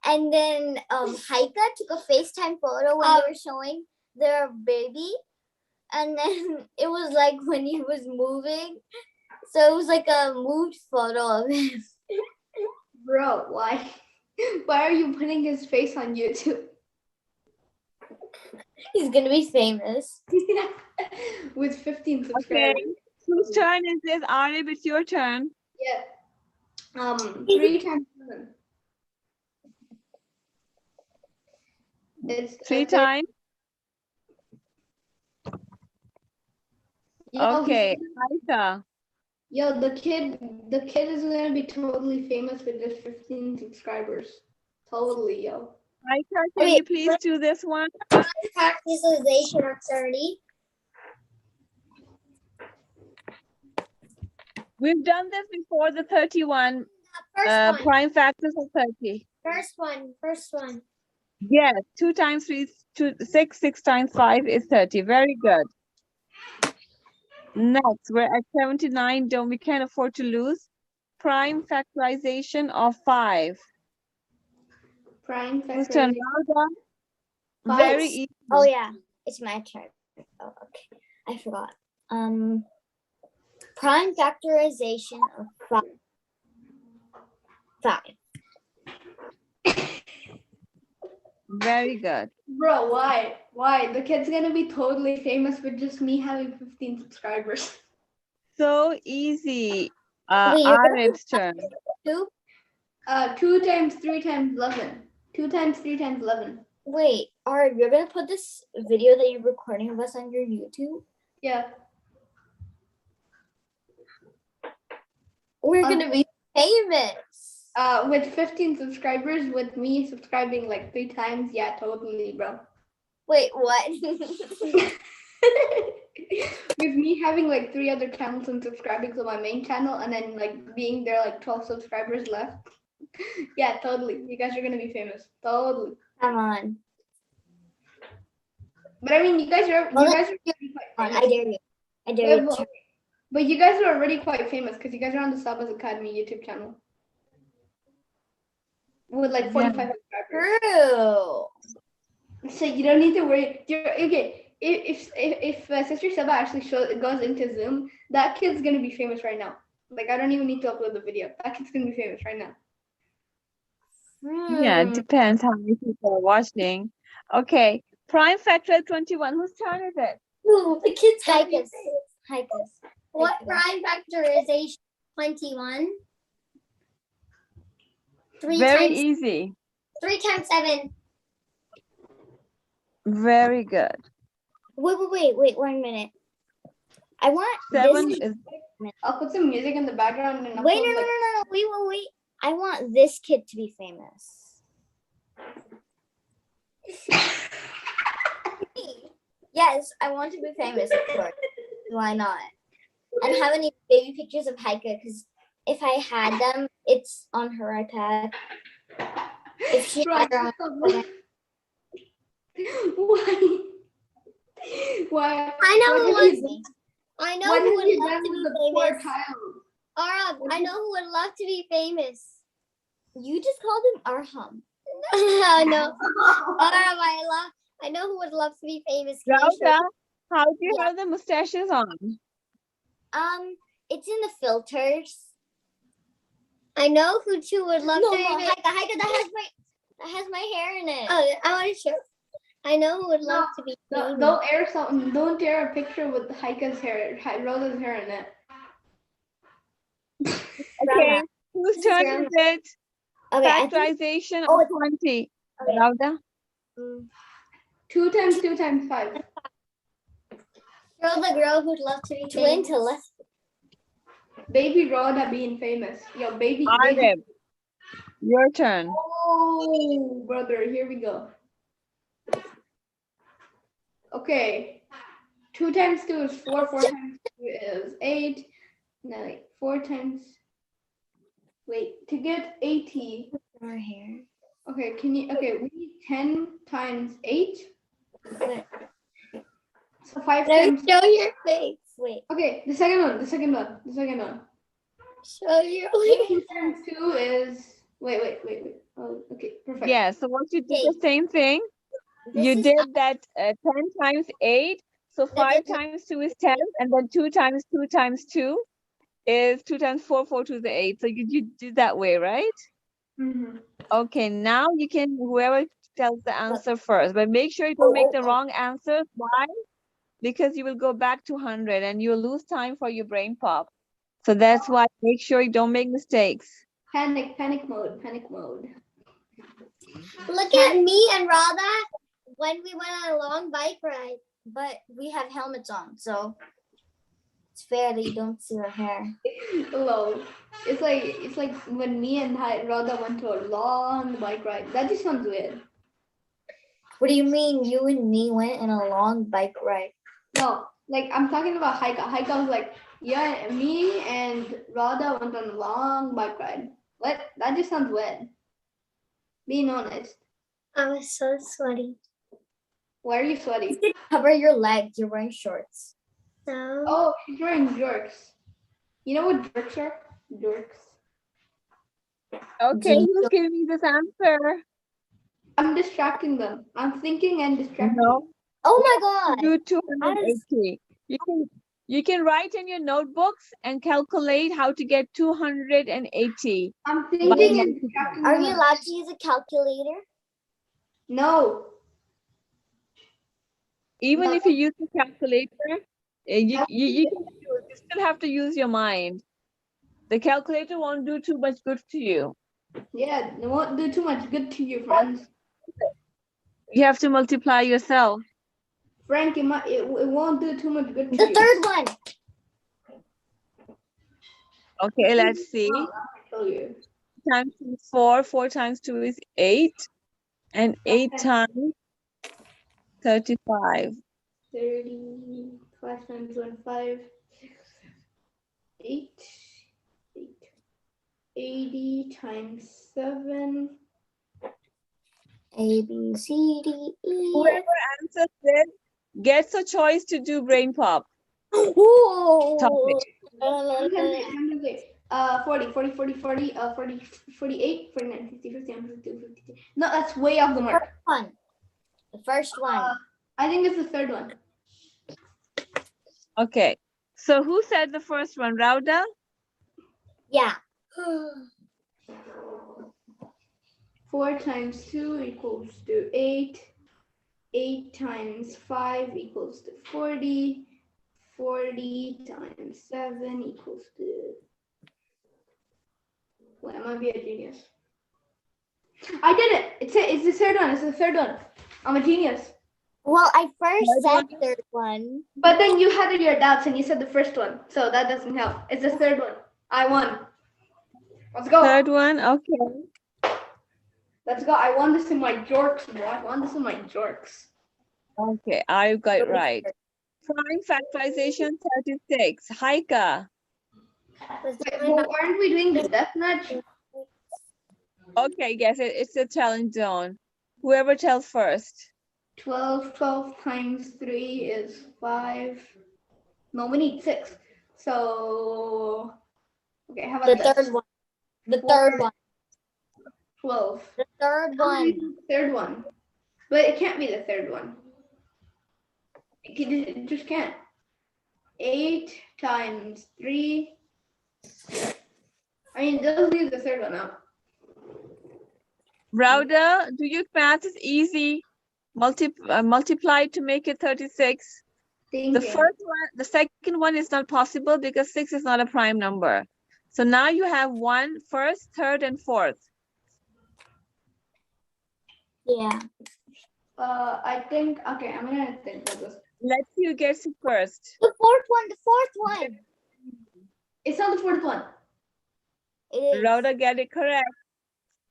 and then Haika took a FaceTime photo when they were showing their baby, and then it was like when he was moving, so it was like a moved photo of him. Bro, why? Why are you putting his face on YouTube? He's gonna be famous. With 15 Okay. subscribers. Whose turn is this? Arif, it's your turn. Yeah. 3 times 7. It's 3 times. Okay, Aisha. Yo, the kid is gonna be totally famous with just 15 subscribers. Totally, yo. Aisha, can you please do this one? Practicalization of 30. We've done this before, the 31 First one. prime factors of 30. First one. Yes, 2 times 3 is 6, 6 times 5 is 30. Very good. Next, we're at 79. We can't afford to lose. Prime factorization of 5. Prime Whose turn? factorization. Rauda? Five. Very easy. Oh yeah, it's my turn. Oh, okay. I forgot. Prime factorization of 5. Very good. Bro, why? Why? The kid's gonna be totally famous with just me having 15 subscribers. So easy. Wait, you're gonna Arif's turn. 2? 2 times 3 times 11. 2 times 3 times 11. Wait, Art, you're gonna put this video that you're recording of us on your YouTube? Yeah. We're gonna be famous. With 15 subscribers, with me subscribing like 3 times, yeah, totally, bro. Wait, what? With me having like 3 other channels and subscribing to my main channel, and then like being there like 12 subscribers left. Yeah, totally. You guys are gonna be famous. Totally. Come on. But I mean, you guys are already quite famous. I dare you. I dare Yeah, you. but you guys are already quite famous because you guys are on the Saba's Academy YouTube channel with like 45 subscribers. True. So you don't need to worry. Okay, if Sister Saba actually goes into Zoom, that kid's gonna be famous right now. Like I don't even need to upload the video. That kid's gonna be famous right now. Yeah, it depends how many people are watching. Okay, prime factor 21. Whose turn is it? Ooh, the kid's Hikas. What prime factor is age 21? Very easy. 3 times 7. Very good. Wait, 1 minute. I want 7 this. is I'll put some music in the background and Wait, upload, no. like, Wait. I want this kid to be famous. Yes, I want to be famous, of course. Why not? I don't have any baby pictures of Haika because if I had them, it's on her iPad. If she had her on her Why? I know What who have wants you me. I know What who have would you love done to with be the poor famous. child? Arab, I know who would love to be famous. You just called him Arham. No. Arab, I know who would love to be famous. Can I show Rauda, you? how do you Yeah. have the mustaches on? It's in the filters. I know who two would love to be famous. Haika, that has my hair in it. Oh, I want to show. I know who would love to be famous. Don't air something. Don't air a picture with Haika's hair, Rosa's hair in it. Okay, whose This is turn grandma. is it? Okay, I think Factorization Oh, of 20. Okay. Rauda? 2 times 2 times 5. Show the girl who'd love to be famous. Baby Rhoda being famous. Yo, baby. Arif, your turn. Oh, brother, here we go. Okay. 2 times 2 is 4. 4 times 2 is 8. No, wait. 4 times. Wait, to get 80. Her hair. Okay, we need 10 times 8. So 5 times. Show your face. Wait. Okay, the second one. Show your 2 times 2 is. Wait. Oh, okay, perfect. Yeah, so what you did the Okay. same thing. You did that 10 times 8. So 5 times 2 is 10. And then 2 times 2 times 2 is 2 times 4. 4 to the 8. So you did that way, right? Mm-hmm. Okay, now you can, whoever tells the answer first, but make sure you don't make the wrong answer. Why? Because you will go back to 100 and you'll lose time for your brain pop. So that's why make sure you don't make mistakes. Panic mode. Look at me and Radha when we went on a long bike ride, but we have helmets on, so it's fair that you don't see our hair. Hello. It's like when me and Radha went to a long bike ride. That just sounds weird. What do you mean you and me went on a long bike ride? No, like I'm talking about Haika. Haika was like, yeah, me and Radha went on a long bike ride. What? That just sounds weird. Being honest. I was so sweaty. Why are you sweaty? Cover your legs. You're wearing shorts. So. Oh, she's wearing jerks. You know what jerks are? Jerks. Okay, who's giving me this answer? I'm distracting them. I'm thinking and distracting. No. Oh my God. Do 280. You can write in your notebooks and calculate how to get 280. I'm thinking and distracting Are them. you allowed to use a calculator? No. Even No. if you use a calculator, you still have to use your mind. The calculator won't do too much good to you. Yeah, it won't do too much good to you, friends. You have to multiply yourself. Frank, it won't do too much good to The you. third one. Okay, let's see. I'll kill you. Times 2 is 4. 4 times 2 is 8. And 8 times 35. 35 times 1, 5, 6, 8. 80 times 7. A, B, C, D, E. Whoever answers this gets a choice to do brain pop. Whoa. Topic. 40, 48, 49, 50, 51, 52, 53. No, that's way off the mark. One. The first one. I think it's the third one. Okay. So who said the first one? Rauda? Yeah. 4 times 2 equals to 8. 8 times 5 equals to 40. 40 times 7 equals to... Wait, I might be a genius. I did it! It's the third one. It's the third one. I'm a genius. Well, I first Third said one. third one. But then you had your doubts and you said the first one. So that doesn't help. It's the third one. I won. Let's go. Third one. Okay. Let's go. I won this in my jorks, bro. I won this in my jorks. Okay. I got it right. Prime factorization 36. Haika. Wait, well, aren't we doing the death match? Okay. Yes, it's a challenge zone. Whoever tells first. 12 times 3 is 5. No, we need 6. So, okay, how The about this? third one. The Four. third one. 12. The third How do we one. do the third one? But it can't be the third one. It just can't. 8 times 3. I mean, those leave the third one out. Rauda, do you math is easy? Multiply to make it 36. The first one, the second one is not possible because 6 is not a prime number. So now you have 1, first, third, and fourth. Yeah. I think, okay, I'm gonna think about this. Let's see who gets it first. The fourth one. The fourth one. It's not the fourth one. It is. Rhoda get it correct.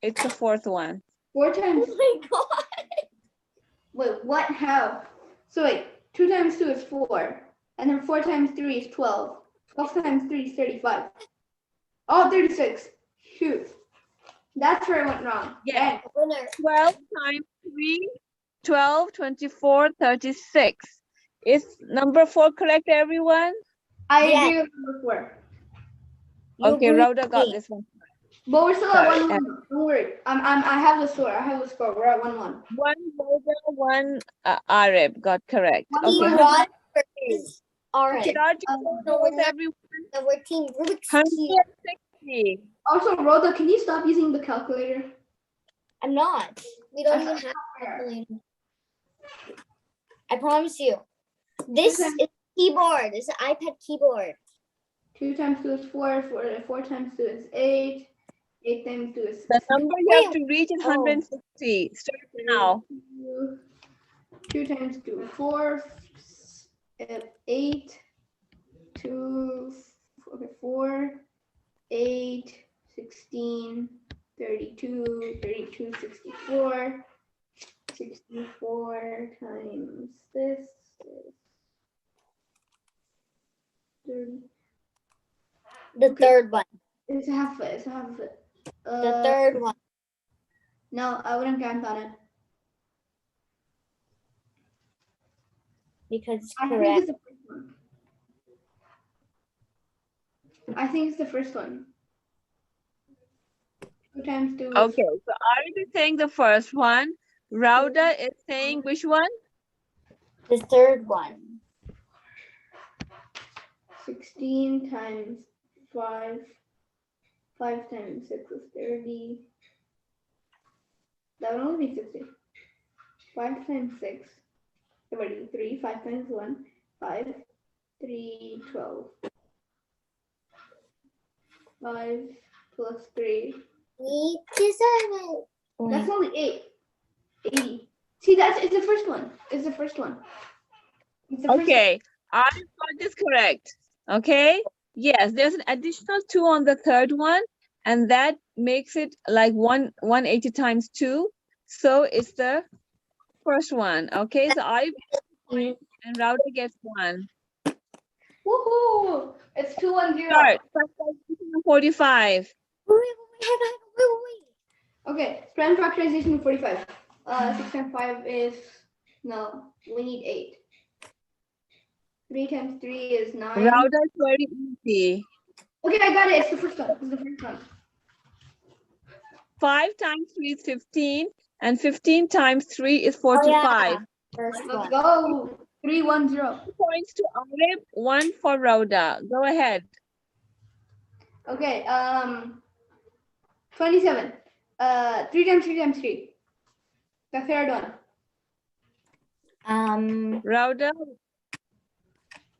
It's the fourth one. 4 times, Oh my god. wait, what, how? So wait, 2 times 2 is 4. And then 4 times 3 is 12. 12 times 3 is 35. Oh, 36. Shoot. That's where I went wrong. Yeah. Dang. Winner. 12 times 3, 12, 24, 36. Is number 4 correct, everyone? I Yes. agree with number 4. You Okay, agree Rhoda with got me. this one. But we're still at Sorry, 1-1. Don't worry. I have the score. I have the score. We're at 1-1. 1 Rhoda, 1 Arab got correct. Team Okay, Rod versus Orange. start No, with we're not. everyone. No, we're Team Rubik's Cube. 160. Also, Rhoda, can you stop using the calculator? I'm not. We don't even have a calculator. I promise you. This is a keyboard. It's an iPad keyboard. 2 times 2 is 4. 4 times 2 is 8. 8 times 2 is The number you have to reach is Oh. 160. Start now. 2 times 2, 4. 8. 2. Okay, 4. 8. 16. 32. 32. 64. 64 times this is 30. The third one. It's a half foot. It's a half foot. The third one. No, I wouldn't count on it. Because it's I think correct. it's the first one. I think it's the first one. 2 times 2 is Okay, so Arif is saying the first one. Rauda is saying which one? The third one. 16 times 5. 5 times 6 is 30. That would only be 60. 5 times 6. 33. 5 times 1. 5. 3, 12. 5 plus 3. 87. That's only 8. 80. See, it's the first one. It's the first one. It's the first Okay, Arif got this correct. Okay, yes, there's an additional 2 on the third one, and that makes it like 180 times 2. So it's the first one. Okay, so Arif and Rauda gets 1. Woohoo! It's 2-1-0. Start. 45. Wait. Okay, prime factorization of 45. 6 times 5 is, no, we need 8. 3 times 3 is 9. Rauda is very easy. Okay, I got it. It's the first one. It's the first one. 5 times 3 is 15, And 15 times 3 is 45. First Let's one. go. 310. 2 points to Arif, 1 for Rhoda. Go ahead. Okay. 27. 3 times 3 times 3. The third one. Rhoda,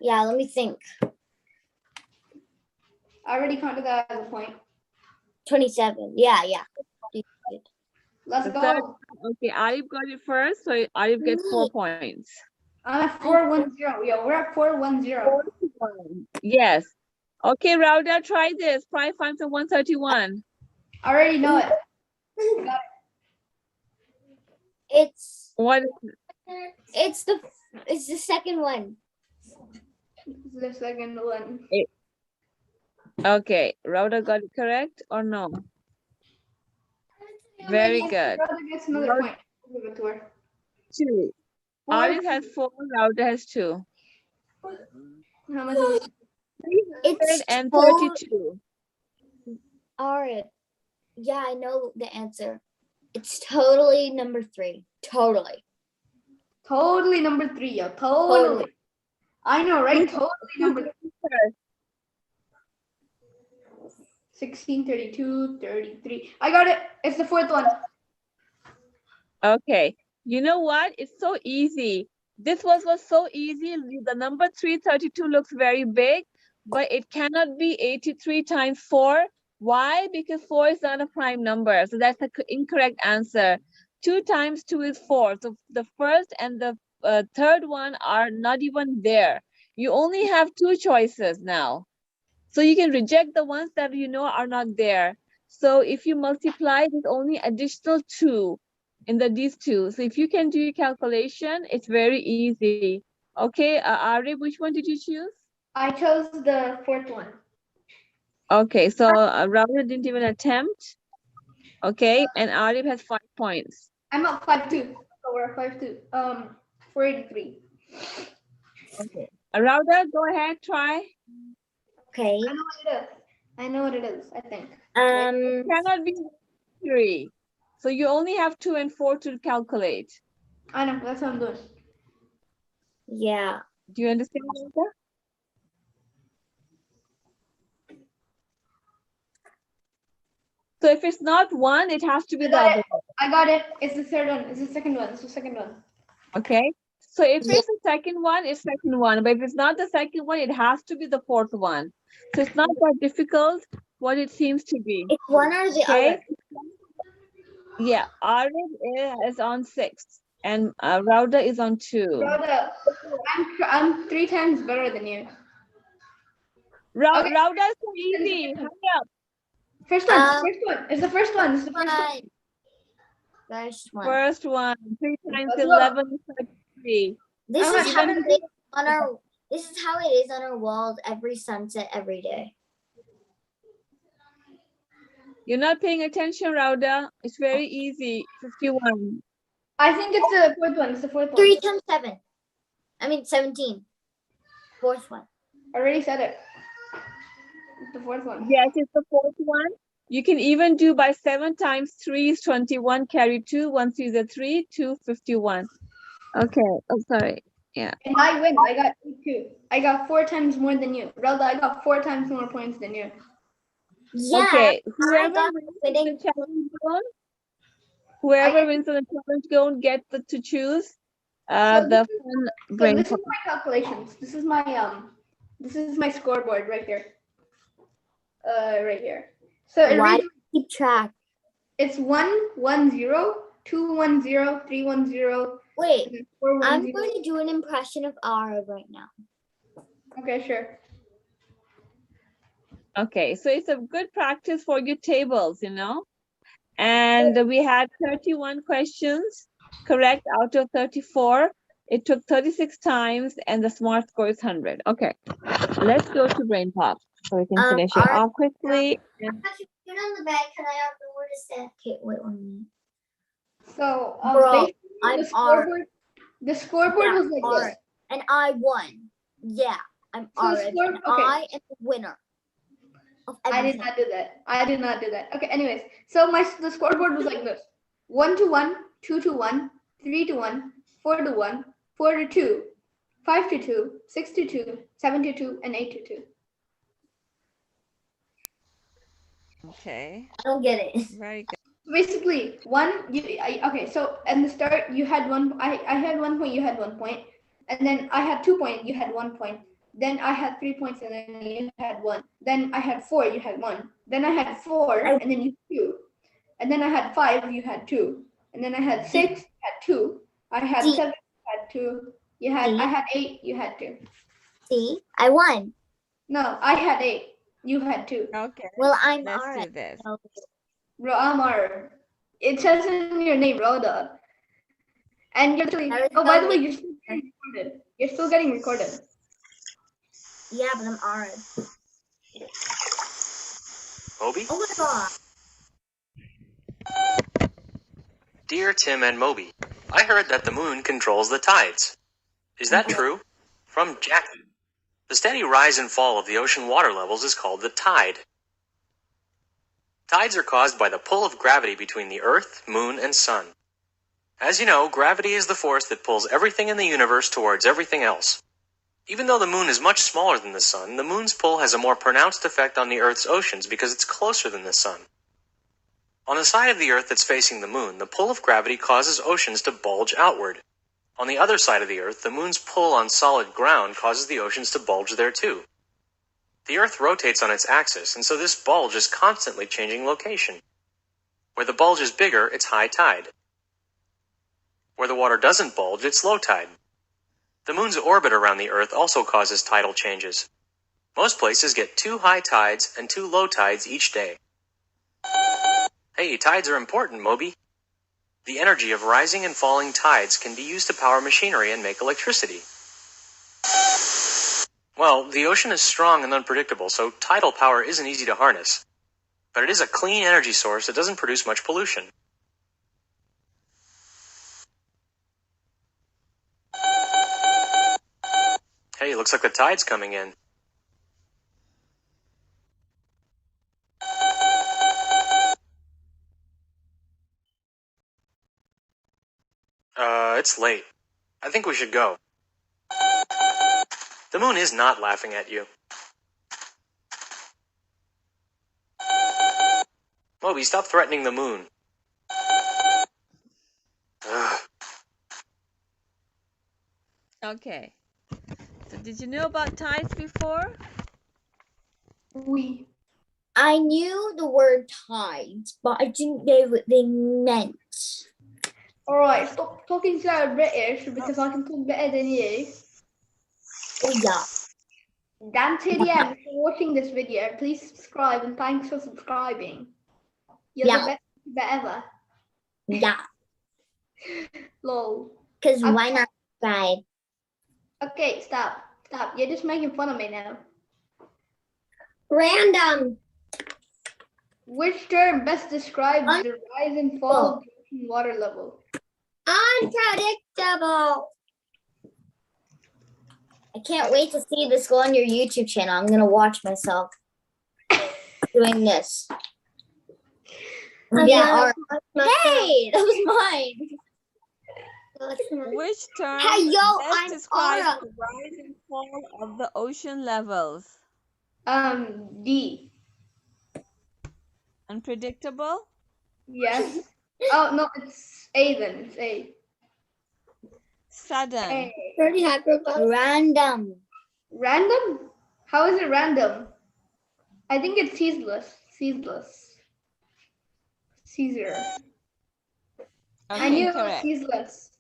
Yeah, let me think. I already counted that as a point. 27. Yeah. Let's the go. third. Okay, Arif got it first, so Arif gets 4 points. I'm at 410. Yeah, we're at 410. 4 to 1. Yes. Okay, Rhoda, try this. Try find some 131. I already know it. It's What? it's the second one. This is the second one. Okay, Rhoda got it correct or no? Very good. Brother gets another point. Give it to her. 2. Arif has 4, Rhoda has 2. How much is it? It's 332. Alright. Yeah, I know the answer. It's totally number 3. Totally. Totally number 3, yo. Totally. I know, right? Totally number 3. 16, 32, 33. I got it. It's the fourth one. Okay. You know what? It's so easy. This was so easy. The number 332 looks very big, but it cannot be 83 times 4. Why? Because 4 is not a prime number. So that's the incorrect answer. 2 times 2 is 4. So the first and the third one are not even there. You only have 2 choices now. So you can reject the ones that you know are not there. So if you multiply, there's only additional 2 in these 2. So if you can do your calculation, it's very easy. Okay, Arif, which one did you choose? I chose the fourth one. Okay, so Rauda didn't even attempt. Okay, and Arif has 5 points. I'm at 5-2. So we're at 5-2. 483. Okay. Rauda, go ahead, try. Okay. I know what it is. I know what it is, I think. It cannot be 3. So you only have 2 and 4 to calculate. I know, that's what I'm doing. Yeah. Do you understand, Rauda? So if it's not 1, it has to be the other one. I got it. It's the third one. It's the second one. It's the second one. Okay. So if it's the second one, it's second one. But if it's not the second one, it has to be the fourth one. So it's not that difficult what it seems to be. It's one or the Okay. other. Yeah, Arif is on 6 and Rauda is on 2. Rhoda, I'm 3 times better than you. Rauda Okay. is so easy. Hurry up. First one. First one. It's the first one. It's the first one. First one. First one. 3 times Let's go. 11 is 33. This Oh, is how even- it is on our. This is how it is on our walls every sunset every day. You're not paying attention, Rauda. It's very easy. 51. I think it's the fourth one. It's the fourth one. 3 times 7. I mean 17. Fourth one. I already said it. It's the fourth one. Yes, it's the fourth one. You can even do by 7 times 3 is 21, carry 2, 1 3 is a 3, 2, 51. Okay, oh, sorry. Yeah. And I win. I got 2. I got 4 times more than you. Rhoda, I got 4 times more points than you. Yeah. Okay, whoever got wins winning the challenge zone, whoever wins the challenge zone gets to choose the fun So brain this is pop. my calculations. This is my scoreboard right here. Right here. So it Why reads, do you keep track? it's 110, 210, 310, Wait, and 410. I'm going to do an impression of Ara right now. Okay, sure. Okay, so it's a good practice for your tables, you know. And we had 31 questions correct out of 34. It took 36 times and the smart score is 100. Okay, let's go to brain pop so we can finish it off quickly. Put it on the bed. Can I have the word is that? Okay, wait 1 minute. So Bro, basically I'm the scoreboard was like R. this. And I won. Yeah, I'm So Ara. score- And okay. I am the winner of I did everything. not do that. I did not do that. Okay, anyways. So the scoreboard was like this. 1 to 1, 2 to 1, 3 to 1, 4 to 1, 4 to 2, 5 to 2, 6 to 2, 7 to 2, and 8 to 2. Okay. I don't get it. Very good. Basically, okay, so at the start, you had I had 1 point, you had 1 point. And then I had 2 points, you had 1 point. Then I had 3 points, and then you had 1. Then I had 4, you had 1. Then I had 4, and then you had 2. And then I had 5, you had 2. And then I had 6, you had 2. I had 7, you had 2. I had 8, you had 2. See, I won. No, I had 8, you had 2. Okay. Well, I'm Let's alright. do this. Amar. It says in your name, Rhoda. And you're still, oh, by the way, you're still getting recorded. You're still getting recorded. Yeah, but I'm alright. Moby? Oh my god. Dear Tim and Moby, I heard that the moon controls the tides. Is that true? From Jackie. The steady rise and fall of the ocean water levels is called the tide. Tides are caused by the pull of gravity between the Earth, Moon, and Sun. As you know, gravity is the force that pulls everything in the universe towards everything else. Even though the moon is much smaller than the sun, the moon's pull has a more pronounced effect on the Earth's oceans because it's closer than the sun. On the side of the Earth that's facing the moon, the pull of gravity causes oceans to bulge outward. On the other side of the Earth, the moon's pull on solid ground causes the oceans to bulge there too. The Earth rotates on its axis, and so this bulge is constantly changing location. Where the bulge is bigger, it's high tide. Where the water doesn't bulge, it's low tide. The moon's orbit around the Earth also causes tidal changes. Most places get 2 high tides and 2 low tides each day. Hey, tides are important, Moby. The energy of rising and falling tides can be used to power machinery and make electricity. Well, the ocean is strong and unpredictable, so tidal power isn't easy to harness. But it is a clean energy source that doesn't produce much pollution. Hey, looks like the tide's coming in. It's late. I think we should go. The moon is not laughing at you. Moby, stop threatening the moon. Ugh. Okay. So did you know about tides before? I knew the word tides, but I didn't know what they meant. Alright, stop talking so British because I can talk better than you. Oh yeah. Dan TDM, if you're watching this video, please subscribe and thanks for subscribing. You're the best YouTuber ever. Yeah. Lol. Because why not subscribe? Okay, stop. Stop. You're just making fun of me now. Random. Which term best describes the rise and fall of the ocean water level? Unpredictable. I can't wait to see this go on your YouTube channel. I'm gonna watch myself doing this. Yeah. Hey, that was mine. Which term Hey, yo, best I'm describes Aura. the rise and fall of the ocean levels? D. Unpredictable? Yes. Oh, no, it's A then. It's A. Sudden. A. Random. Random? How is it random? I think it's ceaseless. Ceaseless. Caesar. I knew it was correct. ceaseless.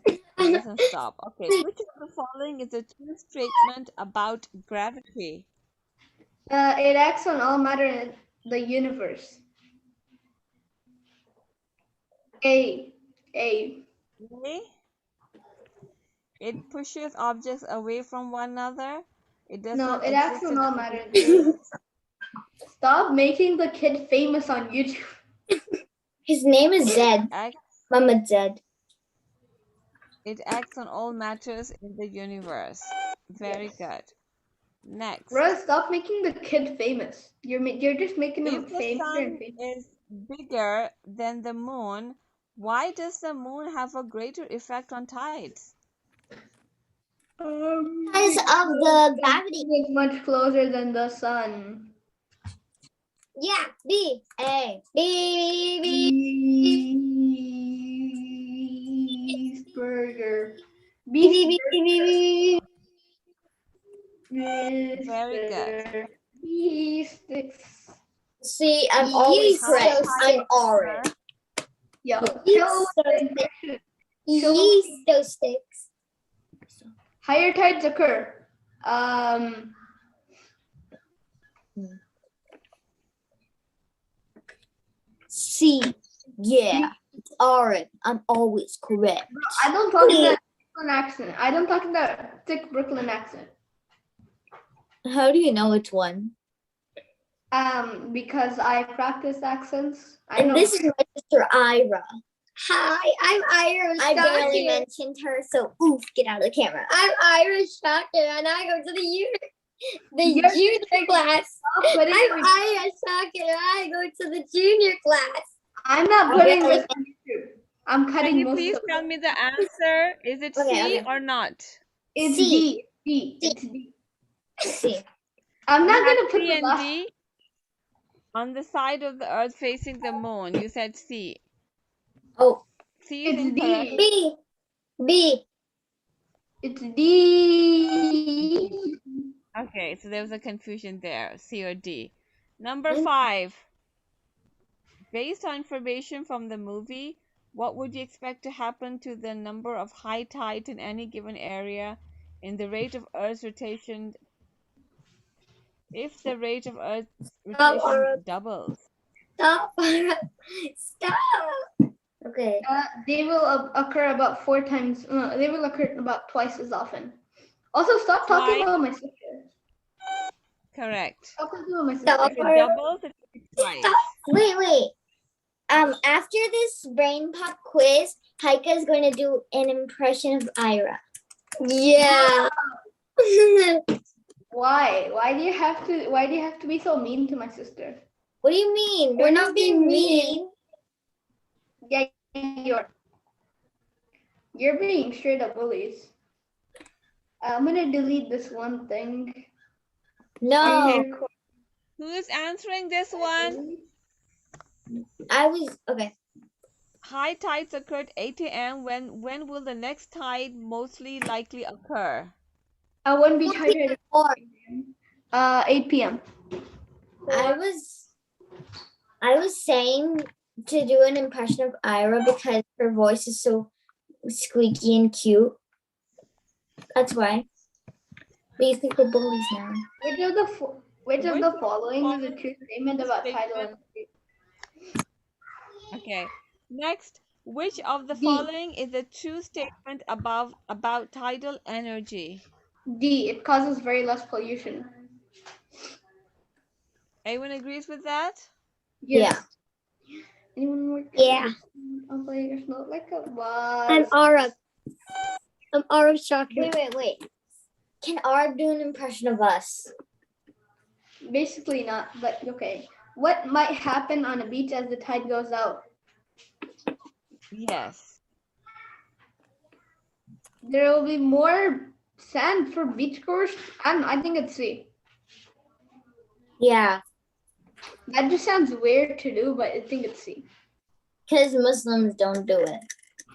It doesn't stop. Okay, which of the following is a true statement about gravity? It acts on all matter in the universe. A. A. A. It pushes objects away from one another. It does No, not it acts exist on in all matter in the universe. Stop making the kid famous on YouTube. His name is Zed. Mama Zed. It acts on all matters in the universe. Very good. Next. Bro, stop making the kid famous. You're just making him If the famous and sun famous. is bigger than the moon, Why does the moon have a greater effect on tides? Because of the gravity. It's much closer than the sun. Yeah, B. A. B. Beefburger. B. B. Very good. Bee sticks. See, I'm always How correct. high I'm orange. Yo, Yeast Yeast sticks. higher tides occur. C. Yeah, it's orange. I'm always correct. I don't talk in that Brooklyn accent. I don't talk in that thick Brooklyn accent. How do you know which one? Because I practice accents. And this is my sister Ira. Hi, I'm Ira. I barely mentioned her, so oof, get out of the camera. I'm Ira Shocker, and I go to the junior class. I'm Ira Shocker, and I go to the junior class. I'm not putting this on YouTube. I'm Can cutting you most please of tell it. me the answer? Is it C or not? It's C. D. It's D. C. I'm not You had gonna put C the and last. D on the side of the earth facing the moon. You said C. Oh, C is It's incorrect. D. B. It's D. Okay, so there was a confusion there. C or D. Number 5. Based on information from the movie, what would you expect to happen to the number of high tides in any given area in the rate of Earth's rotation if the rate of Earth's rotation doubles? Stop. Stop. Okay. They will occur about 4 times. They will occur about twice as often. Also, stop talking Twice? about my sister. Correct. Stop talking about my Stop. sister. If it doubles, it will be twice. Wait. After this brain pop quiz, Heike is going to do an impression of Ira. Yeah. Why? Why do you have to be so mean to my sister? What do you mean? We're not being mean. Yeah, you're being straight up bullies. I'm gonna delete this one thing. No. Who is answering this one? Okay. High tides occurred 8 a.m. When will the next tide mostly likely occur? I wouldn't be tired. 8 p.m. I was saying to do an impression of Ira because her voice is so squeaky and cute. That's why. But you think we're bullies now. Which of the following is a true statement about tidal energy? Okay. Next, which of the following is a true statement about tidal energy? D. It causes very less pollution. Anyone agrees with that? Yes. Anyone Yeah. I'm like, it's not like a bus. I'm Arab Shocker. Wait. Can Arab do an impression of us? Basically not, but okay. What might happen on a beach as the tide goes out? Yes. There will be more sand for beachgoers. I think it's C. Yeah. That just sounds weird to do, but I think it's C. Because Muslims don't do it.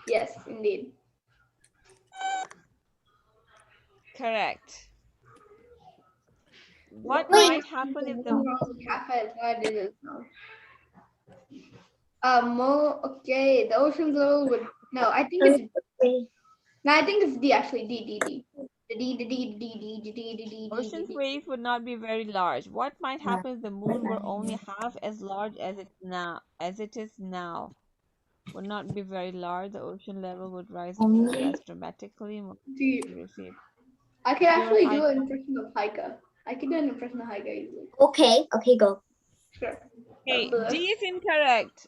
Yes, indeed. Correct. What might happen if the okay, the ocean's level would I think it's D actually. D. ocean's wave would not be very large? What might happen if the moon were only half as large as it is now? Would not be very large. The ocean level would rise less dramatically. I could actually do an impression of Heike. I could do an impression of Heike easily. Okay, go. Sure. Okay, D is incorrect.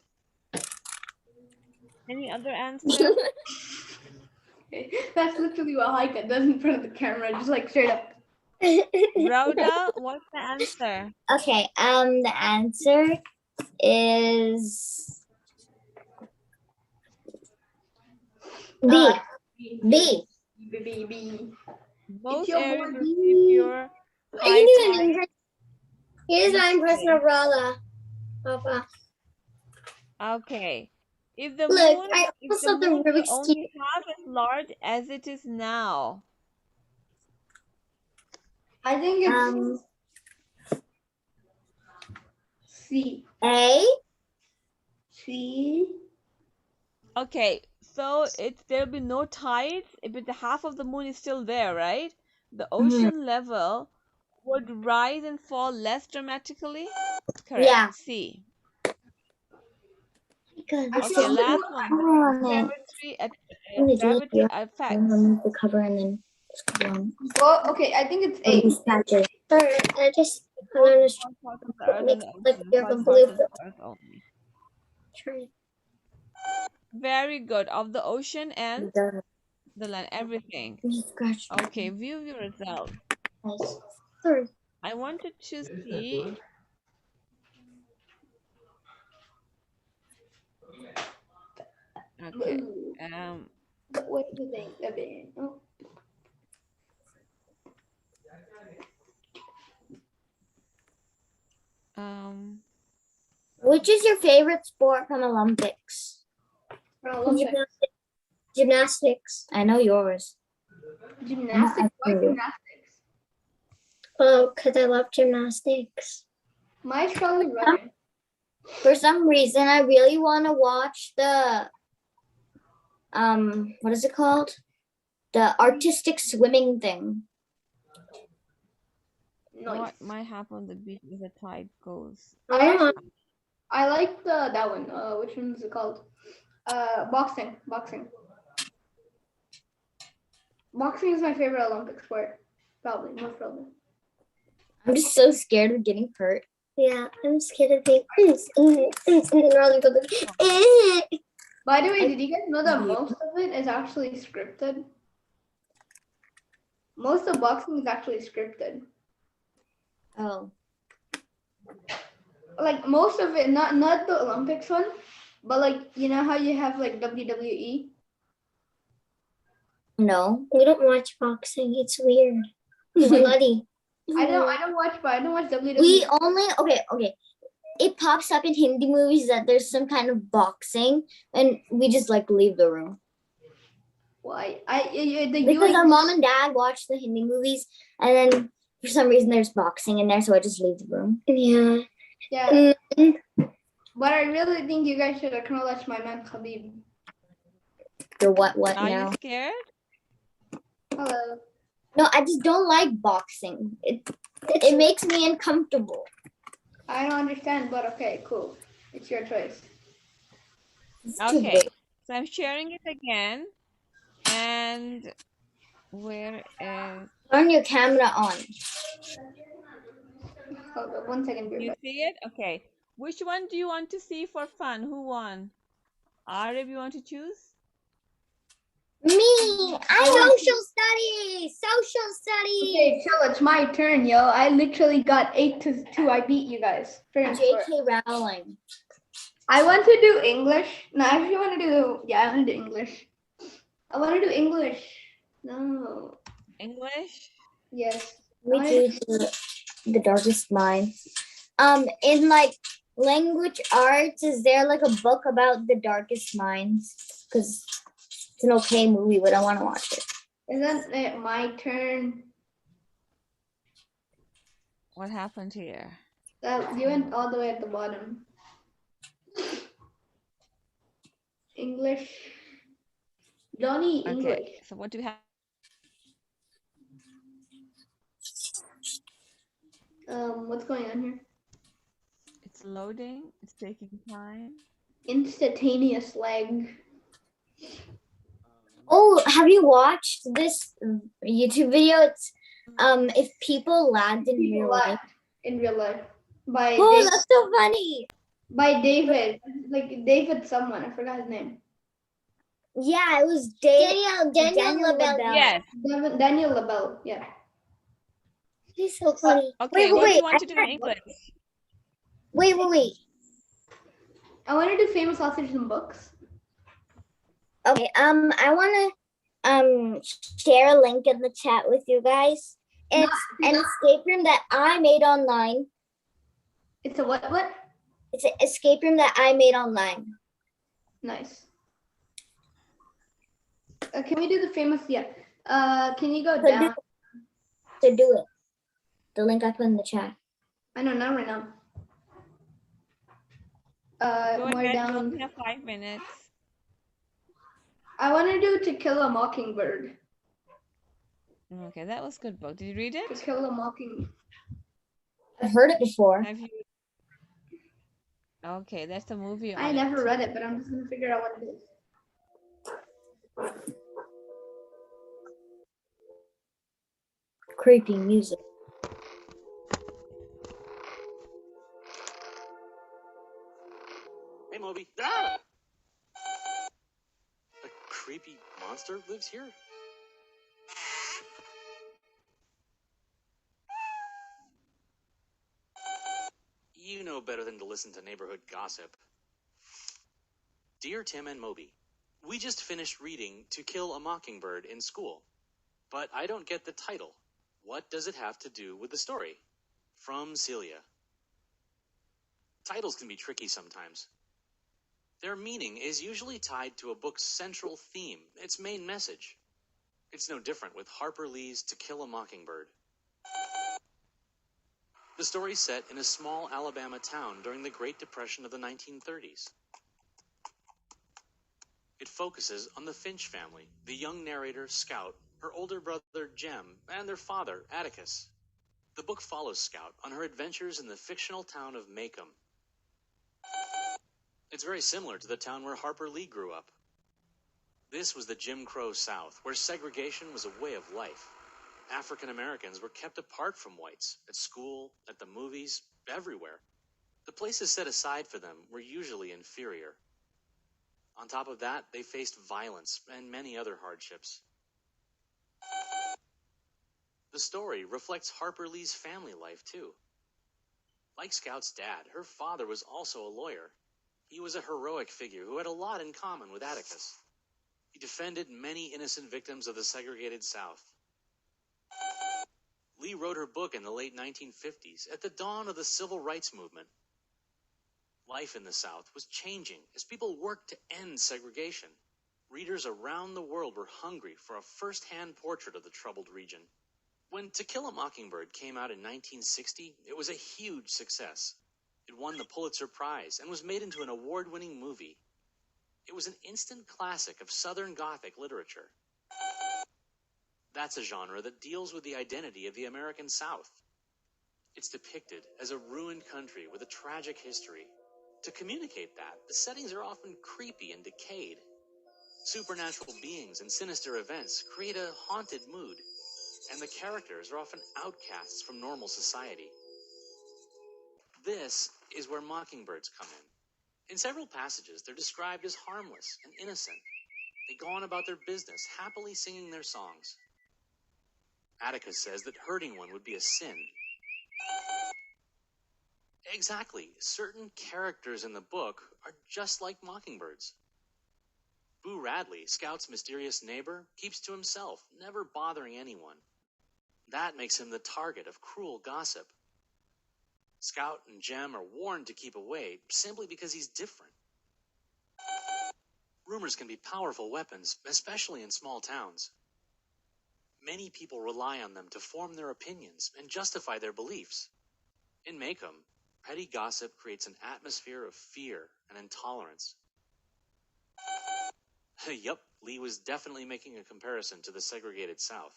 Any other answer? That's literally what Heike does in front of the camera, just like straight up. Rhoda, what's the answer? Okay, the answer is B. B. B. B. Most your areas boy, receive pure I high can do tide. an Here's my impression of Rala. Papa. Okay. If the Look, moon, I if also the saw the moon were Rubik's only Cube. half as large as it is now, I think it's C. A. C. okay, so there'll be no tides, but the half of the moon is still there, right? The ocean level would rise and fall less dramatically. Correct. Yeah. C. Good. I Okay, feel last one. Gravity effects. Remove the cover and then just cover on. Well, okay, I think it's A. These patches. Sorry, I just Small parts of the earth and makes the like ocean, you're small completely parts of the earth only. Very good. Of the ocean and the land, everything. Scratch. Okay, view your result. Nice. Sorry. I wanted to see. Okay. What do you think of it? Oh. Which is your favorite sport from Olympics? Gymnastics. I know yours. Gymnastics? Why gymnastics? Oh, because I love gymnastics. Mine's probably running. For some reason, I really want to watch the what is it called? The artistic swimming thing. What might happen on the beach if the tide goes? I like that one. Which one is it called? Boxing. Boxing is my favorite Olympic sport. Probably, most probably. I'm just so scared of getting hurt. Yeah, I'm scared of being. By the way, did you guys know that most of it is actually scripted? Most of boxing is actually scripted. Oh. Like most of it, not the Olympics one, but like you know how you have like WWE? No, we don't watch boxing. It's weird. Bloody. I don't watch WWE. We only okay. It pops up in Hindi movies that there's some kind of boxing, and we just like leave the room. Why? Because our mom and dad watch the Hindi movies, and then for some reason there's boxing in there, so I just leave the room. Yeah. Yeah. But I really think you guys should acknowledge my man Khabib. The what Are now? you scared? Hello. No, I just don't like boxing. It makes me uncomfortable. I don't understand, but okay, cool. It's your choice. Okay, so I'm sharing it again. And where is... Turn your camera on. Hold on 1 second. You see it? Okay. Which one do you want to see for fun? Who won? Arif, you want to choose? Me! Social studies! Social studies! Okay, so it's my turn, yo. I literally got 8-2. I beat you guys. J.K. Rowling. I want to do English. No, I actually want to do... Yeah, I want to do English. I want to do English. No. English? Yes. We do the darkest minds. In like language arts, is there like a book about the darkest minds? Because it's an okay movie, but I want to watch it. Isn't it my turn? What happened here? You went all the way at the bottom. English. Johnny, English. Okay, so what do we have? What's going on here? It's loading. It's taking time. Instantaneous lag. Oh, have you watched this YouTube video? It's if people lagged in real life. In real life. By that's so funny. By David. Like David someone. I forgot his name. Yeah, it was Daniel LaBelle. Yes. Daniel LaBelle. Yeah. He's so funny. Okay, what do you want to do in English? Wait. I want to do famous authors and books. Okay, I want to share a link in the chat with you guys. It's an escape room that I made online. It's a what? It's an escape room that I made online. Nice. Can we do the famous? Yeah. Can you go To down? do it. The link I put in the chat. I know, not right now. Go More ahead, down. you only have 5 minutes. I want to do To Kill a Mockingbird. Okay, that was good book. Did you read To it? Kill a Mockingbird. I've heard it before. Have you? Okay, that's the movie on I it. never read it, but I'm just gonna figure out what it is. Creepy music. Hey, Moby. Ah! A creepy monster lives here? You know better than to listen to neighborhood gossip. Dear Tim and Moby, we just finished reading To Kill a Mockingbird in school, but I don't get the title. What does it have to do with the story? From Celia. Titles can be tricky sometimes. Their meaning is usually tied to a book's central theme, its main message. It's no different with Harper Lee's To Kill a Mockingbird. The story's set in a small Alabama town during the Great Depression of the 1930s. It focuses on the Finch family, the young narrator, Scout, her older brother, Jem, and their father, Atticus. The book follows Scout on her adventures in the fictional town of Macomb. It's very similar to the town where Harper Lee grew up. This was the Jim Crow South, where segregation was a way of life. African Americans were kept apart from whites, at school, at the movies, everywhere. The places set aside for them were usually inferior. On top of that, they faced violence and many other hardships. The story reflects Harper Lee's family life, too. Like Scout's dad, her father was also a lawyer. He was a heroic figure who had a lot in common with Atticus. He defended many innocent victims of the segregated South. Lee wrote her book in the late 1950s, at the dawn of the civil rights movement. Life in the South was changing as people worked to end segregation. Readers around the world were hungry for a first-hand portrait of the troubled region. When To Kill a Mockingbird came out in 1960, it was a huge success. It won the Pulitzer Prize and was made into an award-winning movie. It was an instant classic of Southern Gothic literature. That's a genre that deals with the identity of the American South. It's depicted as a ruined country with a tragic history. To communicate that, the settings are often creepy and decayed. Supernatural beings and sinister events create a haunted mood, and the characters are often outcasts from normal society. This is where mockingbirds come in. In several passages, they're described as harmless and innocent. They go on about their business, happily singing their songs. Atticus says that hurting one would be a sin. Exactly. Certain characters in the book are just like mockingbirds. Boo Radley, Scout's mysterious neighbor, keeps to himself, never bothering anyone. That makes him the target of cruel gossip. Scout and Jem are warned to keep away simply because he's different. Rumors can be powerful weapons, especially in small towns. Many people rely on them to form their opinions and justify their beliefs. In Macomb, petty gossip creates an atmosphere of fear and intolerance. Yup, Lee was definitely making a comparison to the segregated South.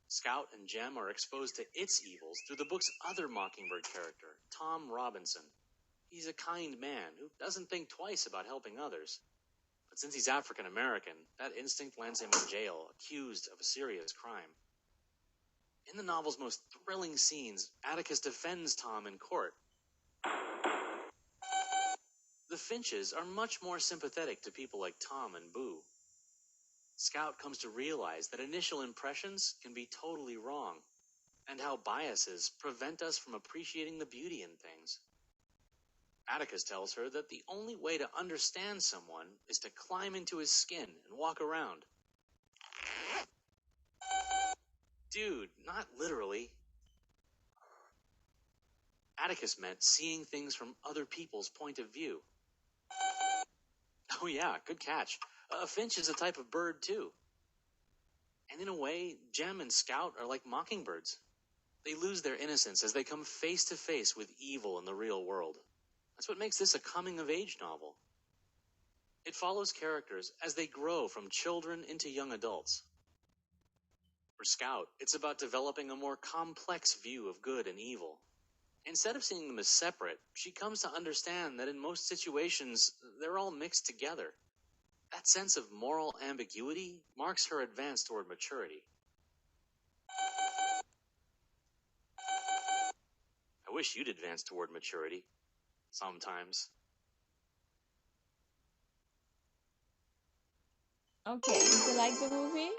Scout and Jem are exposed to its evils through the book's other mockingbird character, Tom Robinson. He's a kind man who doesn't think twice about helping others. But since he's African American, that instinct lands him in jail, accused of a serious crime. In the novel's most thrilling scenes, Atticus defends Tom in court. The Finches are much more sympathetic to people like Tom and Boo. Scout comes to realize that initial impressions can be totally wrong, and how biases prevent us from appreciating the beauty in things. Atticus tells her that the only way to understand someone is to climb into his skin and walk around. Dude, not literally. Atticus meant seeing things from other people's point of view. Oh yeah, good catch. A finch is a type of bird too. And in a way, Jem and Scout are like mockingbirds. They lose their innocence as they come face to face with evil in the real world. That's what makes this a coming-of-age novel. It follows characters as they grow from children into young adults. For Scout, it's about developing a more complex view of good and evil. Instead of seeing them as separate, she comes to understand that in most situations, they're all mixed together. That sense of moral ambiguity marks her advance toward maturity. I wish you'd advance toward maturity. Sometimes. Okay, did you like the movie?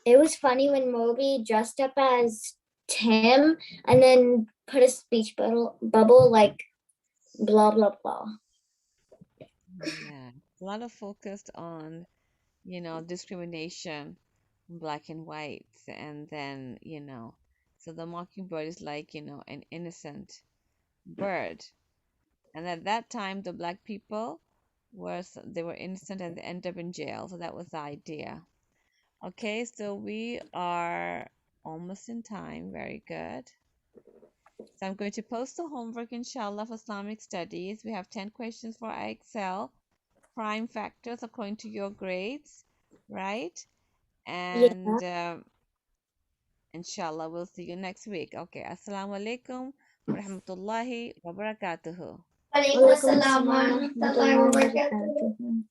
It was funny when Moby dressed up as Tim and then put a speech bubble like blah blah blah. Yeah, a lot of focus on, discrimination, black and whites, and then, so the mockingbird is like, an innocent bird. And at that time, the black people they were innocent and they ended up in jail. So that was the idea. Okay, so we are almost in time. Very good. So I'm going to post the homework, inshallah, for Islamic studies. We have 10 questions for IXL, prime factors according to your grades, right? And inshallah, we'll see you next week. Okay, assalamu alaikum wa rahmatullahi wa barakatuhu. Walaikum assalam wa rahmatullahi wa barakatuh.